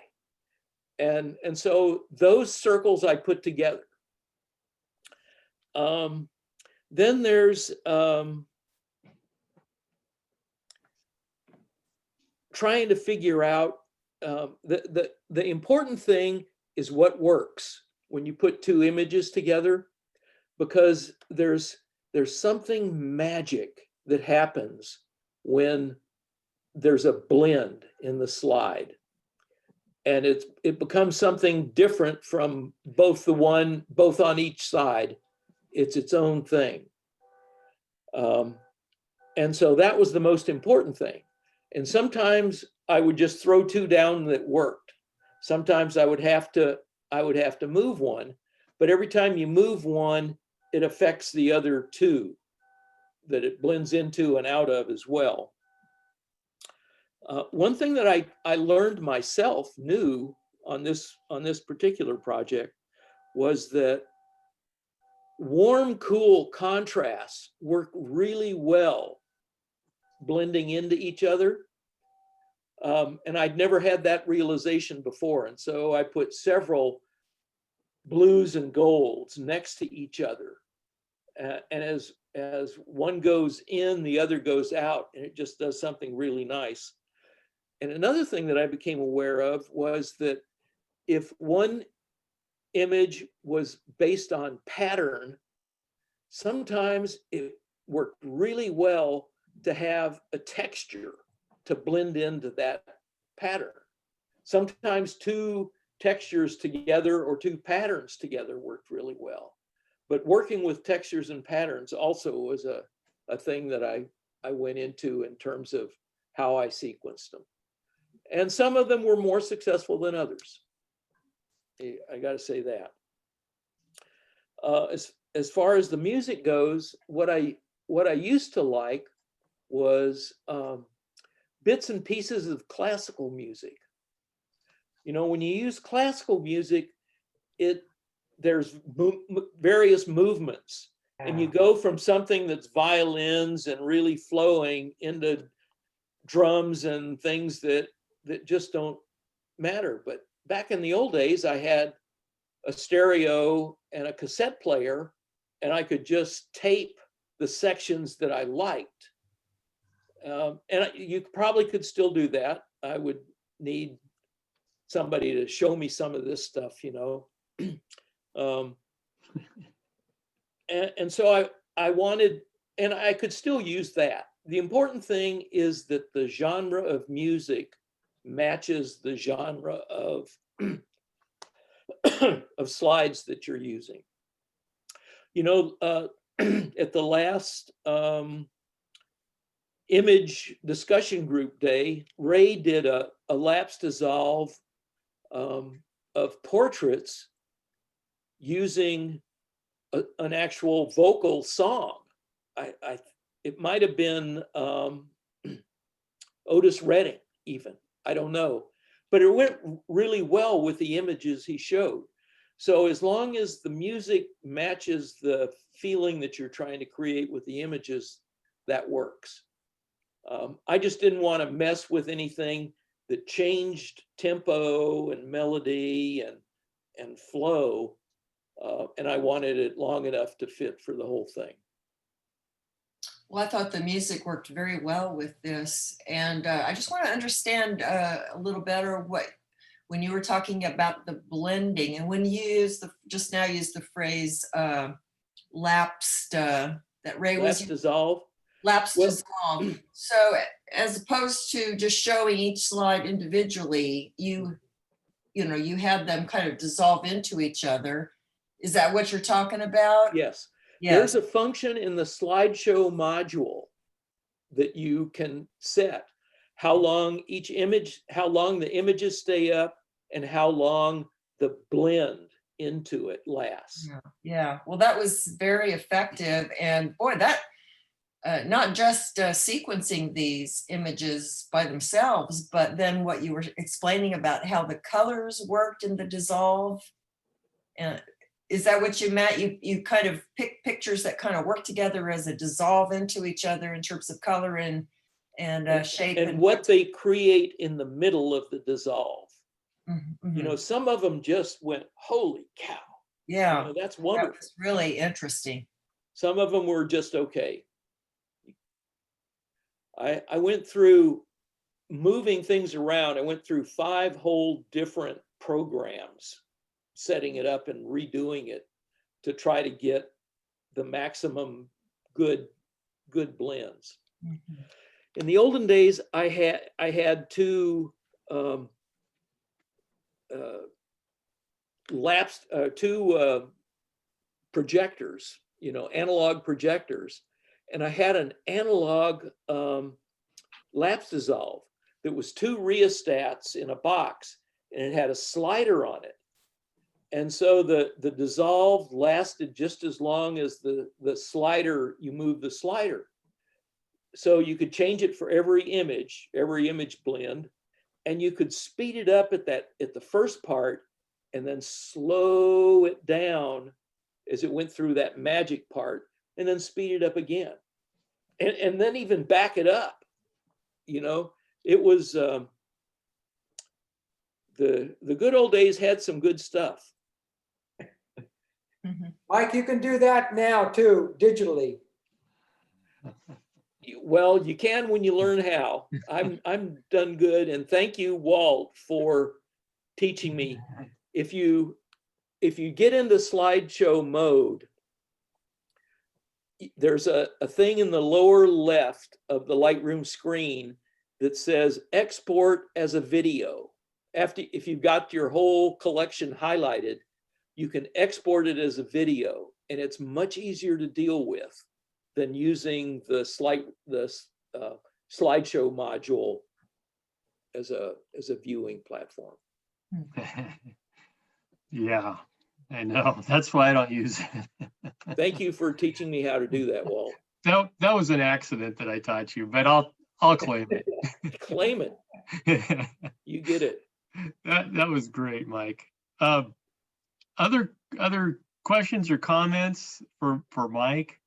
And so those circles I put together. Then there's trying to figure out the important thing is what works when you put two images together. because there's something magic that happens when there's a blend in the slide. And it becomes something different from both on each side. It's its own thing. And so that was the most important thing. And sometimes I would just throw two down that worked. Sometimes I would have to move one, but every time you move one, it affects the other two that it blends into and out of as well. One thing that I learned myself new on this particular project was that warm, cool contrasts work really well blending into each other. And I'd never had that realization before. And so I put several blues and golds next to each other. And as one goes in, the other goes out, and it just does something really nice. And another thing that I became aware of was that if one image was based on pattern, sometimes it worked really well to have a texture to blend into that pattern. Sometimes two textures together or two patterns together worked really well. But working with textures and patterns also was a thing that I went into in terms of how I sequenced them. And some of them were more successful than others. I got to say that. As far as the music goes, what I used to like was bits and pieces of classical music. You know, when you use classical music, there's various movements, and you go from something that's violins and really flowing into drums and things that just don't matter. But back in the old days, I had a stereo and a cassette player, and I could just tape the sections that I liked. And you probably could still do that. I would need somebody to show me some of this stuff, you know. And so I wanted, and I could still use that. The important thing is that the genre of music matches the genre of of slides that you're using. You know, at the last image discussion group day, Ray did a lapse dissolve of portraits using an actual vocal song. It might have been Otis Redding even, I don't know. But it went really well with the images he showed. So as long as the music matches the feeling that you're trying to create with the images, that works. I just didn't want to mess with anything that changed tempo and melody and flow. And I wanted it long enough to fit for the whole thing. Well, I thought the music worked very well with this. And I just want to understand a little better when you were talking about the blending, and when you just now used the phrase lapsed, that Ray was Lapse dissolve. Lapse dissolve. So as opposed to just showing each slide individually, you had them kind of dissolve into each other. Is that what you're talking about? Yes. Yes. There's a function in the slideshow module that you can set how long the images stay up and how long the blend into it lasts. Yeah. Well, that was very effective. And boy, that not just sequencing these images by themselves, but then what you were explaining about how the colors worked in the dissolve. And is that what you meant? You kind of pick pictures that kind of work together as a dissolve into each other in terms of color and shape. And what they create in the middle of the dissolve. Mm-hmm. You know, some of them just went, holy cow. Yeah. You know, that's wonderful. That's really interesting. Some of them were just okay. I went through moving things around. I went through 5 whole different programs, setting it up and redoing it to try to get the maximum good blends. In the olden days, I had two projectors, analog projectors, and I had an analog lapse dissolve that was two rheostats in a box, and it had a slider on it. And so the dissolve lasted just as long as the slider, you move the slider. So you could change it for every image blend, and you could speed it up at the first part and then slow it down as it went through that magic part, and then speed it up again. And then even back it up. It was the good old days had some good stuff. Mike, you can do that now too, digitally. Well, you can when you learn how. I'm done good, and thank you, Walt, for teaching me. If you get into slideshow mode, there's a thing in the lower left of the Lightroom screen that says export as a video. If you've got your whole collection highlighted, you can export it as a video, and it's much easier to deal with than using the slideshow module as a viewing platform. Yeah, I know. That's why I don't use it. Thank you for teaching me how to do that, Walt. That was an accident that I taught you, but I'll claim it. Claim it. You get it. That was great, Mike. Other questions or comments for Mike?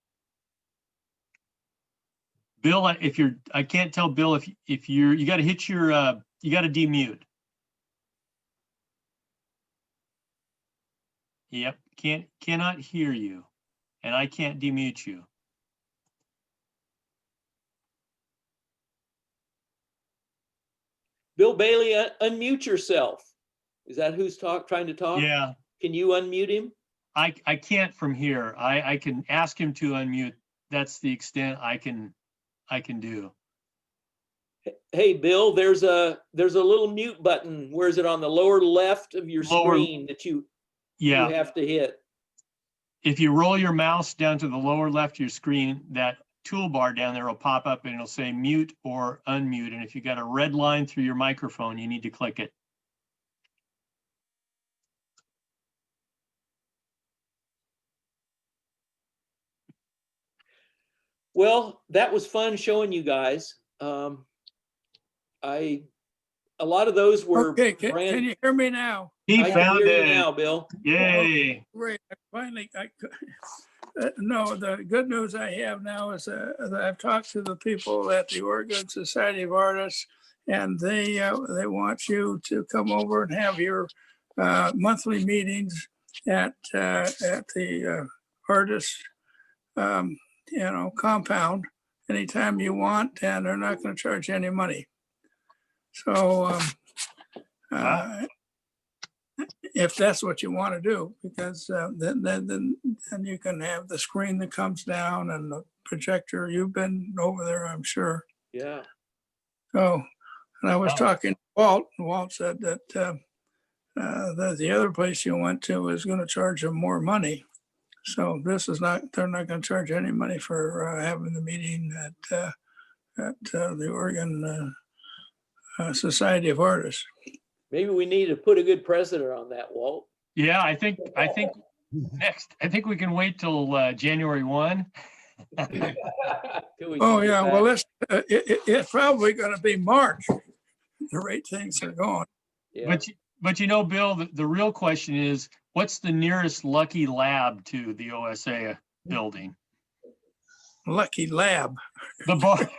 Bill, I can't tell Bill if you got to hit your you got to demute. Yep, cannot hear you, and I can't demute you. Bill Bailey, unmute yourself. Is that who's trying to talk? Yeah. Can you unmute him? I can't from here. I can ask him to unmute. That's the extent I can do. Hey, Bill, there's a little mute button. Where is it? On the lower left of your screen that you have to hit. If you roll your mouse down to the lower left of your screen, that toolbar down there will pop up and it'll say mute or unmute. And if you got a red line through your microphone, you need to click it. Well, that was fun showing you guys. A lot of those were. Okay, can you hear me now? I can hear you now, Bill. Yay! Oh, great! No, the good news I have now is that I've talked to the people at the Oregon Society of Artists, and they want you to come over and have your monthly meetings at the artist compound anytime you want, and they're not going to charge you any money. So if that's what you want to do, because then you can have the screen that comes down and the projector. You've been over there, I'm sure. Yeah. So, and I was talking to Walt, and Walt said that the other place you went to is going to charge them more money. So this is not, they're not going to charge any money for having the meeting at the Oregon Society of Artists. Maybe we need to put a good precedent on that, Walt. Yeah, I think we can wait till January 1. Oh yeah, well it's probably going to be March. The rate things are going. Yeah. But you know, Bill, the real question is, what's the nearest Lucky Lab to the OSA building? Lucky Lab. The bar.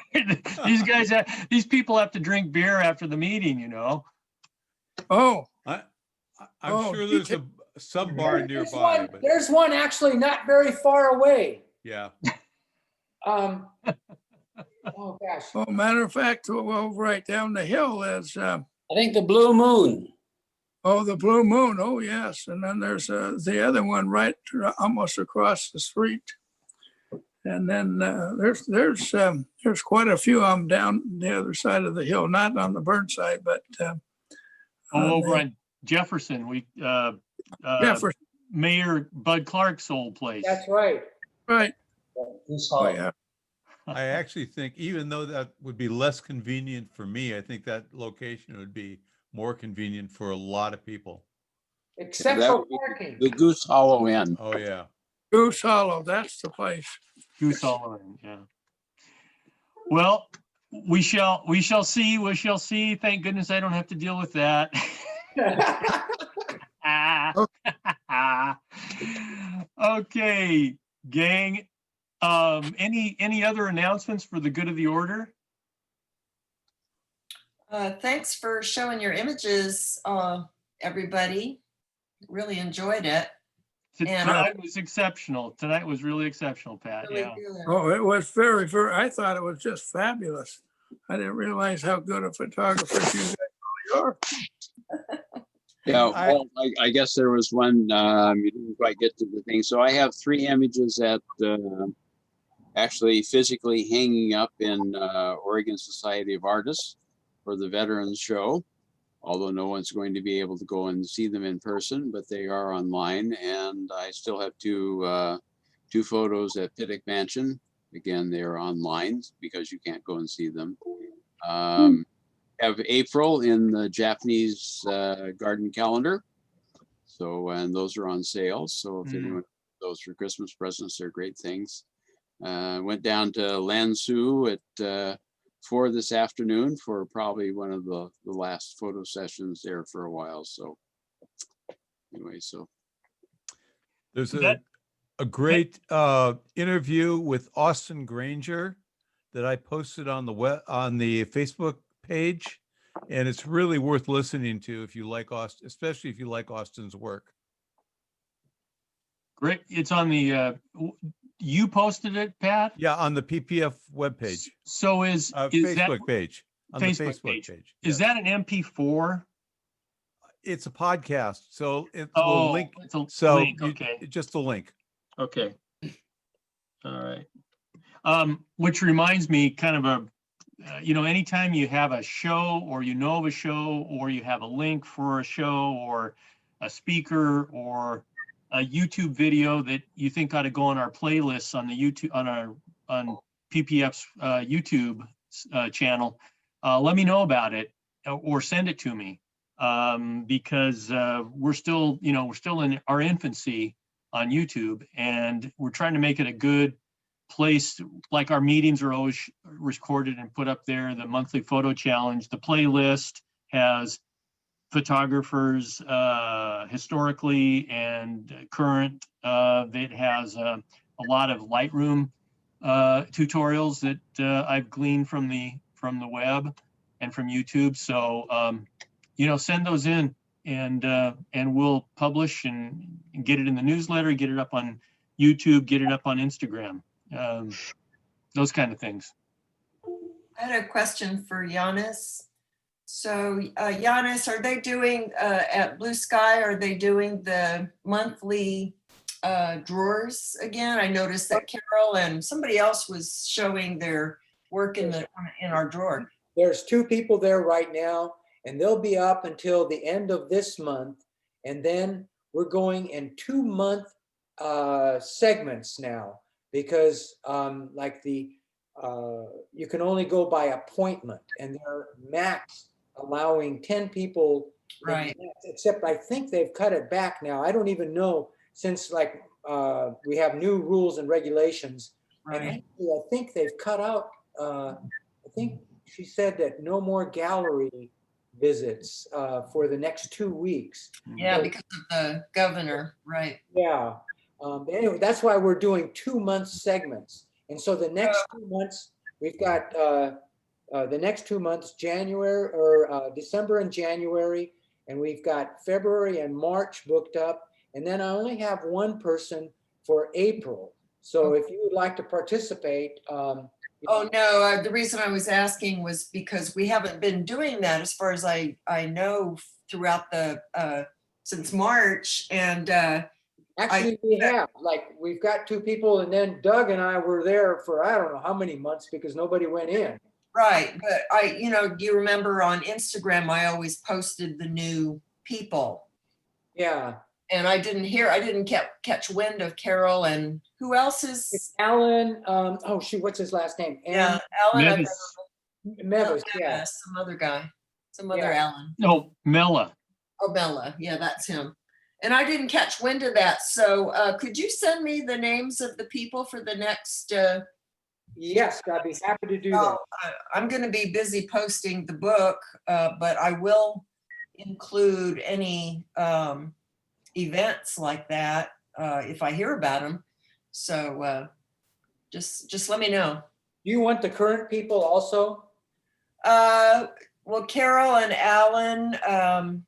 These people have to drink beer after the meeting, you know. Oh, I'm sure there's a sub bar nearby. There's one actually not very far away. Yeah. Oh gosh. Well, matter of fact, well, right down the hill is. I think the Blue Moon. Oh, the Blue Moon. Oh, yes. And then there's the other one right almost across the street. And then there's quite a few of them down the other side of the hill, not on the burn side, but over on Jefferson, Jefferson. Mayor Bud Clark's old place. That's right. Right. Oh, yeah. I actually think even though that would be less convenient for me, I think that location would be more convenient for a lot of people. Except That for would be parking. the Goose Hollow Inn. Oh, yeah. Goose Hollow, that's the place. Goose Hollow, yeah. Well, we shall see. We shall see. Thank goodness I don't have to deal with that. Okay, gang. Any other announcements for the good of the order? Thanks for showing your images, everybody. Really enjoyed it. Tonight was exceptional. Tonight was really exceptional, Pat. Really Yeah. good. Oh, it was very, I thought it was just fabulous. I didn't realize how good a photographer you guys really are. Yeah, well, I guess there was one, you didn't quite get to the thing. So I have 3 images that actually physically hanging up in Oregon Society of Artists for the Veterans Show. Although no one's going to be able to go and see them in person, but they are online. And I still have two photos at Pittock Mansion. Again, they're online because you can't go and see them. Have April in the Japanese garden calendar. So, and those are on sale. So if anyone those for Christmas presents, they're great things. Went down to Lansu at 4 this afternoon for probably one of the last photo sessions there for a while. So anyway, so there's a great interview with Austin Granger that I posted on the Facebook page, and it's really worth listening to if you like Austin, especially if you like Austin's work. Great. It's on the you posted it, Pat? Yeah, on the PPF webpage. So is Facebook that page. On the Facebook page. Is that an MP4? It's a podcast, so it Oh, will link. it's a So link, okay. Just the link. Okay. All right. Which reminds me, kind of anytime you have a show or you know of a show or you have a link for a show or a speaker or a YouTube video that you think ought to go on our playlists on the YouTube on PPF's YouTube channel, let me know about it or send it to me, because we're still in our infancy on YouTube, and we're trying to make it a good place. Like our meetings are always recorded and put up there. The monthly photo challenge, the playlist has photographers historically and current. It has a lot of Lightroom tutorials that I've gleaned from the web and from YouTube. So send those in, and we'll publish and get it in the newsletter, get it up on YouTube, get it up on Instagram, those kind of things. I had a question for Janis. So Janis, are they doing at Blue Sky, are they doing the monthly drawers again? I noticed that Carol and somebody else was showing their work in our drawer. There's 2 people there right now, and they'll be up until the end of this month. And then we're going in 2-month segments now, because you can only go by appointment, and they're max allowing 10 people. Right. Except I think they've cut it back now. I don't even know, since we have new rules and regulations. Right. And actually, I think they've cut out, I think she said that no more gallery visits for the next 2 weeks. Yeah, because of the governor, right. Yeah. Anyway, that's why we're doing 2-month segments. And so the next 2 months, we've got the next 2 months, January or December and January, and we've got February and March booked up. And then I only have 1 person for April. So if you would like to participate. Oh, no, the reason I was asking was because we haven't been doing that, as far as I know, throughout since March. And Actually, we have, like, we've got 2 people, and then Doug and I were there for, I don't know how many months because nobody went in. Right, but do you remember on Instagram, I always posted the new people. Yeah. And I didn't catch wind of Carol, and who else is? Alan, oh shoot, what's his last name? Yeah, Alan. Mevis. Mevis, yeah. Some other guy, some other Yeah. Alan. No, Mella. Oh, Bella, yeah, that's him. And I didn't catch wind of that. So could you send me the names of the people for the next? Yes, I'd be happy to do that. I'm going to be busy posting the book, but I will include any events like that if I hear about them. So just let me know. Do you want the current people also? Well, Carol and Alan.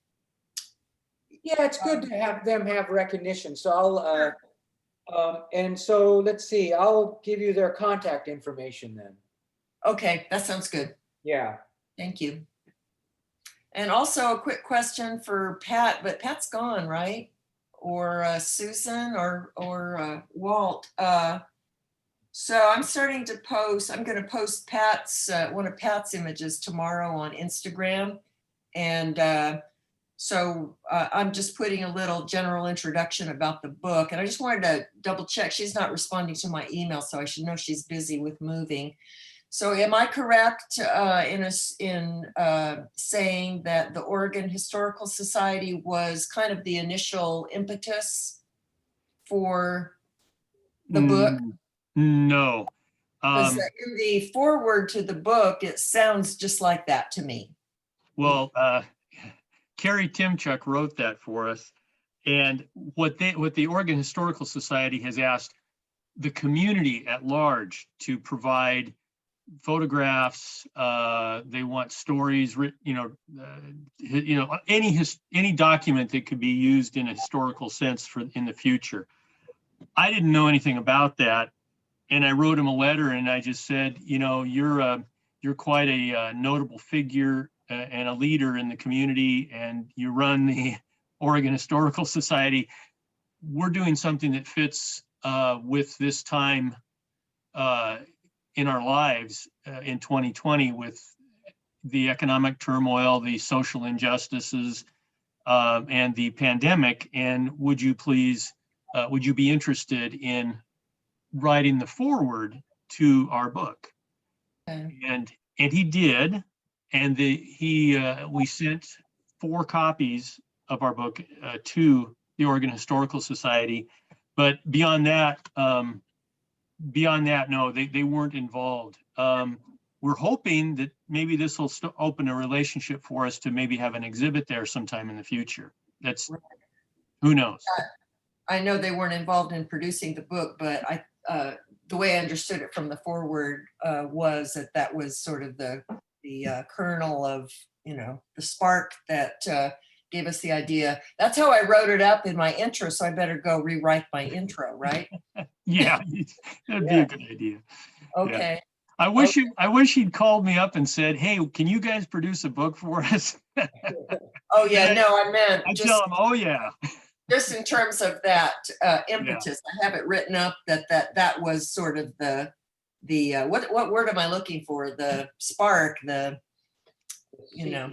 Yeah, it's good to have them have recognition. So I'll, and so let's see, I'll give you their contact information then. Okay, that sounds good. Yeah. Thank you. And also a quick question for Pat, but Pat's gone, right? Or Susan or Walt. So I'm starting to post, I'm going to post Pat's, one of Pat's images tomorrow on Instagram. And so I'm just putting a little general introduction about the book. And I just wanted to double check. She's not responding to my email, so I should know she's busy with moving. So am I correct in saying that the Oregon Historical Society was kind of the initial impetus for the book? No. Because in the foreword to the book, it sounds just like that to me. Well, Carrie Timchuk wrote that for us. And what the Oregon Historical Society has asked the community at large to provide photographs. They want stories, any document that could be used in a historical sense in the future. I didn't know anything about that, and I wrote him a letter, and I just said, you're quite a notable figure and a leader in the community, and you run the Oregon Historical Society. We're doing something that fits with this time in our lives in 2020 with the economic turmoil, the social injustices, and the pandemic. And would you be interested in writing the foreword to our book? Okay. And he did. And we sent 4 copies of our book to the Oregon Historical Society. But beyond that, no, they weren't involved. We're hoping that maybe this will open a relationship for us to maybe have an exhibit there sometime in the future. That's, who knows? I know they weren't involved in producing the book, but the way I understood it from the foreword was that was sort of the kernel of, the spark that gave us the idea. That's how I wrote it up in my intro, so I better go rewrite my intro, right? Yeah, that'd be a good idea. Okay. Yeah. I wish he'd called me up and said, "Hey, can you guys produce a book for us?" Oh yeah, no, I meant I tell him, "Oh yeah." Just in terms of that impetus, I have it written up that was sort of the what word am I looking for? The spark,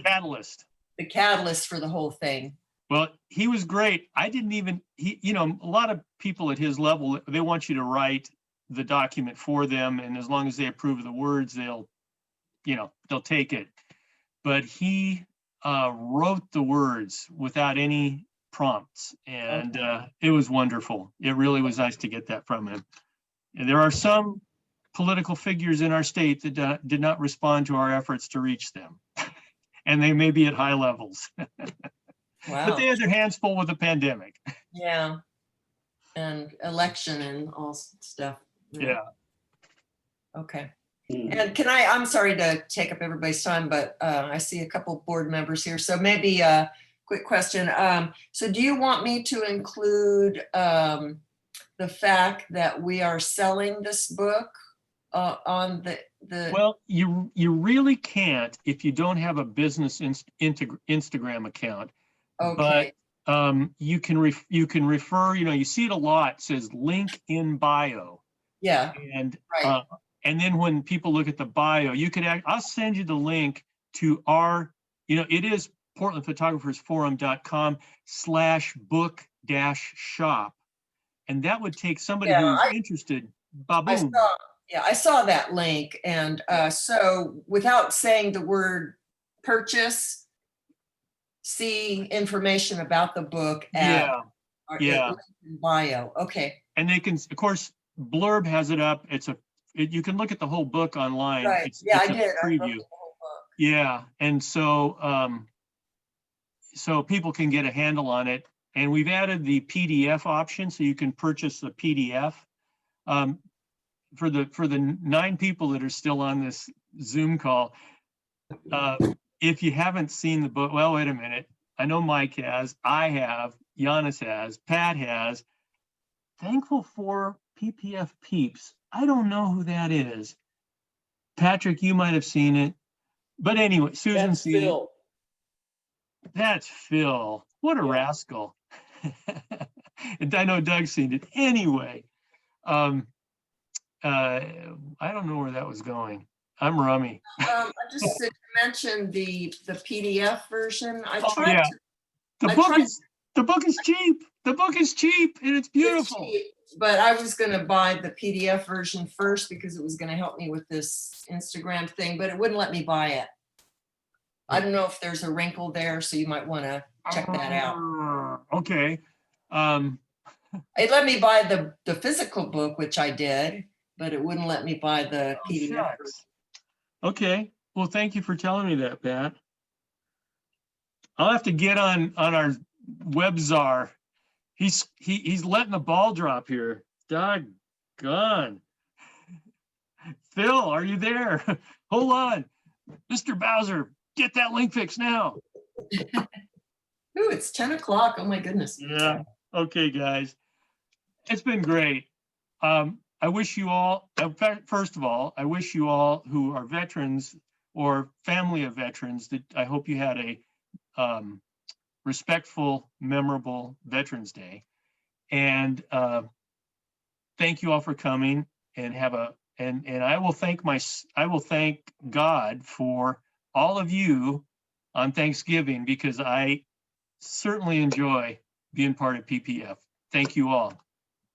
catalyst. The catalyst for the whole thing. Well, he was great. I didn't even, a lot of people at his level, they want you to write the document for them. And as long as they approve of the words, they'll take it. But he wrote the words without any prompts. And it was wonderful. It really was nice to get that from him. And there are some political figures in our state that did not respond to our efforts to reach them. And they may be at high levels. Wow. But they had their hands full with the pandemic. Yeah. And election and all stuff. Yeah. Okay. And I'm sorry to take up everybody's time, but I see a couple board members here. So maybe a quick question. So do you want me to include the fact that we are selling this book on the Well, you really can't if you don't have a business Instagram account. Okay. you can refer, you see it a lot, it says link in bio. Yeah. And, right. And then when people look at the bio, you could I'll send you the link to our, it is portlandphotographersforum.com/book-shop. And that would take somebody who's interested. Baboom. I saw that link. And so without saying the word purchase, see information about the book at link in bio. Okay. And they can, of course, Blurb has it up. You can look at the whole book online. Right. It's I a did. preview. I wrote the whole book. Yeah. And so, so people can get a handle on it. And we've added the PDF option, so you can purchase the PDF. For the 9 people that are still on this Zoom call, if you haven't seen the book, well, wait a minute. I know Mike has, I have, Janis has, Pat has. Thankful for PPF Peeps. I don't know who that is. Patrick, you might have seen it. But anyway, Susan's seen it. Phil. That's Phil. What a rascal. And I know Doug's seen it. Anyway, I don't know where that was going. I'm rummy. I just to mention the PDF version. The book is cheap. The book is cheap and it's beautiful. It's cheap, but I was going to buy the PDF version first because it was going to help me with this Instagram thing, but it wouldn't let me buy it. I don't know if there's a wrinkle there, so you might want to check that out. Okay. It let me buy the physical book, which I did, but it wouldn't let me buy the PDF version. Okay. Well, thank you for telling me that, Pat. I'll have to get on our web czar. He's letting the ball drop here. Doggone. Phil, are you there? Hold on. Mr. Bowser, get that link fixed now. Ooh, it's 10 o'clock. Oh my goodness. Yeah. Okay, guys. It's been great. I wish you all, first of all, I wish you all who are veterans or family of veterans that I hope you had a respectful, memorable Veterans Day. And thank you all for coming and and I will thank God for all of you on Thanksgiving, because I certainly enjoy being part of PPF. Thank you all.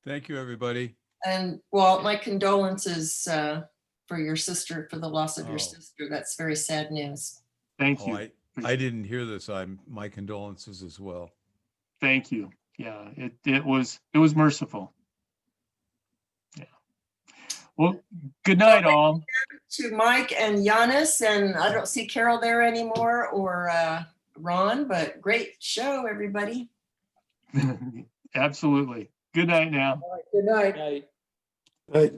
Thank you, everybody. And Walt, my condolences for your sister, for the loss of your sister. That's very sad news. Thank you. I didn't hear this. My condolences as well. Thank you. Yeah, it was merciful. Yeah. Well, good night, all. To Mike and Janis, and I don't see Carol there anymore, or Ron, but great show, everybody. Absolutely. Good night now. All right, good night. Night.